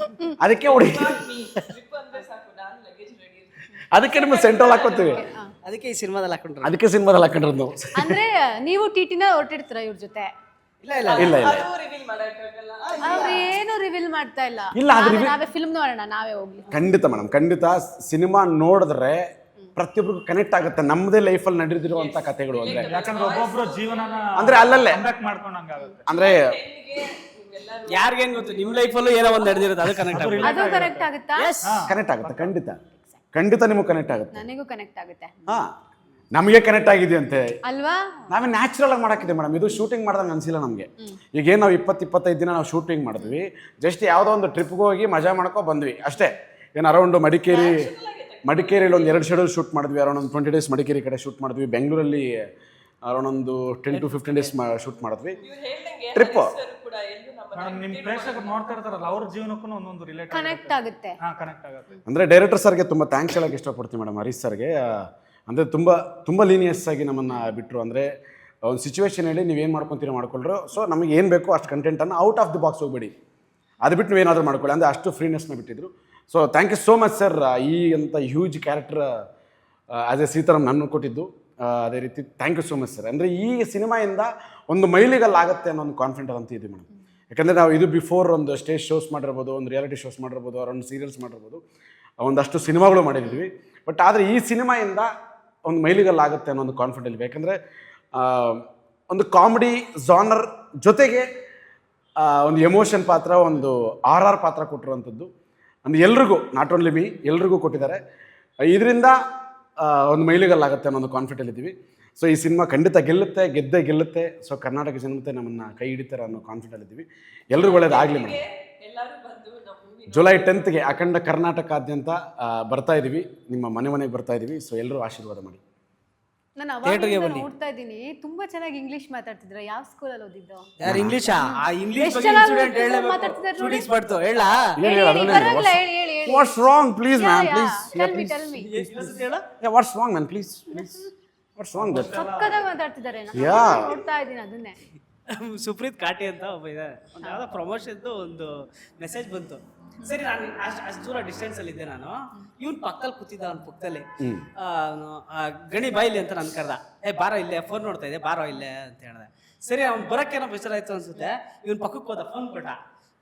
ಅದಕ್ಕೆ ಹುಡುಗಿ ಟ್ರಿಪ್ ಅಂದ್ರೆ ಸಾಕು, ನಾನು ಲಗೇಜ್ ರೆಡಿ ಇರ್ತೀನಿ. ಅದಕ್ಕೆ ನಿಮ್ಮ ಸೆಂಟ್ರಲ್ ಹಾಕೋತೀವಿ. ಅದಕ್ಕೆ ಈ ಸಿನಿಮಾದಲ್ಲಿ ಹಾಕೊಂಡ್ರು. ಅದಕ್ಕೆ ಸಿನಿಮಾದಲ್ಲಿ ಹಾಕೊಂಡ್ರು ನಾವು. ಅಂದ್ರೆ ನೀವು ಟಿಟಿನ ಹೊರಟಿರ್ತೀರ ಇವ್ರ ಜೊತೆ? ಇಲ್ಲ ಇಲ್ಲ ಇಲ್ಲ ಇಲ್ಲ ಅದು ರಿವೀಲ್ ಮಾಡಕ್ಕಾಗಲ್ಲ. ಅವ್ರು ಏನು ರಿವೀಲ್ ಮಾಡ್ತಾ ಇಲ್ಲ. ಇಲ್ಲ, ಅದು ನಾವೇ ಫಿಲ್ಮ್ ನೋಡೋಣ, ನಾವೇ ಹೋಗ್ಲಿ. ಖಂಡಿತ ಮೇಡಮ್, ಖಂಡಿತ. ಸಿನಿಮಾ ನೋಡಿದ್ರೆ ಪ್ರತಿಯೊಬ್ಬರಿಗೂ ಕನೆಕ್ಟ್ ಆಗುತ್ತೆ. ನಮ್ಮದೇ ಲೈಫಲ್ಲಿ ನಡೆದಿರುವಂತ ಕಥೆಗಳು. ಅಂದ್ರೆ ಯಾಕಂದ್ರೆ ಒಬ್ಬೊಬ್ರು ಜೀವನನ ಅಂದ್ರೆ ಅಲ್ಲಲ್ಲೇ ಕಂಡಕ್ಟ್ ಮಾಡ್ಕೊಂಡಂಗಾಗುತ್ತೆ. ಅಂದ್ರೆ ಯಾರಿಗೇನ್ ಗೊತ್ತು, ನಿಮ್ ಲೈಫಲ್ಲೂ ಏನೋ ಒಂದು ನಡೆದಿರುತ್ತೆ, ಅದು ಕನೆಕ್ಟ್ ಆಗುತ್ತೆ. ಅದು ಕನೆಕ್ಟ್ ಆಗುತ್ತಾ? ಕನೆಕ್ಟ್ ಆಗುತ್ತೆ. ಖಂಡಿತ ಖಂಡಿತ ನಿಮಗೆ ಕನೆಕ್ಟ್ ಆಗುತ್ತೆ. ನನಗೂ ಕನೆಕ್ಟ್ ಆಗುತ್ತೆ. ಹಾ, ನಮಗೆ ಕನೆಕ್ಟ್ ಆಗಿದೆಯಂತೆ. ಅಲ್ವಾ? ನಾವೇ ನ್ಯಾಚುರಲ್ ಆಗಿ ಮಾಡಾಕಿದೆ ಮೇಡಮ್. ಇದು ಶೂಟಿಂಗ್ ಮಾಡ್ದಂಗೆ ಅನ್ಸಿಲ್ಲ ನಮಗೆ. ಈಗೇನು ನಾವು 20-25 ದಿನ ನಾವು ಶೂಟಿಂಗ್ ಮಾಡಿದ್ವಿ. ಜಸ್ಟ್ ಯಾವುದೋ ಒಂದು ಟ್ರಿಪ್ಗೆ ಹೋಗಿ ಮಜಾ ಮಾಡ್ಕೊ ಬಂದ್ವಿ ಅಷ್ಟೇ. ಏನು ಅರೌಂಡ್ ಮಡಿಕೇರಿಯಲ್ಲಿ ಒಂದು 2 ಶೆಡ್ಯೂಲ್ ಶೂಟ್ ಮಾಡಿದ್ವಿ. ಅರೌಂಡ್ ಒಂದು 20 ಡೇಸ್ ಮಡಿಕೇರಿ ಕಡೆ ಶೂಟ್ ಮಾಡಿದ್ವಿ. ಬೆಂಗಳೂರಲ್ಲಿ ಅರೌಂಡ್ ಒಂದು 10 to 15 ಡೇಸ್ ಶೂಟ್ ಮಾಡಿದ್ವಿ. ಟ್ರಿಪ್ ಕೂಡ ಎಲ್ಲೂ ನಮ್ಮ ಮೇಡಮ್, ನಿಮ್ ಪ್ರೇಕ್ಷಕರು ನೋಡ್ತಾ ಇರ್ತಾರಲ್ಲ, ಅವ್ರ ಜೀವನಕ್ಕೂ ಒಂದೊಂದು ರಿಲೇಟ್ ಕನೆಕ್ಟ್ ಆಗುತ್ತೆ. ಕನೆಕ್ಟ್ ಆಗುತ್ತೆ. ಅಂದರೆ ಡೈರೆಕ್ಟರ್ ಸರ್ಗೆ ತುಂಬ ಥ್ಯಾಂಕ್ಸ್ ಹೇಳೋಕ್ಕೆ ಇಷ್ಟಪಡ್ತೀವಿ ಮೇಡಮ್, ಹರೀಶ್ ಸರ್ಗೆ. ಅಂದರೆ ತುಂಬ ಲೀನಿಯಸ್ ಆಗಿ ನಮ್ಮನ್ನು ಬಿಟ್ಟರು. ಅಂದರೆ ಒಂದು ಸಿಚುವೇಶನ್ ಹೇಳಿ ನೀವೇನು ಮಾಡ್ಕೊತೀರೋ ಮಾಡ್ಕೊಳ್ರು. ಸೊ ನಮಗೆ ಏನು ಬೇಕೋ ಅಷ್ಟು ಕಂಟೆಂಟನ್ನು ಔಟ್ ಆಫ್ ದಿ ಬಾಕ್ಸ್ ಹೋಗ್ಬೇಡಿ, ಅದು ಬಿಟ್ಟು ನೀವೇನಾದರೂ ಮಾಡ್ಕೊಳ್ಳಿ ಅಂದರೆ ಅಷ್ಟು ಫ್ರೀನೆಸ್ನ ಬಿಟ್ಟಿದ್ರು. So thank you so much sir. ಈ ಅಂತ huge character as a Sitaram ನನ್ನ ಕೊಟ್ಟಿದ್ದು. ಅದೇ ರೀತಿ thank you so much sir. ಅಂದರೆ ಈ ಸಿನಿಮಾಯಿಂದ ಒಂದು ಮೈಲಿಗಲ್ಲಾಗುತ್ತೆ ಅನ್ನೋ ಒಂದು ಕಾನ್ಫಿಡೆಂಟ್ ಅಂತ ಇದೆ ಮೇಡಮ್. ಯಾಕಂದರೆ ನಾವು ಇದು ಬಿಫೋರ್ ಒಂದು ಸ್ಟೇಜ್ ಶೋಸ್ ಮಾಡಿರ್ಬೋದು, ಒಂದು ರಿಯಾಲಿಟಿ ಶೋಸ್ ಮಾಡಿರ್ಬೋದು, ಒಂದು ಸೀರಿಯಲ್ಸ್ ಮಾಡಿರ್ಬೋದು, ಒಂದಷ್ಟು ಸಿನಿಮಾಗಳು ಮಾಡಿದ್ವಿ. ಬಟ್ ಆದರೆ ಈ ಸಿನಿಮಾಯಿಂದ ಒಂದು ಮೈಲಿಗಲ್ಲಾಗುತ್ತೆ ಅನ್ನೋ ಒಂದು ಕಾನ್ಫಿಡೆಂಟ್ ಇದೆ. ಯಾಕಂದರೆ ಒಂದು ಕಾಮಿಡಿ ಜಾನರ್ ಜೊತೆಗೆ ಒಂದು ಎಮೋಷನ್ ಪಾತ್ರ, ಒಂದು RR ಪಾತ್ರ ಕೊಟ್ಟಿರುವಂಥದ್ದು. ಅಂದರೆ ಎಲ್ರಿಗೂ, ನಾಟ್ ಓನ್ಲಿ ಮೀ, ಎಲ್ರಿಗೂ ಕೊಟ್ಟಿದ್ದಾರೆ. ಇದರಿಂದ ಒಂದು ಮೈಲಿಗಲ್ಲಾಗುತ್ತೆ ಅನ್ನೋ ಒಂದು ಕಾನ್ಫಿಡೆಂಟ್ ಇದ್ದೀವಿ. ಸೊ ಈ ಸಿನಿಮಾ ಖಂಡಿತ ಗೆಲ್ಲುತ್ತೆ. ಸೊ ಕರ್ನಾಟಕ ಜನತೆ ನಮ್ಮನ್ನು ಕೈ ಹಿಡಿತಾರೆ ಅನ್ನೋ ಕಾನ್ಫಿಡೆಂಟ್ ಇದ್ದೀವಿ. ಎಲ್ರಿಗೂ ಒಳ್ಳೇದಾಗಲಿ ಮೇಡಮ್. ಎಲ್ಲರೂ ಬಂದು ನಮ್ಮ ಮೂವಿ ಜುಲೈ 10ಗೆ ಅಖಂಡ ಕರ್ನಾಟಕಾದ್ಯಂತ ಬರ್ತಾ ಇದ್ದೀವಿ, ನಿಮ್ಮ ಮನೆಗೆ ಬರ್ತಾ ಇದ್ದೀವಿ. ಸೊ ಎಲ್ಲರೂ ಆಶೀರ್ವಾದ ಮಾಡಿ. ನಾನು ಅವಾಗ ನೋಡ್ತಾ ಇದ್ದೀನಿ, ತುಂಬಾ ಚೆನ್ನಾಗಿ ಇಂಗ್ಲಿಷ್ ಮಾತಾಡ್ತಿದ್ರ. ಯಾವ ಸ್ಕೂಲಲ್ಲಿ ಓದಿದ್ದು? ಯಾರು ಇಂಗ್ಲಿಷಾ? ಆ ಇಂಗ್ಲಿಷ್ ಎಷ್ಟು ಬಗ್ಗೆ ಚೆನ್ನಾಗಿ ಸ್ಟೂಡೆಂಟ್ ಹೇಳಬೇಕು. ಮಾತಾಡ್ತಿದ್ದಾರೆ ನೋಡಿ. ಶೂಟಿಂಗ್ಸ್ ಬರ್ತು ಹೇಳ. ಹೇಳಿ. What's wrong please ma'am, please. Tell me. What's wrong ma'am, please. What's wrong that? ಸಕ್ಕದಾಗಿ ಮಾತಾಡ್ತಿದ್ದಾರೆ. Yeah. ನೋಡ್ತಾ ಇದ್ದೀನಿ ಅದನ್ನೇ. ಸುಪ್ರೀತ್ ಕಾಟಿ ಅಂತ ಒಬ್ಬ ಇದ್ದಾರೆ, ಒಂದು ಯಾವುದೋ ಪ್ರಮೋಷನ್ದು ಒಂದು ಮೆಸೇಜ್ ಬಂತು. ಸರಿ, ನಾನು ಅಷ್ಟು ದೂರ ಡಿಸ್ಟೆನ್ಸಲ್ಲಿದ್ದೆ ನಾನು. ಇವ್ನು ಪಕ್ಕದಲ್ಲಿ ಕೂತಿದ್ದ, ಅವ್ನ ಪಕ್ಕದಲ್ಲಿ ಗಣಿ ಬಾಯಿಲಿ ಅಂತ ನಾನು ಕರೆದ. ಬಾರೋ ಇಲ್ಲೇ, ಫೋನ್ ನೋಡ್ತಾ ಇದ್ದೆ, ಬಾರೋ ಇಲ್ಲೇ ಅಂತ ಹೇಳಿದೆ. ಸರಿ, ಅವ್ನು ಬರೋಕ್ಕೇನೋ ಬೇಸರಾಯ್ತು ಅನ್ಸುತ್ತೆ. ಇವ್ನು ಪಕ್ಕಕ್ಕೆ ಹೋದ, ಫೋನ್ ಕೊಟ್ಟ.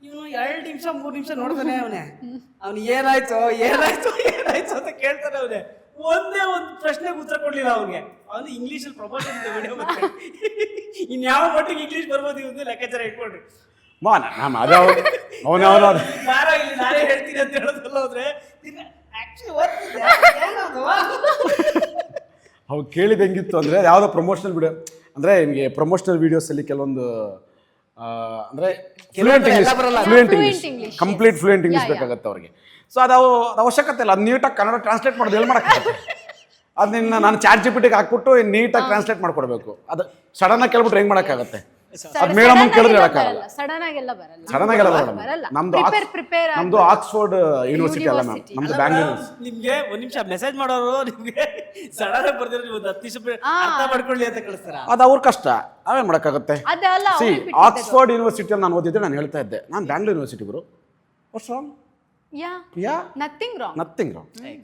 ಇವನು 2 ನಿಮಿಷ 3 ನಿಮಿಷ ನೋಡ್ತಾನೆ ಅವನು ಏನಾಯ್ತು ಅಂತ ಕೇಳ್ತಾನೆ ಅವನೇ. ಒಂದೇ ಒಂದು ಪ್ರಶ್ನೆಗೆ ಉತ್ತರ ಕೊಡ್ಲಿಲ್ಲ ಅವ್ನಿಗೆ. ಅವನು ಇಂಗ್ಲೀಷಲ್ಲಿ ಪ್ರಮೋಷನ್ ವಿಡಿಯೋ ಮತ್ತೆ ಇನ್ಯಾವ ಮಟ್ಟಿಗೆ ಇಂಗ್ಲೀಷ್ ಬರ್ಬೋದು ಇವನು ಲೆಕ್ಕಾಚಾರ ಇಟ್ಕೊಂಡ್ರಿ. ಬಾರೋ ಇಲ್ಲಿ ನಾನೇ ಹೇಳ್ತೀನಿ ಅಂತ ಹೇಳೋದಲ್ಲ ಹೋದ್ರೆ ಅವು ಕೇಳಿದ ಹೆಂಗಿತ್ತು ಅಂದರೆ ಯಾವುದೋ ಪ್ರಮೋಷನಲ್ ವಿಡಿಯೋ ಅಂದರೆ ನಿಮಗೆ ಪ್ರಮೋಷನಲ್ ವೀಡಿಯೋಸಲ್ಲಿ ಕೆಲವೊಂದು ಅಂದರೆ fluent English, complete fluent English ಬೇಕಾಗತ್ತೆ ಅವ್ರಿಗೆ. ಸೊ ಅದು ಅವಶ್ಯಕತೆ ಇಲ್ಲ. ಅದು ನೀಟಾಗಿ ಕನ್ನಡ ಟ್ರಾನ್ಸ್ಲೇಟ್ ಮಾಡೋದು ಎಲ್ಲಿ ಮಾಡೋಕ್ಕಾಗುತ್ತೆ? ಅದನ್ನ ನಾನು ಚಾಟ್ ಜಿಪಿಟಿಗೆ ಹಾಕ್ಬಿಟ್ಟು ನೀಟಾಗಿ ಟ್ರಾನ್ಸ್ಲೇಟ್ ಮಾಡ್ಕೊಡ್ಬೇಕು. ಅದು ಸಡನ್ನಾಗಿ ಕೇಳ್ಬಿಟ್ರೆ ಹೆಂಗೆ ಮಾಡೋಕ್ಕಾಗತ್ತೆ? ಅದು ಮೇಡಮ್ ಕೇಳಿದ್ರೆ ಹೇಳಕ್ಕಾಗಲ್ಲ. ಸಡನ್ ಆಗೆಲ್ಲ ಬರಲ್ಲ. ಬರಲ್ಲ. ನಮ್ದು ಆಕ್ಸ್ಫೋರ್ಡ್ ಯೂನಿವರ್ಸಿಟಿ ಅಲ್ಲ ಮ್ಯಾಮ್, ನಮ್ದು ಬ್ಯಾಂಗ್ಳೂರ್. ನಿಮ್ಗೆ ಒಂದ್ ನಿಮಿಷ ಮೆಸೇಜ್ ಮಾಡೋರು ನಿಮ್ಗೆ ಸಡನ್ ಆಗಿ ಬರ್ದಿರೋ ನೀವು 10 ನಿಮಿಷ ಅರ್ಥ ಮಾಡ್ಕೊಳ್ಳಿ ಅಂತ ಕಳಿಸ್ತಾರ. ಅದು ಅವ್ರ ಕಷ್ಟ, ನಾವೇನ್ ಮಾಡಕ್ಕಾಗತ್ತೆ? ಸಿ, ಆಕ್ಸ್ಫೋರ್ಡ್ ಯೂನಿವರ್ಸಿಟಿಯಲ್ಲಿ ನಾನು ಓದಿದ್ದೆ, ನಾನು ಹೇಳ್ತಾ ಇದ್ದೆ ನಾನು ಬ್ಯಾಂಗ್ಳೂರ್ ಯೂನಿವರ್ಸಿಟಿ ಗುರು. What's wrong? Yeah nothing wrong.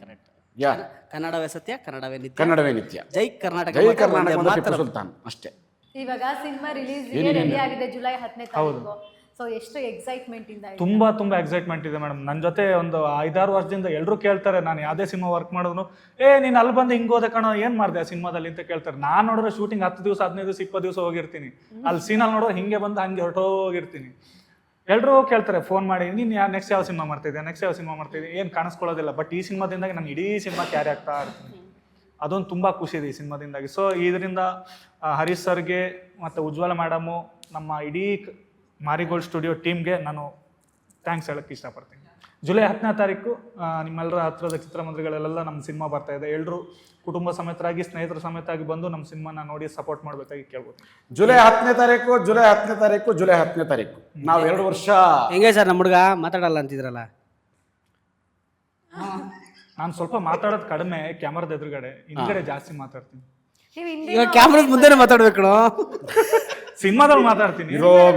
Correct. Yeah, ಕನ್ನಡವೇ ಸತ್ಯ, ಕನ್ನಡವೇ ನಿತ್ಯ, ಕನ್ನಡವೇ ನಿತ್ಯ. ಜೈ ಕರ್ನಾಟಕ, ಜೈ ಕರ್ನಾಟಕ ಟಿಪ್ಪು ಸುಲ್ತಾನ್ ಅಷ್ಟೇ. ಇವಾಗ ಸಿನಿಮಾ ರಿಲೀಸ್ ರೆಡಿ ಆಗಿದೆ ಜುಲೈ 10ನೇ ತಾರೀಕು. ಸೊ ಎಷ್ಟು ಎಕ್ಸೈಟ್ಮೆಂಟ್ ಇಂದ ಇದೆ? ತುಂಬಾ ಎಕ್ಸೈಟ್ಮೆಂಟ್ ಇದೆ ಮೇಡಮ್. ನನ್ನ ಜೊತೆ ಒಂದು 5-6 ವರ್ಷದಿಂದ ಎಲ್ಲರೂ ಕೇಳ್ತಾರೆ, ನಾನು ಯಾವುದೇ ಸಿನಿಮಾ ವರ್ಕ್ ಮಾಡಿದ್ರು ನೀನು ಅಲ್ಲಿ ಬಂದು ಹಿಂಗೋದೆ ಕಣೋ, ಏನು ಮಾಡಿದೆ ಆ ಸಿನಿಮಾದಲ್ಲಿ ಅಂತ ಕೇಳ್ತಾರೆ. ನಾನು ನೋಡಿದ್ರೆ ಶೂಟಿಂಗ್ 10 ದಿವಸ 15 ದಿವಸ 20 ದಿವಸ ಹೋಗಿರ್ತೀನಿ. ಅಲ್ಲಿ ಸೀನಲ್ಲಿ ನೋಡಿದ್ರೆ ಹಿಂಗೆ ಬಂದು ಹಂಗೆ ಹೊರಟೋಗಿರ್ತೀನಿ. ಎಲ್ಲರೂ ಕೇಳ್ತಾರೆ ಫೋನ್ ಮಾಡಿ, ನೀನು ನೆಕ್ಸ್ಟ್ ಯಾವ ಸಿನಿಮಾ ಮಾಡ್ತಿದ್ದೆ, ಏನು ಕಾಣಿಸ್ಕೊಳ್ಳೋದಿಲ್ಲ. ಬಟ್ ಈ ಸಿನಿಮಾದಿಂದಾಗಿ ನಾನು ಇಡೀ ಸಿನಿಮಾ ಕ್ಯಾರಿ ಆಗ್ತಾ ಇರ್ತೀನಿ. ಅದೊಂದು ತುಂಬ ಖುಷಿ ಇದೆ ಈ ಸಿನಿಮಾದಿಂದಾಗಿ. ಸೊ ಇದರಿಂದ ಹರೀಶ್ ಸರ್ಗೆ ಮತ್ತು ಉಜ್ವಲ ಮೇಡಮು, ನಮ್ಮ ಇಡೀ ಮಾರಿಗೋಲ್ಡ್ ಸ್ಟುಡಿಯೋ ಟೀಮ್ಗೆ ನಾನು ಥ್ಯಾಂಕ್ಸ್ ಹೇಳೋಕ್ಕೆ ಇಷ್ಟಪಡ್ತೀನಿ. ಜುಲೈ 10ನೇ ತಾರೀಕು ನಿಮ್ಮೆಲ್ಲರ ಹತ್ತಿರದ ಚಿತ್ರಮಂದಿರಗಳಲ್ಲೆಲ್ಲ ನಮ್ಮ ಸಿನಿಮಾ ಬರ್ತಾ ಇದೆ. ಎಲ್ಲರೂ ಕುಟುಂಬ ಸಮೇತರಾಗಿ, ಸ್ನೇಹಿತರ ಸಮೇತರಾಗಿ ಬಂದು ನಮ್ಮ ಸಿನಿಮಾನ ನೋಡಿ ಸಪೋರ್ಟ್ ಮಾಡಬೇಕಾಗಿ ಕೇಳ್ಬೋದು. ಜುಲೈ 10ನೇ ತಾರೀಕು ನಾವು 2 ವರ್ಷ. ಹೆಂಗೆ ಸರ್ ನಮ್ಮ ಹುಡುಗ ಮಾತಾಡಲ್ಲ ಅಂತಿದ್ರಲ್ಲ? ನಾನು ಸ್ವಲ್ಪ ಮಾತಾಡೋದು ಕಡಿಮೆ, ಕ್ಯಾಮರಾದ ಎದುರುಗಡೆ, ಹಿಂದ್ಗಡೆ ಜಾಸ್ತಿ ಮಾತಾಡ್ತೀನಿ. ಇವಾಗ ಕ್ಯಾಮ್ರಾದ ಮುಂದೆನೇ ಮಾತಾಡ್ಬೇಕು. ಸಿನಿಮಾದಲ್ಲಿ ಮಾತಾಡ್ತೀನಿ.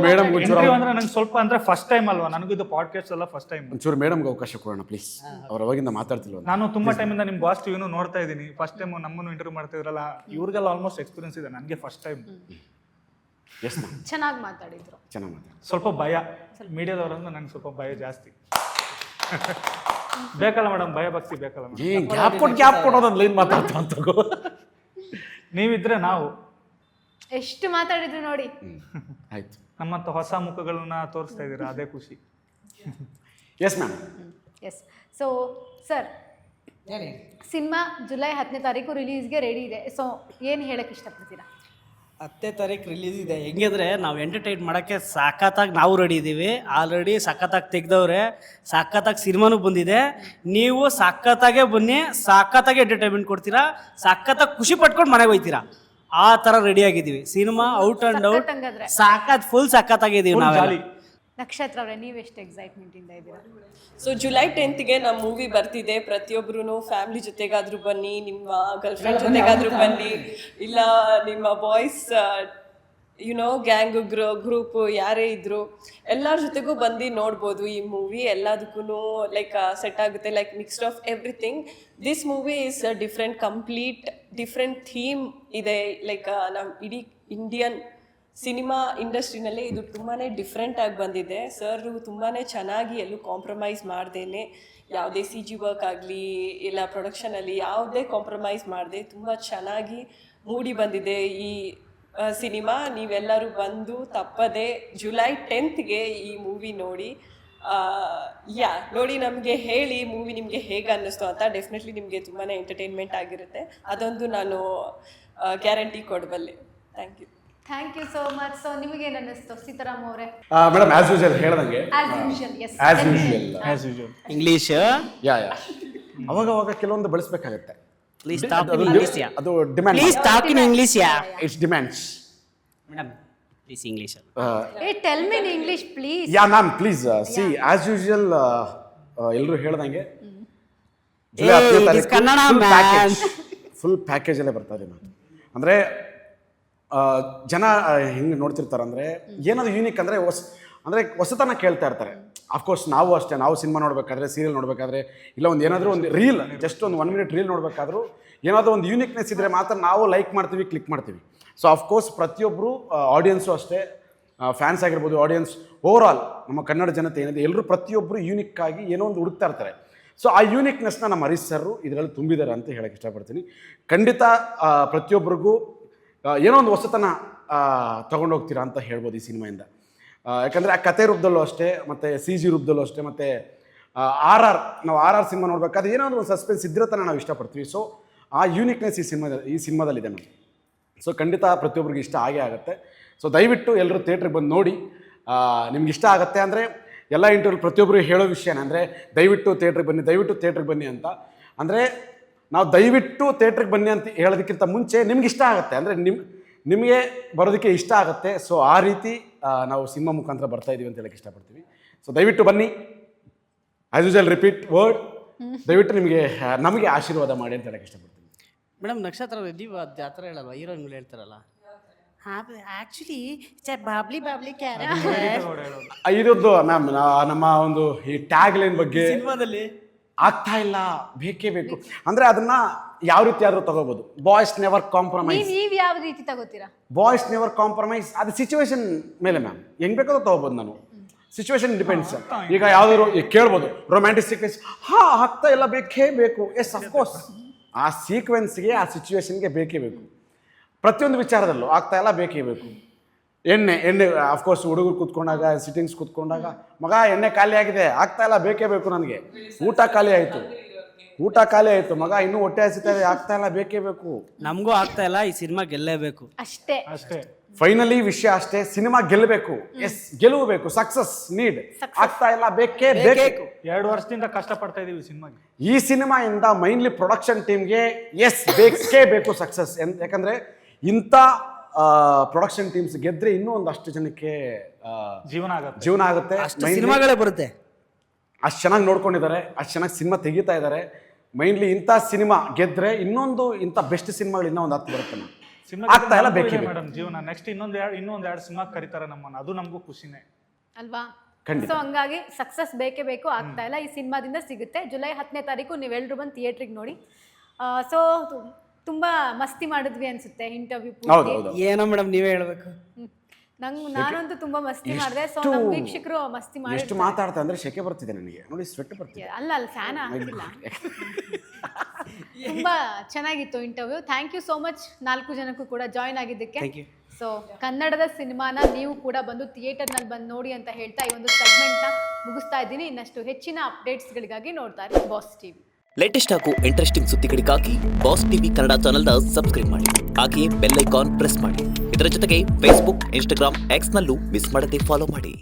ಮೇಡಮ್ ಇಂಟರ್ವ್ಯೂ ಅಂದ್ರೆ ನಂಗೆ ಸ್ವಲ್ಪ ಅಂದ್ರೆ ಫಸ್ಟ್ ಟೈಮ್ ಅಲ್ವಾ, ನನಗೂ ಇದು ಪಾಡ್ಕಾಸ್ಟ್ ಎಲ್ಲ ಫಸ್ಟ್ ಟೈಮ್. ಒಂಚೂರು ಮೇಡಮ್ಗೆ ಅವಕಾಶ ಕೊಡೋಣ ಪ್ಲೀಸ್. ಅವ್ರ ಅವಾಗಿಂದ ಮಾತಾಡ್ತಿಲ್ವ? ನಾನು ತುಂಬಾ ಟೈಮಿಂದ ನಿಮ್ಮ ಬಾಸ್ ಟಿವಿನೂ ನೋಡ್ತಾ ಇದ್ದೀನಿ. ಫಸ್ಟ್ ಟೈಮ್ ನಮ್ಮನ್ನು ಇಂಟರ್ವ್ಯೂ ಮಾಡ್ತಿದ್ರಲ್ಲ, ಇವ್ರಿಗೆಲ್ಲ ಆಲ್ಮೋಸ್ಟ್ ಎಕ್ಸ್ಪೀರಿಯನ್ಸ್ ಇದೆ, ನನಗೆ ಫಸ್ಟ್ ಟೈಮ್. ಎಸ್ ಮ್ಯಾಮ್, ಚೆನ್ನಾಗಿ ಮಾತಾಡಿದ್ರು. ಚೆನ್ನಾಗಿ ಮಾತಾಡಿ. ಸ್ವಲ್ಪ ಭಯ, ಮೀಡಿಯಾದವ್ರಂದ್ರೆ ನಂಗೆ ಸ್ವಲ್ಪ ಭಯ ಜಾಸ್ತಿ. ಬೇಕಲ್ಲ ಮೇಡಮ್, ಭಯ ಭಕ್ತಿ ಬೇಕಲ್ಲ ಮೇಡಮ್. ಗ್ಯಾಪ್ ಕೊಡೋದನ್ನ ಲೈನ್ ಮಾತಾಡ್ತಾ ಅಂತ ನೀವಿದ್ರೆ ನಾವು ಎಷ್ಟು ಮಾತಾಡಿದ್ರು ನೋಡಿ. ಆಯ್ತು, ನಮ್ಮಂತ ಹೊಸ ಮುಖಗಳನ್ನ ತೋರಿಸ್ತಾ ಇದ್ದೀರಾ, ಅದೇ ಖುಷಿ. Yes ma'am. Yes. So sir, cinema July 10ನೇ ತಾರೀಕು ರಿಲೀಸ್ಗೆ ರೆಡಿ ಇದೆ. ಸೊ ಏನು ಹೇಳಕ್ಕೆ ಇಷ್ಟಪಡ್ತೀರಾ? 10ನೇ ತಾರೀಕು ರಿಲೀಸ್ ಇದೆ. ಹೆಂಗಿದ್ರೆ ನಾವು ಎಂಟರ್ಟೈನ್ ಮಾಡೋಕ್ಕೆ ಸಖತ್ತಾಗಿ ನಾವು ರೆಡಿ ಇದ್ದೀವಿ. ಆಲ್ರೆಡಿ ಸಖತ್ತಾಗಿ ತೆಗ್ದವ್ರೆ, ಸಖತ್ತಾಗಿ ಸಿನಿಮಾನೂ ಬಂದಿದೆ. ನೀವು ಸಖತ್ತಾಗೆ ಬನ್ನಿ, ಸಖತ್ತಾಗಿ ಎಂಟರ್ಟೈನ್ಮೆಂಟ್ ಕೊಡ್ತೀರಾ, ಸಖತ್ತಾಗಿ ಖುಷಿ ಪಟ್ಕೊಂಡು ಮನೆಗೆ ಹೋಗ್ತೀರಾ. ಆ ಥರ ರೆಡಿ ಆಗಿದ್ದೀವಿ. ಸಿನಿಮಾ ಔಟ್ ಆ್ಯಂಡ್ ಔಟ್ ಸಖತ್, ಫುಲ್ ಸಖತ್ತಾಗಿದ್ದೀವಿ ನಾವೆಲ್ಲ. ನಕ್ಷತ್ರ ಅವರೇ, ನೀವೆಷ್ಟು ಎಕ್ಸೈಟ್ಮೆಂಟ್ ಇಂದ ಇದ್ದೀರಾ? ಸೊ ಜುಲೈ 10ಗೆ ನಮ್ಮ ಮೂವಿ ಬರ್ತಿದೆ. ಪ್ರತಿಯೊಬ್ಬರೂ ಫ್ಯಾಮಿಲಿ ಜೊತೆಗಾದರೂ ಬನ್ನಿ, ನಿಮ್ಮ ಗರ್ಲ್ಫ್ರೆಂಡ್ ಜೊತೆಗಾದರೂ ಬನ್ನಿ, ಇಲ್ಲ ನಿಮ್ಮ ಬಾಯ್ಸ್ ಗ್ಯಾಂಗು ಗ್ರೂಪು ಯಾರೇ ಇದ್ದರು ಎಲ್ಲರ ಜೊತೆಗೂ ಬಂದು ನೋಡ್ಬೋದು ಈ ಮೂವಿ. ಎಲ್ಲದಕ್ಕೂ ಲೈಕ್ ಸೆಟ್ ಆಗುತ್ತೆ, like mixed of everything. This movie is complete different theme ಇದೆ. ಲೈಕ್ ನಮ್ಮ ಇಡೀ ಇಂಡಿಯನ್ ಸಿನಿಮಾ ಇಂಡಸ್ಟ್ರಿನಲ್ಲಿ ಇದು ತುಂಬಾ ಡಿಫ್ರೆಂಟಾಗಿ ಬಂದಿದೆ. ಸರ್ ತುಂಬಾ ಚೆನ್ನಾಗಿ ಎಲ್ಲೂ ಕಾಂಪ್ರಮೈಸ್ ಮಾಡ್ದೇನೆ, ಯಾವುದೇ CG ವರ್ಕ್ ಆಗಲಿ ಇಲ್ಲ ಪ್ರೊಡಕ್ಷನಲ್ಲಿ ಯಾವುದೇ ಕಾಂಪ್ರಮೈಸ್ ಮಾಡದೆ ತುಂಬ ಚೆನ್ನಾಗಿ ಮೂಡಿ ಬಂದಿದೆ ಈ ಸಿನಿಮಾ. ನೀವೆಲ್ಲರೂ ಬಂದು ತಪ್ಪದೆ ಜುಲೈ 10ಗೆ ಈ ಮೂವಿ ನೋಡಿ. ನೋಡಿ ನಮಗೆ ಹೇಳಿ ಮೂವಿ ನಿಮಗೆ ಹೇಗೆ ಅನ್ನಿಸ್ತು ಅಂತ. ಡೆಫಿನೆಟ್ಲಿ ನಿಮಗೆ ತುಂಬಾ ಎಂಟರ್ಟೈನ್ಮೆಂಟ್ ಆಗಿರುತ್ತೆ, ಅದೊಂದು ನಾನು ಗ್ಯಾರಂಟಿ ಕೊಡಬಲ್ಲೆ. Thank you so much. So ನಿಮಗೇನು ಅನ್ನಿಸ್ತು ಸೀತಾರಾಮ್ ಅವರೇ? ಮೇಡಮ್ ಆಸ್ ಯೂಶುವಲ್ ಹೇಳ್ದಂಗೆ ಆಸ್ ಯೂಶುವಲ್ ಇಂಗ್ಲೀಷ್ ಅವಾಗ ಕೆಲವೊಂದು ಬಳಸಬೇಕಾಗುತ್ತೆ. Please talk in English. ಅದು demand. Please talk in English. It's demands. Madam please English. Tell me in English please. Yeah ma'am please. See as usual ಎಲ್ಲರೂ ಹೇಳ್ದಂಗೆ Kannada full package ಅಲ್ಲೇ ಬರ್ತಾ ಇದೆ ಮ್ಯಾಮ್. ಅಂದರೆ ಜನ ಹೆಂಗೆ ನೋಡ್ತಿರ್ತಾರೆ ಅಂದರೆ ಏನಾದ್ರು ಯೂನಿಕ್ ಅಂದರೆ ಹೊಸತನ ಕೇಳ್ತಾ ಇರ್ತಾರೆ. ಅಫ್ಕೋರ್ಸ್ ನಾವು ಅಷ್ಟೇ, ನಾವು ಸಿನಿಮಾ ನೋಡಬೇಕಾದ್ರೆ, ಸೀರಿಯಲ್ ನೋಡಬೇಕಾದ್ರೆ, ಇಲ್ಲ ಒಂದು ಏನಾದರೂ ಒಂದು ರೀಲ್, ಜಸ್ಟ್ ಒಂದು 1 ಮಿನಿಟ್ ರೀಲ್ ನೋಡಬೇಕಾದ್ರೂ ಏನಾದರೂ ಒಂದು ಯೂನಿಕ್ನೆಸ್ ಇದ್ದರೆ ಮಾತ್ರ ನಾವು ಲೈಕ್ ಮಾಡ್ತೀವಿ, ಕ್ಲಿಕ್ ಮಾಡ್ತೀವಿ. ಸೊ ಅಫ್ಕೋರ್ಸ್ ಪ್ರತಿಯೊಬ್ಬರು ಆಡಿಯನ್ಸು ಅಷ್ಟೇ, ಫ್ಯಾನ್ಸ್ ಆಗಿರ್ಬೋದು, ಆಡಿಯನ್ಸ್ ಓವರಾಲ್ ನಮ್ಮ ಕನ್ನಡ ಜನತೆ ಏನಿದೆ ಎಲ್ಲರೂ ಪ್ರತಿಯೊಬ್ಬರು ಯೂನಿಕ್ ಆಗಿ ಏನೋ ಒಂದು ಹುಡುಕ್ತಾ ಇರ್ತಾರೆ. ಸೊ ಆ ಯೂನಿಕ್ನೆಸ್ನ ನಮ್ಮ ಹರೀಶ್ ಸರ್ ಇದರಲ್ಲಿ ತುಂಬಿದ್ದಾರೆ ಅಂತ ಹೇಳಕ್ಕೆ ಇಷ್ಟಪಡ್ತೀನಿ. ಖಂಡಿತ ಪ್ರತಿಯೊಬ್ಬರಿಗೂ ಏನೋ ಒಂದು ಹೊಸತನ ತೊಗೊಂಡೋಗ್ತೀರಾ ಅಂತ ಹೇಳ್ಬೋದು ಈ ಸಿನಿಮಾಯಿಂದ. ಯಾಕಂದರೆ ಆ ಕತೆ ರೂಪದಲ್ಲೂ ಅಷ್ಟೇ, ಮತ್ತು CG ರೂಪದಲ್ಲೂ ಅಷ್ಟೇ, ಮತ್ತು ನಾವು RR ಸಿನಿಮಾ ನೋಡಬೇಕಾದ್ರೆ ಏನೋ ಒಂದು ಸಸ್ಪೆನ್ಸ್ ಇದ್ದರೆ ತಾನೇ ನಾವು ಇಷ್ಟಪಡ್ತೀವಿ. ಸೊ ಆ ಯೂನಿಕ್ನೆಸ್ ಈ ಸಿನಿಮಾದಲ್ಲಿದೆ ನಮಗೆ. ಸೊ ಖಂಡಿತ ಪ್ರತಿಯೊಬ್ಬರಿಗೆ ಇಷ್ಟ ಆಗೇ ಆಗುತ್ತೆ. ಸೊ ದಯವಿಟ್ಟು ಎಲ್ಲರೂ ಥಿಯೇಟ್ರಿಗೆ ಬಂದು ನೋಡಿ. ನಿಮ್ಗೆ ಇಷ್ಟ ಆಗುತ್ತೆ ಅಂದರೆ ಎಲ್ಲ ಇಂಟರ್ವ್ಯೂ ಪ್ರತಿಯೊಬ್ಬರು ಹೇಳೋ ವಿಷಯನೇ ಅಂದರೆ ದಯವಿಟ್ಟು ಥಿಯೇಟ್ರಿಗೆ ಬನ್ನಿ ಅಂತ. ಅಂದರೆ ನಾವು ದಯವಿಟ್ಟು ಥಿಯೇಟ್ರಿಗೆ ಬನ್ನಿ ಅಂತ ಹೇಳೋದಕ್ಕಿಂತ ಮುಂಚೆ ನಿಮ್ಗೆ ಇಷ್ಟ ಆಗುತ್ತೆ ಅಂದರೆ ನಿಮಗೆ ಬರೋದಕ್ಕೆ ಇಷ್ಟ ಆಗುತ್ತೆ. ಸೊ ಆ ರೀತಿ ನಾವು ಸಿನಿಮಾ ಮುಖಾಂತರ ಬರ್ತಾ ಇದೀವಿ ಅಂತ ಹೇಳಕ್ಕೆ ಇಷ್ಟಪಡ್ತೀವಿ. ಸೊ ದಯವಿಟ್ಟು ಬನ್ನಿ. ಆಸ್ ಯೂಶುವಲ್ ರಿಪೀಟ್ ವರ್ಡ್, ದಯವಿಟ್ಟು ನಮಗೆ ಆಶೀರ್ವಾದ ಮಾಡಿ ಅಂತ ಹೇಳಕ್ಕೆ ಇಷ್ಟಪಡ್ತೀನಿ. ಮೇಡಮ್ ನಕ್ಷತ್ರ ನೀವು ಅದು ಆ ಥರ ಹೇಳಲ್ವಾ, ಹೀರೋಯಿನ್ಗಳು ಹೇಳ್ತಾರಲ್ಲ, ಆ್ಯಕ್ಚುಲಿ ಬಾಬ್ಲಿ ಕ್ಯಾರೆಕ್ಟರ್ ಇದೊಂದು ಮ್ಯಾಮ್ ನಮ್ಮ ಒಂದು ಈ ಟ್ಯಾಗ್ ಲೈನ್ ಬಗ್ಗೆ ಸಿನಿಮಾದಲ್ಲಿ ಆಗ್ತಾ ಇಲ್ಲ, ಬೇಕೇ ಬೇಕು ಅಂದರೆ ಅದನ್ನ ಯಾವ ರೀತಿ ಆದರೂ ತಗೋಬಹುದು. Boys never compromise. ನೀವ್ ಯಾವ ರೀತಿ ತಗೋತೀರಾ? ಬಾಯ್ಸ್ ನೆವರ್ ಕಾಂಪ್ರಮೈಸ್ ಅದು ಸಿಚುವೇಶನ್ ಮೇಲೆ ಮ್ಯಾಮ್, ಹೆಂಗ್ ಬೇಕಾದ್ರೂ ತಗೋಬಹುದು. ನಾನು ಸಿಚುವೇಶನ್ ಡಿಪೆಂಡ್ಸ್. ಈಗ ಯಾವ್ದಾದ್ರು ಕೇಳ್ಬೋದು ರೊಮ್ಯಾಂಟಿಕ್ ಸೀಕ್ವೆನ್ಸ್, ಆಗ್ತಾ ಇಲ್ಲ, ಬೇಕೇ ಬೇಕು. ಎಸ್ ಅಫ್ಕೋರ್ಸ್ ಆ ಸೀಕ್ವೆನ್ಸ್ಗೆ, ಆ ಸಿಚುವೇಶನ್ಗೆ ಬೇಕೇ ಬೇಕು. ಪ್ರತಿಯೊಂದು ವಿಚಾರದಲ್ಲೂ ಆಗ್ತಾ ಇಲ್ಲ, ಬೇಕೇ ಬೇಕು. ಎಣ್ಣೆ ಅಫ್ಕೋರ್ಸ್ ಹುಡುಗರು ಕೂತ್ಕೊಂಡಾಗ, ಸಿಟ್ಟಿಂಗ್ಸ್ ಕೂತ್ಕೊಂಡಾಗ, ಮಗ ಎಣ್ಣೆ ಖಾಲಿ ಆಗಿದೆ, ಆಗ್ತಾ ಇಲ್ಲ, ಬೇಕೇ ಬೇಕು ನನಗೆ. ಊಟ ಖಾಲಿ ಆಯಿತು ಮಗ, ಇನ್ನೂ ಹೊಟ್ಟೆ ಹಸಿತಾ ಇದೆ, ಆಗ್ತಾ ಇಲ್ಲ, ಬೇಕೇ ಬೇಕು. ನಮಗೂ ಆಗ್ತಾ ಇಲ್ಲ, ಈ ಸಿನಿಮಾ ಗೆಲ್ಲೇಬೇಕು ಅಷ್ಟೇ. ಫೈನಲಿ ವಿಷಯ ಅಷ್ಟೇ, ಸಿನಿಮಾ ಗೆಲ್ಲಬೇಕು. ಎಸ್ ಗೆಲುವು ಬೇಕು, ಸಕ್ಸಸ್ ನೀಡ್. ಆಗ್ತಾ ಇಲ್ಲ, ಬೇಕೇ ಬೇಕು. 2 ವರ್ಷದಿಂದ ಕಷ್ಟಪಡ್ತಾ ಇದೀವಿ ಸಿನಿಮಾಗೆ. ಈ ಸಿನಿಮಾಯಿಂದ ಮೈನ್ಲಿ ಪ್ರೊಡಕ್ಷನ್ ಟೀಮ್ಗೆ ಎಸ್ ಬೇಕೇ ಬೇಕು ಸಕ್ಸಸ್. ಯಾಕಂದ್ರೆ ಇಂಥ ಪ್ರೊಡಕ್ಷನ್ ಟೀಮ್ಸ್ ಗೆದ್ರೆ ಇನ್ನೂ ಒಂದಷ್ಟು ಜನಕ್ಕೆ ಜೀವನ ಆಗುತ್ತೆ. ಸಿನಿಮಾಗಳೇ ಬರುತ್ತೆ. ಅಷ್ಟು ಚೆನ್ನಾಗಿ ನೋಡ್ಕೊಂಡಿದ್ದಾರೆ, ಅಷ್ಟು ಚೆನ್ನಾಗಿ ಸಿನಿಮಾ ತೆಗಿತಾ ಇದ್ದಾರೆ. ಮೈನ್ಲಿ ಇಂಥ ಸಿನಿಮಾ ಗೆದ್ರೆ ಇನ್ನೊಂದು ಇಂಥ ಬೆಸ್ಟ್ ಸಿನಿಮಾಗಳು ಇನ್ನೂ ಒಂದು 10 ಬರುತ್ತೆ. ಆಗ್ತಾ ಇಲ್ಲ, ಬೇಕೇ ಮೇಡಮ್ ಜೀವನ. ನೆಕ್ಸ್ಟ್ ಇನ್ನೊಂದು 2 ಸಿನಿಮಾ ಕರೀತಾರೆ ನಮ್ಮನ್ನ, ಅದು ನಮಗೂ ಖುಷಿನೇ ಅಲ್ವಾ? ಖಂಡಿತ. ಸೊ ಹಂಗಾಗಿ ಸಕ್ಸಸ್ ಬೇಕೇ ಬೇಕು. ಆಗ್ತಾ ಇಲ್ಲ, ಈ ಸಿನಿಮಾದಿಂದ ಸಿಗುತ್ತೆ. ಜುಲೈ 10ನೇ ತಾರೀಕು ನೀವೆಲ್ಲರೂ ಬಂದು ಥಿಯೇಟ್ರಿಗೆ ನೋಡಿ. ಸೊ ತುಂಬಾ ಮಸ್ತಿ ಮಾಡಿದ್ವಿ ಅನ್ಸುತ್ತೆ ಇಂಟರ್ವ್ಯೂ ಪೂರ್ತಿ. ಏನೋ ಮೇಡಮ್ ನೀವೇ ಹೇಳ್ಬೇಕು. ನಾನಂತೂ ತುಂಬಾ ಮಸ್ತಿ ಮಾಡಿದೆ. ಸೊ ನಮ್ಮ ವೀಕ್ಷಕರು ಮಸ್ತಿ ಮಾಡಿ ಎಷ್ಟು ಮಾತಾಡ್ತಾ ಅಂದ್ರೆ ಶೆಕೆ ಬರ್ತಿದೆ ನನಗೆ, ನೋಡಿ ಸ್ವೆಟ್ ಬರ್ತಿದೆ. ಅಲ್ಲ ಫ್ಯಾನ್ ಆಗ್ತಿಲ್ಲ. ತುಂಬಾ ಚೆನ್ನಾಗಿತ್ತು interview. Thank you so much 4 ಜನಕ್ಕೂ ಕೂಡ ಜಾಯ್ನ್ ಆಗಿದ್ದಕ್ಕೆ. ಸೊ ಕನ್ನಡದ ಸಿನಿಮಾನ ನೀವು ಕೂಡ ಬಂದು ಥಿಯೇಟರ್ನಲ್ಲಿ ಬಂದು ನೋಡಿ ಅಂತ ಹೇಳ್ತಾ ಈ ಒಂದು ಸೆಗ್ಮೆಂಟ್ನ ಮುಗಿಸ್ತಾ ಇದ್ದೀನಿ. ಇನ್ನಷ್ಟು ಹೆಚ್ಚಿನ ಅಪ್ಡೇಟ್ಸ್ಗಳಿಗಾಗಿ ನೋಡ್ತಾ ಇರಿ ಬಾಸ್ ಟಿವಿ. ಲೇಟೆಸ್ಟ್ ಹಾಗೂ ಇಂಟ್ರೆಸ್ಟಿಂಗ್ ಸುದ್ದಿಗಳಿಗಾಗಿ ಬಾಸ್ ಟಿವಿ ಕನ್ನಡ ಚಾನೆಲ್ನ ಸಬ್ಸ್ಕ್ರೈಬ್ ಮಾಡಿ. ಹಾಗೆಯೇ ಬೆಲ್ ಐಕಾನ್ ಪ್ರೆಸ್ ಮಾಡಿ. ಇದರ ಜೊತೆಗೆ ಫೇಸ್ಬುಕ್, ಇನ್ಸ್ಟಾಗ್ರಾಮ್, ಎಕ್ಸ್ನಲ್ಲೂ ಮಿಸ್ ಮಾಡದೆ ಫಾಲೋ ಮಾಡಿ.